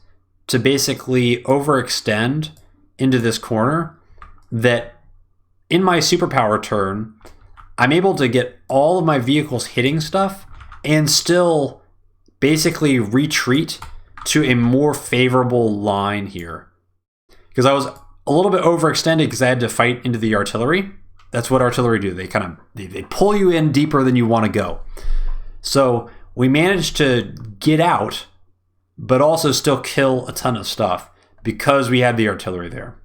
to basically overextend into this corner that in my superpower turn, I'm able to get all of my vehicles hitting stuff and still basically retreat to a more favorable line here. Because I was a little bit overextended because I had to fight into the artillery. That's what artillery do. They they pull you in deeper than you want to go. So we managed to get out, but also still kill a ton of stuff because we had the artillery there.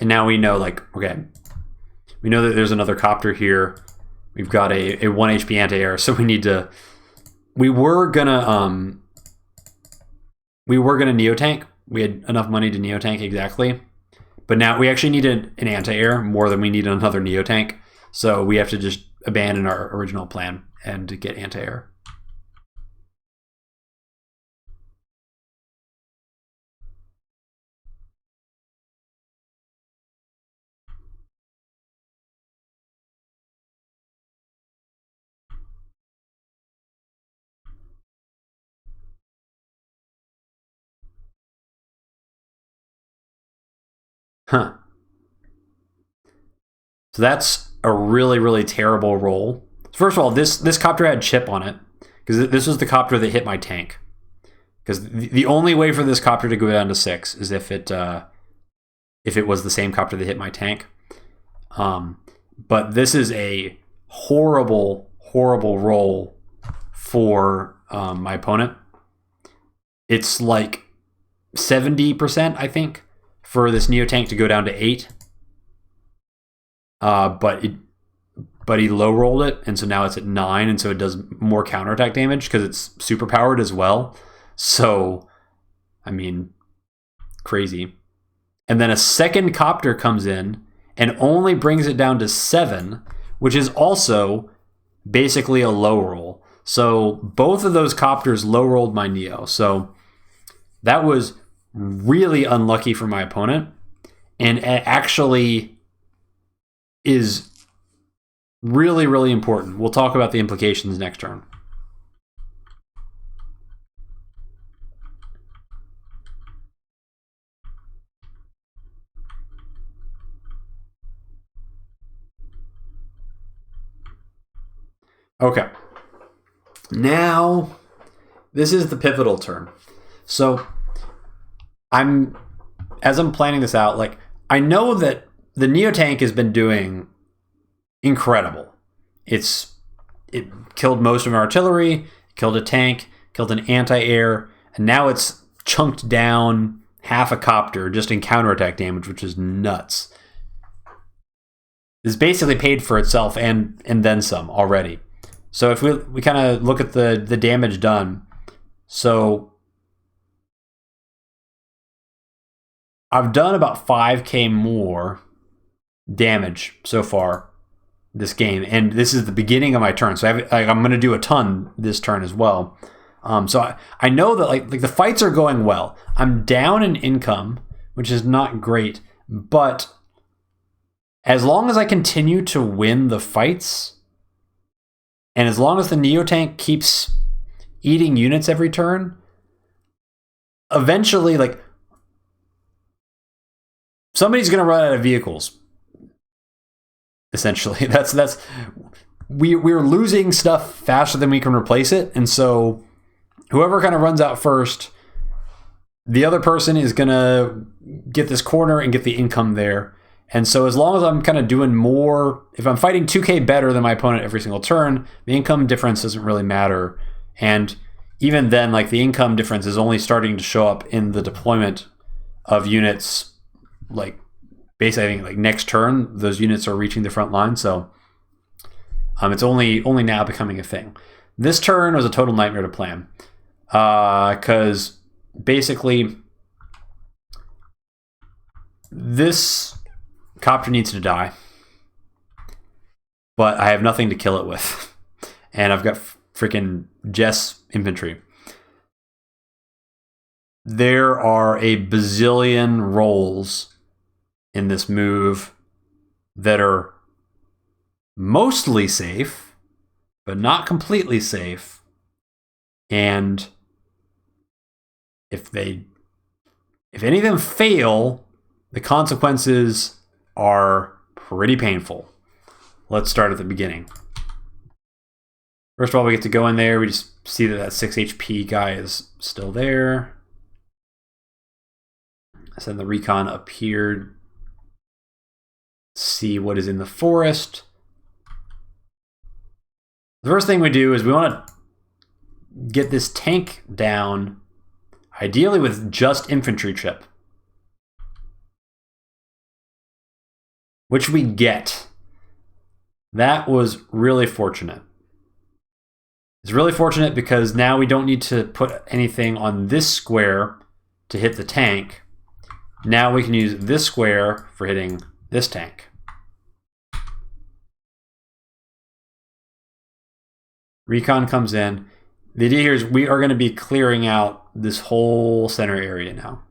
And now we know, like, okay, we know that there's another copter here. We've got a 1 HP anti-air, so we need to... We were gonna neotank. We had enough money to neotank exactly. But now we actually need an anti-air more than we need another neotank. So we have to just abandon our original plan and get anti-air. Huh. So that's a really, really terrible roll. First of all, this copter had chip on it, because this was the copter that hit my tank. Because the only way for this copter to go down to 6 is if it was the same copter that hit my tank. But this is a horrible, horrible roll for my opponent. It's like 70%, I think, for this neotank to go down to 8. But he low rolled it, and so now it's at 9, and so it does more counterattack damage because it's super powered as well. So, I mean, crazy. And then a second copter comes in and only brings it down to 7, which is also basically a low roll. So both of those copters low rolled my Neo. So that was really unlucky for my opponent, and it actually is really, really important. We'll talk about the implications next turn. Okay. Now, this is the pivotal turn. So, as I'm planning this out, like, I know that the neotank has been doing incredible. It killed most of our artillery, killed a tank, killed an anti-air, and now it's chunked down half a copter just in counterattack damage, which is nuts. It's basically paid for itself and then some already. So if we kind of look at the damage done, so I've done about 5k more damage so far this game, and this is the beginning of my turn. So I'm going to do a ton this turn as well. So I know that like the fights are going well. I'm down in income, which is not great, but as long as I continue to win the fights, and as long as the neotank keeps eating units every turn, eventually, like, somebody's going to run out of vehicles. Essentially, we're losing stuff faster than we can replace it, and so whoever kind of runs out first, the other person is going to get this corner and get the income there. And so as long as I'm kind of doing more, if I'm fighting 2k better than my opponent every single turn, the income difference doesn't really matter. And even then, like, the income difference is only starting to show up in the deployment of units. Like, basically, I think like next turn, those units are reaching the front line. So it's only now becoming a thing. This turn was a total nightmare to plan. Because basically, this copter needs to die, but I have nothing to kill it with, and I've got freaking Jess infantry. There are a bazillion rolls in this move that are mostly safe, but not completely safe, and if any of them fail, the consequences are pretty painful. Let's start at the beginning. First of all, we get to go in there. We just see that 6 HP guy is still there. Send the recon up here. See what is in the forest. The first thing we do is we want to get this tank down, ideally with just infantry chip. which we get. That was really fortunate. It's really fortunate because now we don't need to put anything on this square to hit the tank. Now we can use this square for hitting this tank. Recon comes in. The idea here is we are going to be clearing out this whole center area now.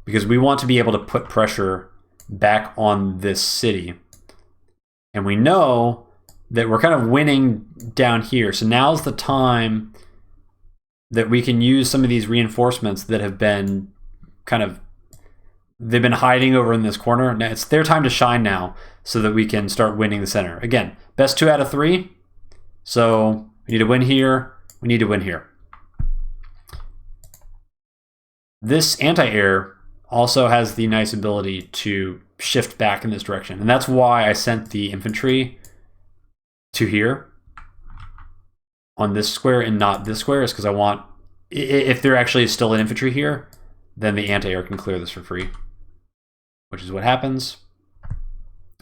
Because we want to be able to put pressure back on this city. And we know that we're kind of winning down here. So now's the time that we can use some of these reinforcements that have been they've been hiding over in this corner. Now it's their time to shine now so that we can start winning the center. Again, best 2 out of 3. So we need to win here. We need to win here. This anti-air also has the nice ability to shift back in this direction. And that's why I sent the infantry to here on this square and not this square, is because I want, if there actually is still an infantry here, then the anti-air can clear this for free, which is what happens.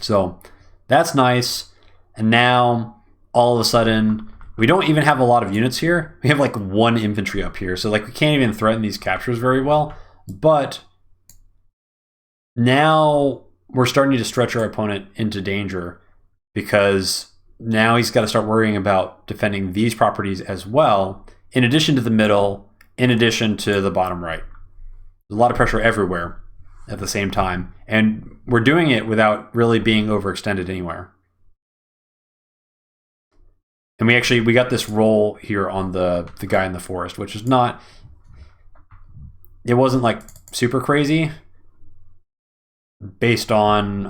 So that's nice. And now all of a sudden, we don't even have a lot of units here. We have like 1 infantry up here. So like we can't even threaten these captures very well. But now we're starting to stretch our opponent into danger, because now he's got to start worrying about defending these properties as well, in addition to the middle, in addition to the bottom right. There's a lot of pressure everywhere at the same time, and we're doing it without really being overextended anywhere. And we got this roll here on the guy in the forest, which is not, it wasn't like super crazy based on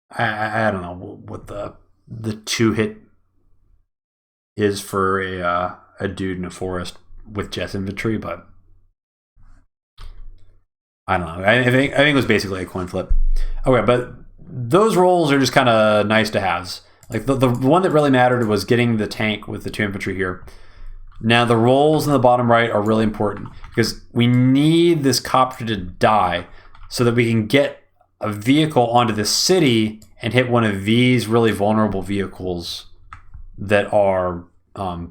I don't know what the 2-hit is for a dude in a forest with just infantry, but I don't know. I think it was basically a coin flip. Okay, but those rolls are just kind of nice to have. Like the one that really mattered was getting the tank with the 2 infantry here. Now the rolls in the bottom right are really important because we need this copter to die so that we can get a vehicle onto the city and hit one of these really vulnerable vehicles that are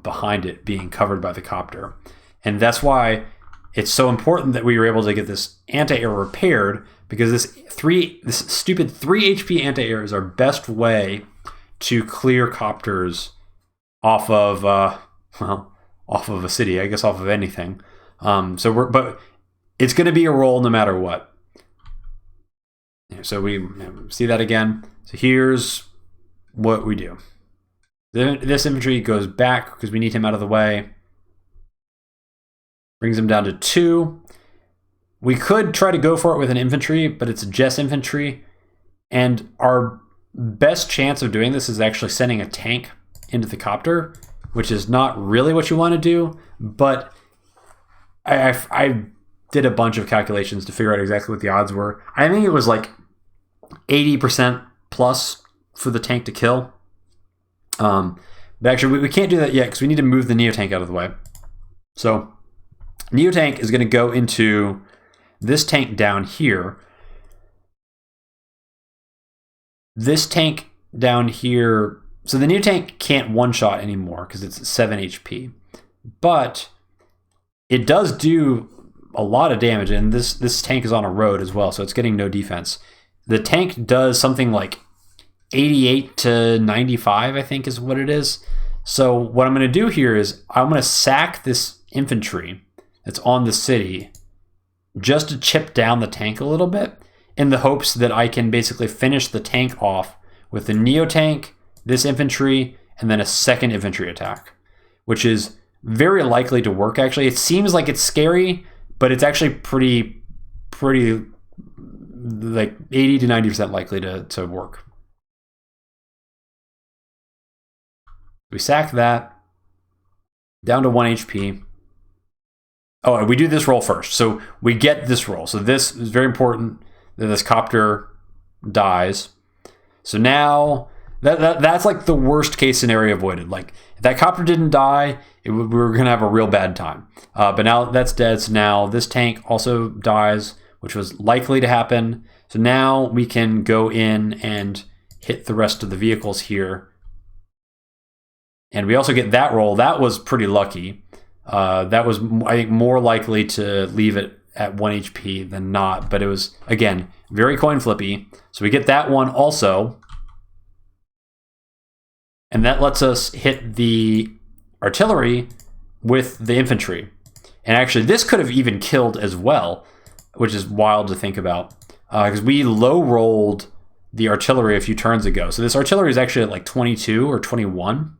behind it, being covered by the copter. And that's why it's so important that we were able to get this anti-air repaired, because this stupid 3 HP anti-air is our best way to clear copters off of off of a city, I guess off of anything. But it's going to be a roll no matter what. So we see that again. So here's what we do. This infantry goes back because we need him out of the way. Brings him down to 2. We could try to go for it with an infantry, but it's just infantry. And our best chance of doing this is actually sending a tank into the copter, which is not really what you want to do. But I did a bunch of calculations to figure out exactly what the odds were. I think it was like 80% plus for the tank to kill. But actually, we can't do that yet because we need to move the neotank out of the way. So neotank is going to go into this tank down here. This tank down here. So the neotank can't one-shot anymore because it's 7 HP. But it does do a lot of damage, and this tank is on a road as well, so it's getting no defense. The tank does something like 88 to 95, I think is what it is. So what I'm going to do here is I'm going to sack this infantry that's on the city just to chip down the tank a little bit, in the hopes that I can basically finish the tank off with the neotank, this infantry, and then a second infantry attack, which is very likely to work, actually. It seems like it's scary, but it's actually pretty like 80 to 90% likely to work. We sack that down to 1 HP. Oh, and we do this roll first. So we get this roll. So this is very important that this copter dies. So now that's like the worst case scenario avoided. Like if that copter didn't die, we were going to have a real bad time. But now that's dead. So now this tank also dies, which was likely to happen. So now we can go in and hit the rest of the vehicles here. And we also get that roll. That was pretty lucky. That was, I think, more likely to leave it at 1 HP than not. But it was, again, very coin flippy. So we get that one also. And that lets us hit the artillery with the infantry. And actually, this could have even killed as well, which is wild to think about. Because we low rolled the artillery a few turns ago. So this artillery is actually at like 22 or 21.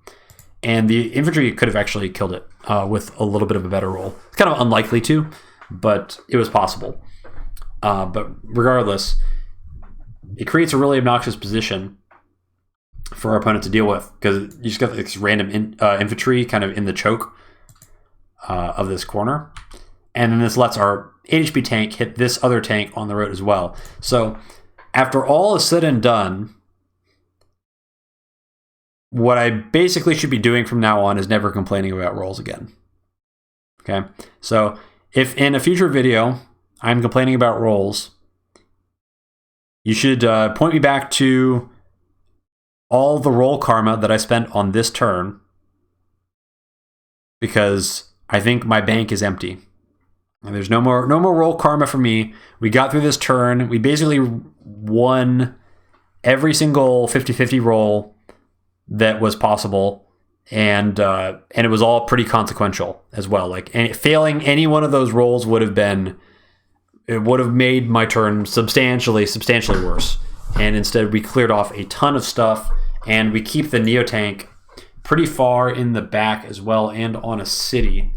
And the infantry could have actually killed it with a little bit of a better roll. It's kind of unlikely to, but it was possible. But regardless, it creates a really obnoxious position for our opponent to deal with, because you just got this random infantry kind of in the choke of this corner. And then this lets our 8 HP tank hit this other tank on the road as well. So after all is said and done, what I basically should be doing from now on is never complaining about rolls again. Okay, so if in a future video I'm complaining about rolls, you should point me back to all the roll karma that I spent on this turn, because I think my bank is empty. And there's no more roll karma for me. We got through this turn. We basically won every single 50-50 roll that was possible, and it was all pretty consequential as well. Like, failing any one of those rolls would have made my turn substantially worse. And instead, we cleared off a ton of stuff, and we keep the neotank pretty far in the back as well, and on a city.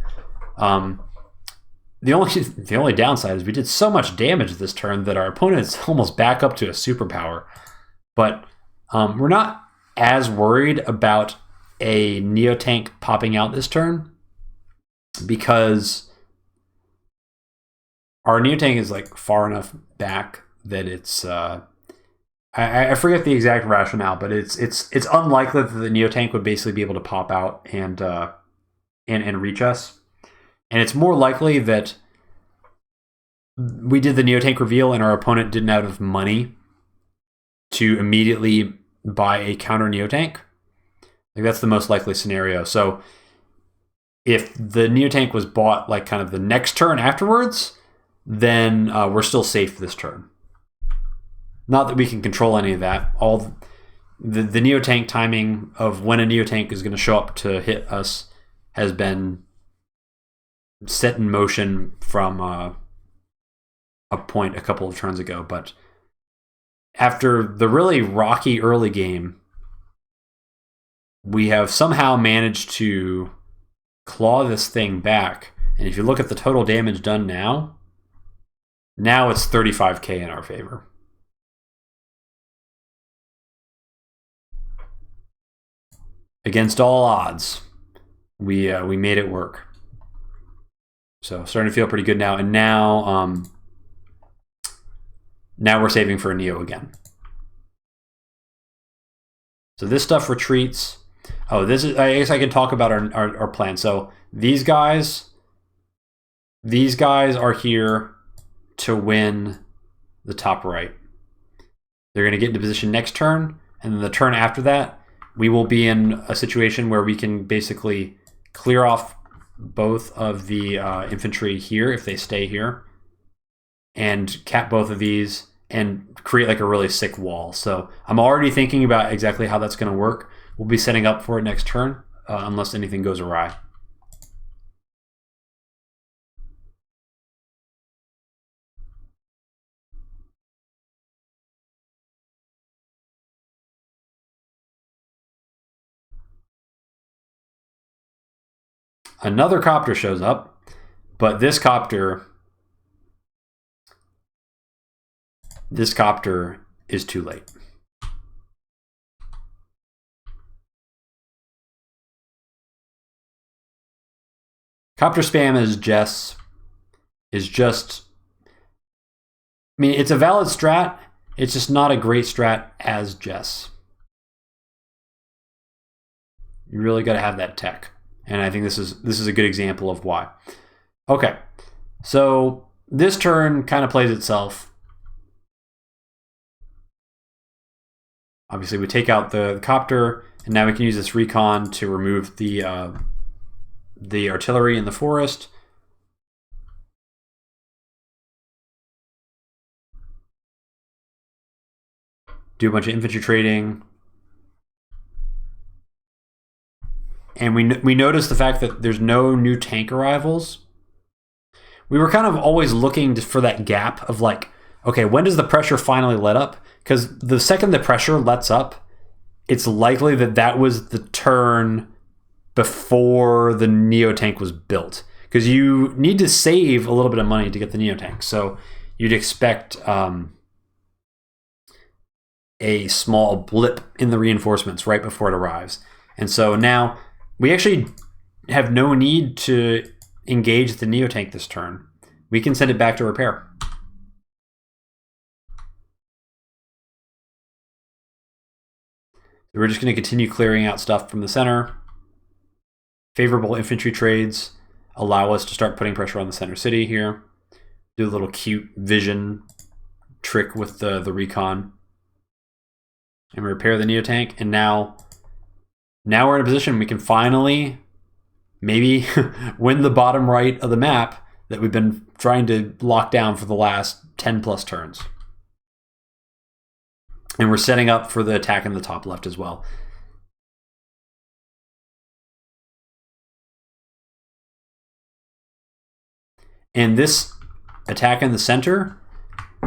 The only downside is we did so much damage this turn that our opponent's almost back up to a superpower. But we're not as worried about a neotank popping out this turn, because our neotank is like far enough back that it's I forget the exact rationale, but it's unlikely that the neotank would basically be able to pop out and reach us. And it's more likely that we did the neotank reveal and our opponent didn't have enough money to immediately buy a counter neotank. Like, that's the most likely scenario. So if the neotank was bought like kind of the next turn afterwards, then we're still safe this turn. Not that we can control any of that. All the neotank timing of when a neotank is going to show up to hit us has been set in motion from a point a couple of turns ago. But after the really rocky early game, we have somehow managed to claw this thing back. And if you look at the total damage done now it's 35k in our favor. Against all odds, we made it work. So starting to feel pretty good now. And now we're saving for a neo again. So this stuff retreats. Oh, this is, I guess I can talk about our plan. So these guys are here to win the top right. They're going to get into position next turn, and then the turn after that, we will be in a situation where we can basically clear off both of the infantry here if they stay here, and cap both of these and create like a really sick wall. So I'm already thinking about exactly how that's going to work. We'll be setting up for it next turn, unless anything goes awry. Another copter shows up, but this copter is too late. Copter spam as Jess is just, I mean, it's a valid strat. It's just not a great strat as Jess. You really got to have that tech. And I think this is a good example of why. Okay, so this turn kind of plays itself. Obviously, we take out the copter, and now we can use this recon to remove the artillery in the forest. Do a bunch of infantry trading. And we notice the fact that there's no new tank arrivals. We were kind of always looking for that gap of like, okay, when does the pressure finally let up? Because the second the pressure lets up, it's likely that that was the turn before the neotank was built. Because you need to save a little bit of money to get the neotank. So you'd expect a small blip in the reinforcements right before it arrives. And so now we actually have no need to engage the neotank this turn. We can send it back to repair. We're just going to continue clearing out stuff from the center. Favorable infantry trades allow us to start putting pressure on the center city here. Do a little cute vision trick with the recon. And repair the neotank. And now we're in a position we can finally maybe win the bottom right of the map that we've been trying to lock down for the last 10 plus turns. And we're setting up for the attack in the top left as well. And this attack in the center,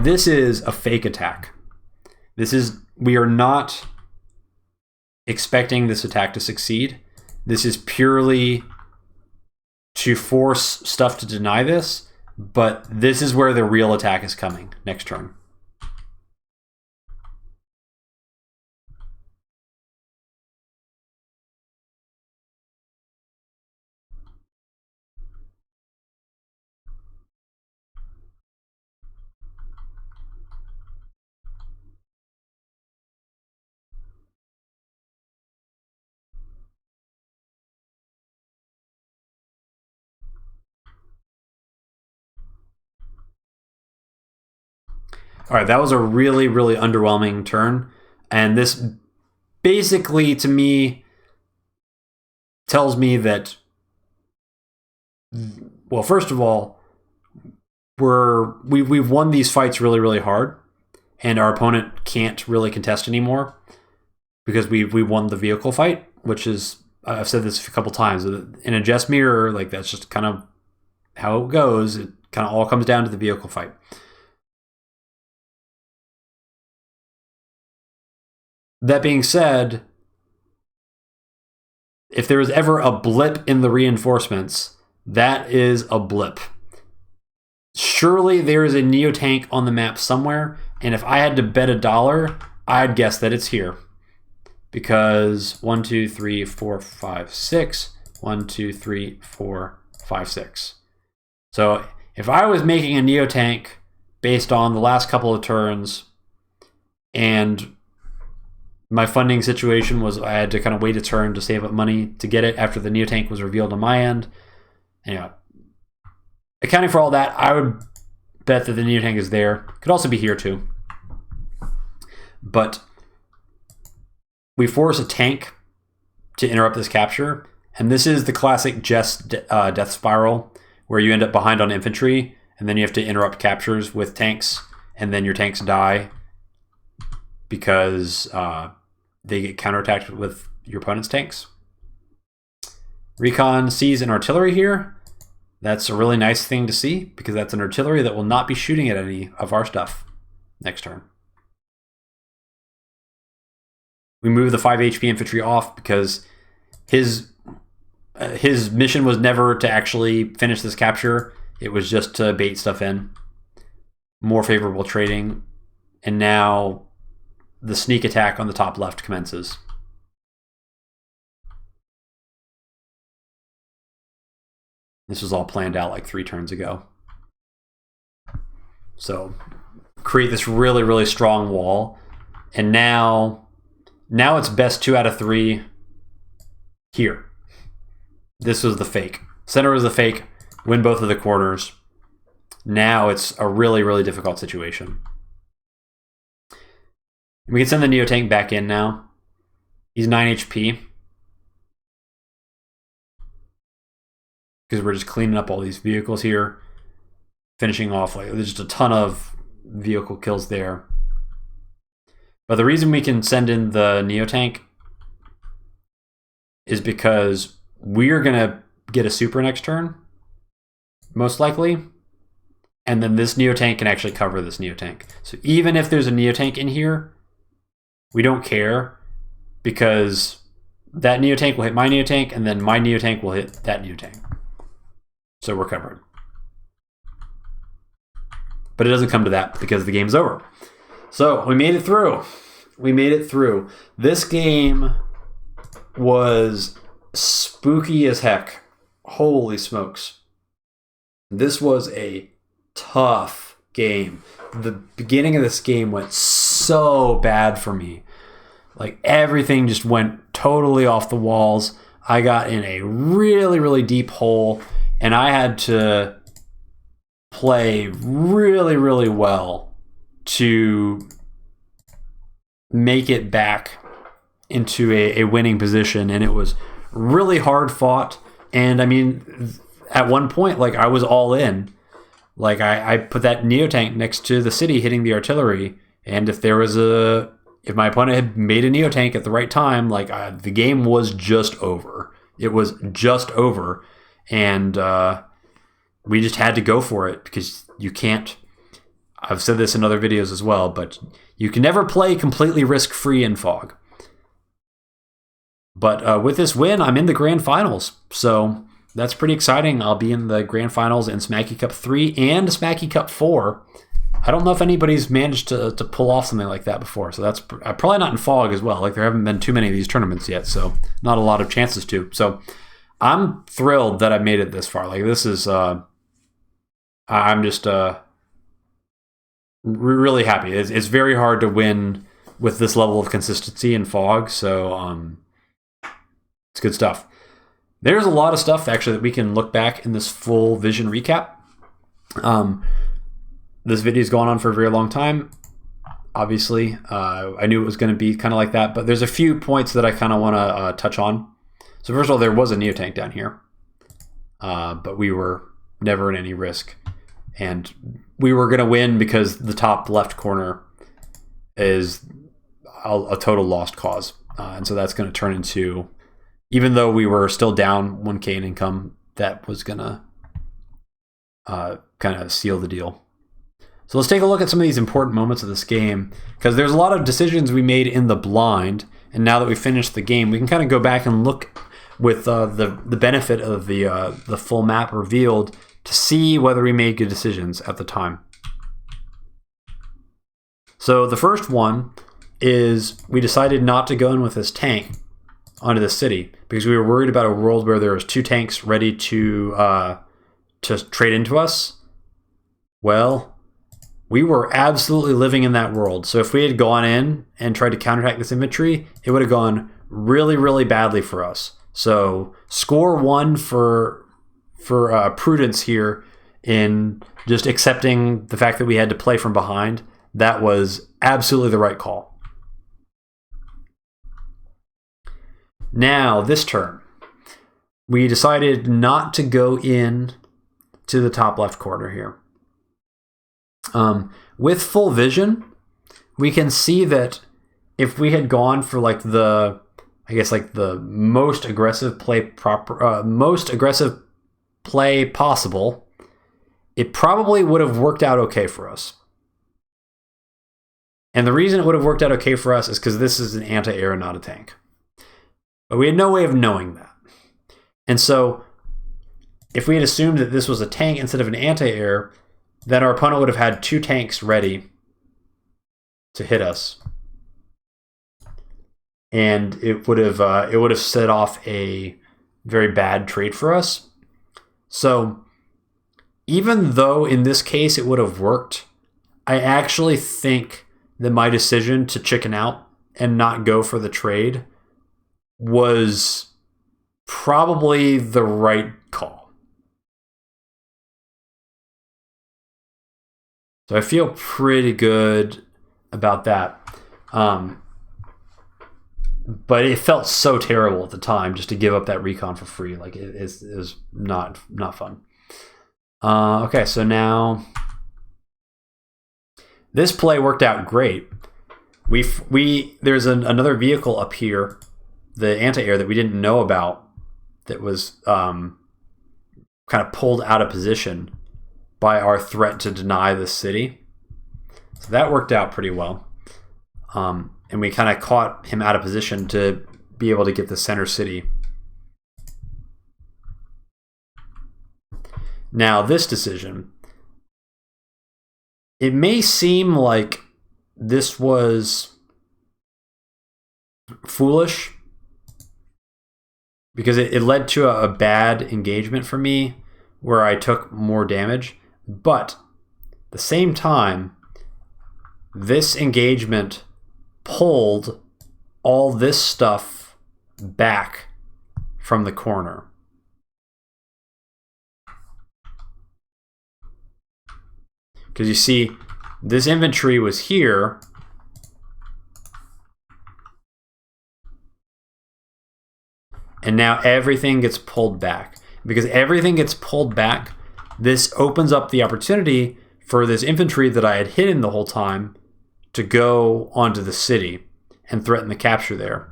this is a fake attack. We are not expecting this attack to succeed. This is purely to force stuff to deny this, but this is where the real attack is coming next turn. All right, that was a really, really underwhelming turn. And this basically, to me, tells me that, well, first of all, we've won these fights really, really hard. And our opponent can't really contest anymore because we won the vehicle fight, which is, I've said this a couple times, in a Jess mirror, like that's just kind of how it goes. It kind of all comes down to the vehicle fight. That being said, if there is ever a blip in the reinforcements, that is a blip. Surely there is a neotank on the map somewhere, and if I had to bet $1, I'd guess that it's here. Because 1, 2, 3, 4, 5, 6. 1, 2, 3, 4, 5, 6. So if I was making a neotank based on the last couple of turns, and my funding situation was I had to kind of wait a turn to save up money to get it after the neotank was revealed on my end. Anyway, accounting for all that, I would bet that the neotank is there. Could also be here too. But we force a tank to interrupt this capture. And this is the classic Jess death spiral where you end up behind on infantry and then you have to interrupt captures with tanks and then your tanks die because they get counterattacked with your opponent's tanks. Recon sees an artillery here. That's a really nice thing to see because that's an artillery that will not be shooting at any of our stuff next turn. We move the 5 HP infantry off because his mission was never to actually finish this capture. It was just to bait stuff in. More favorable trading. And now the sneak attack on the top left commences. This was all planned out like 3 turns ago. So create this really, really strong wall. And now it's best 2 out of 3 here. This was the fake. Center was the fake. Win both of the corners. Now it's a really, really difficult situation. We can send the neotank back in now. He's 9 HP. Because we're just cleaning up all these vehicles here. Finishing off, like, there's just a ton of vehicle kills there. But the reason we can send in the neotank is because we are going to get a super next turn, most likely. And then this neotank can actually cover this neotank. So even if there's a neotank in here, we don't care, because that neotank will hit my neotank, and then my neotank will hit that neotank. So we're covered. But it doesn't come to that because the game's over. So we made it through. We made it through. This game was spooky as heck. Holy smokes. This was a tough game. The beginning of this game went so bad for me. Like, everything just went totally off the walls. I got in a really, really deep hole, and I had to play really, really well to make it back into a winning position. And it was really hard fought. And I mean, at one point, like, I was all in. Like, I put that neotank next to the city hitting the artillery, and if my opponent had made a neotank at the right time, like, the game was just over. It was just over. And we just had to go for it, because you can't, I've said this in other videos as well, but you can never play completely risk-free in Fog. But with this win, I'm in the Grand Finals, so that's pretty exciting. I'll be in the Grand Finals in Smacky Cup 3 and Smacky Cup 4. I don't know if anybody's managed to pull off something like that before, so that's probably not in Fog as well. Like, there haven't been too many of these tournaments yet, so not a lot of chances to. So I'm thrilled that I made it this far. Like, this is, I'm just really happy. It's very hard to win with this level of consistency in Fog, so it's good stuff. There's a lot of stuff, actually, that we can look back in this full vision recap. This video's gone on for a very long time. Obviously, I knew it was going to be kind of like that, but there's a few points that I kind of want to touch on. So first of all, there was a neotank down here, but we were never in any risk. And we were going to win because the top left corner is a total lost cause. And so that's going to turn into, even though we were still down 1K in income, that was going to kind of seal the deal. So let's take a look at some of these important moments of this game, because there's a lot of decisions we made in the blind, and now that we finished the game, we can kind of go back and look with the benefit of the full map revealed to see whether we made good decisions at the time. So the first one is we decided not to go in with this tank onto the city because we were worried about a world where there was 2 tanks ready to trade into us. Well, we were absolutely living in that world. So if we had gone in and tried to counterattack this infantry, it would have gone really, really badly for us. So score 1 for prudence here in just accepting the fact that we had to play from behind. That was absolutely the right call. Now, this turn, we decided not to go in to the top left corner here. With full vision, we can see that if we had gone for like the most aggressive play possible, it probably would have worked out okay for us. And the reason it would have worked out okay for us is because this is an anti-air, not a tank. But we had no way of knowing that. And so if we had assumed that this was a tank instead of an anti-air, then our opponent would have had 2 tanks ready to hit us. And it would have set off a very bad trade for us. So even though in this case it would have worked, I actually think that my decision to chicken out and not go for the trade was probably the right call. So I feel pretty good about that. But it felt so terrible at the time just to give up that recon for free. Like it is not fun. Okay, so now this play worked out great. There's another vehicle up here, the anti-air, that we didn't know about, that was kind of pulled out of position by our threat to deny the city. So that worked out pretty well. And we kind of caught him out of position to be able to get the center city. Now, this decision, it may seem like this was foolish because it led to a bad engagement for me where I took more damage. But at the same time, this engagement pulled all this stuff back from the corner. Because you see, this infantry was here. And now everything gets pulled back. Because everything gets pulled back, this opens up the opportunity for this infantry that I had hidden the whole time to go onto the city and threaten the capture there.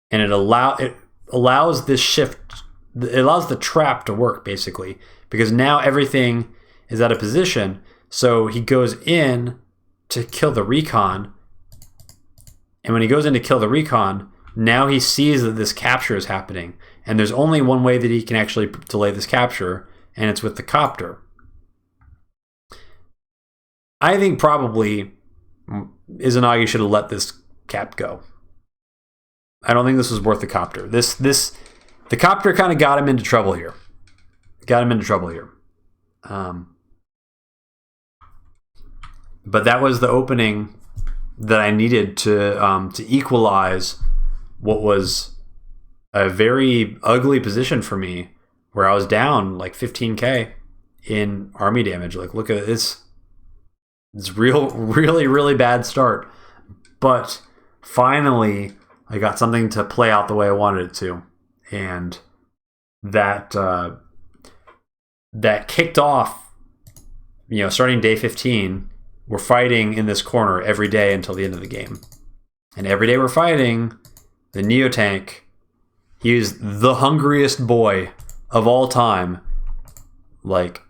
And it allows this shift, it allows the trap to work, basically, because now everything is out of position. So he goes in to kill the recon, and when he goes in to kill the recon, now he sees that this capture is happening, and there's only one way that he can actually delay this capture, and it's with the copter. I think probably Izanagi should have let this cap go. I don't think this was worth the copter. The copter kind of got him into trouble here. But that was the opening that I needed to equalize what was a very ugly position for me, where I was down like 15k in army damage. Like, look at this. It's really bad start. But finally, I got something to play out the way I wanted it to. And that kicked off, starting day 15, we're fighting in this corner every day until the end of the game. And every day we're fighting, the neotank, he is the hungriest boy of all time. Like,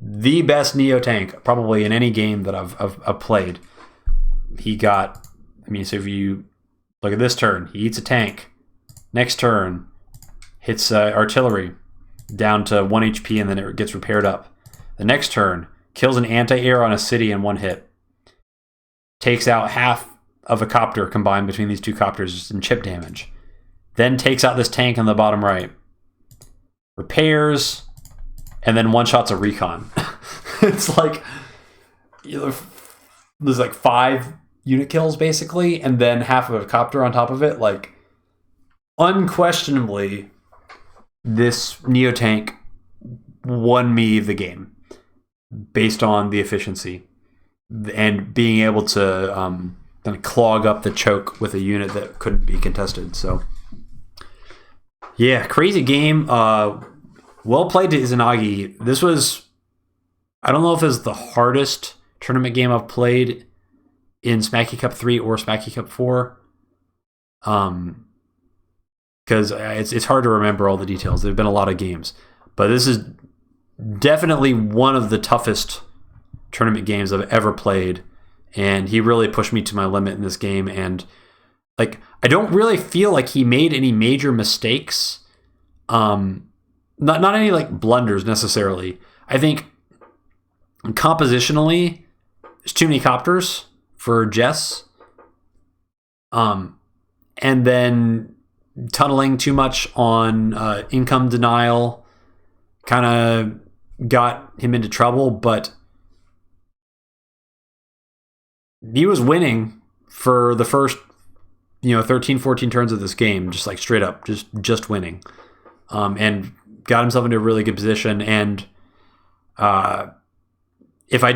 the best neotank probably in any game that I've played. He got, so if you look at this turn, he eats a tank. Next turn, hits artillery down to 1 HP, and then it gets repaired up. The next turn, kills an anti-air on a city in one hit. Takes out half of a copter combined between these two copters just in chip damage. Then takes out this tank on the bottom right. Repairs, and then one-shots a recon. It's like, there's like 5 unit kills basically, and then half of a copter on top of it. Like, unquestionably, this neotank won me the game based on the efficiency and being able to kind of clog up the choke with a unit that couldn't be contested. So, yeah, crazy game. Well played to Izanagi. This was, I don't know if it's the hardest tournament game I've played in Smacky Cup 3 or Smacky Cup 4. Because it's hard to remember all the details. There have been a lot of games. But this is definitely one of the toughest tournament games I've ever played. And he really pushed me to my limit in this game. And like, I don't really feel like he made any major mistakes. Not any like blunders necessarily. I think compositionally, there's too many copters for Jess. And then tunneling too much on income denial kind of got him into trouble, but he was winning for the first 13, 14 turns of this game, just like straight up, just winning, and got himself into a really good position. And if I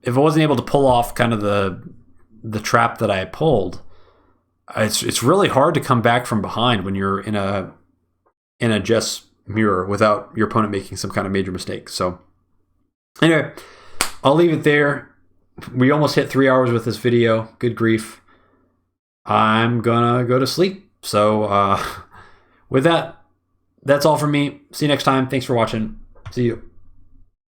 wasn't able to pull off kind of the trap that I pulled, it's really hard to come back from behind when you're in a just mirror without your opponent making some kind of major mistake. So anyway, I'll leave it there. We almost hit 3 hours with this video. Good grief. I'm gonna go to sleep. So with that, that's all from me. See you next time. Thanks for watching. See you.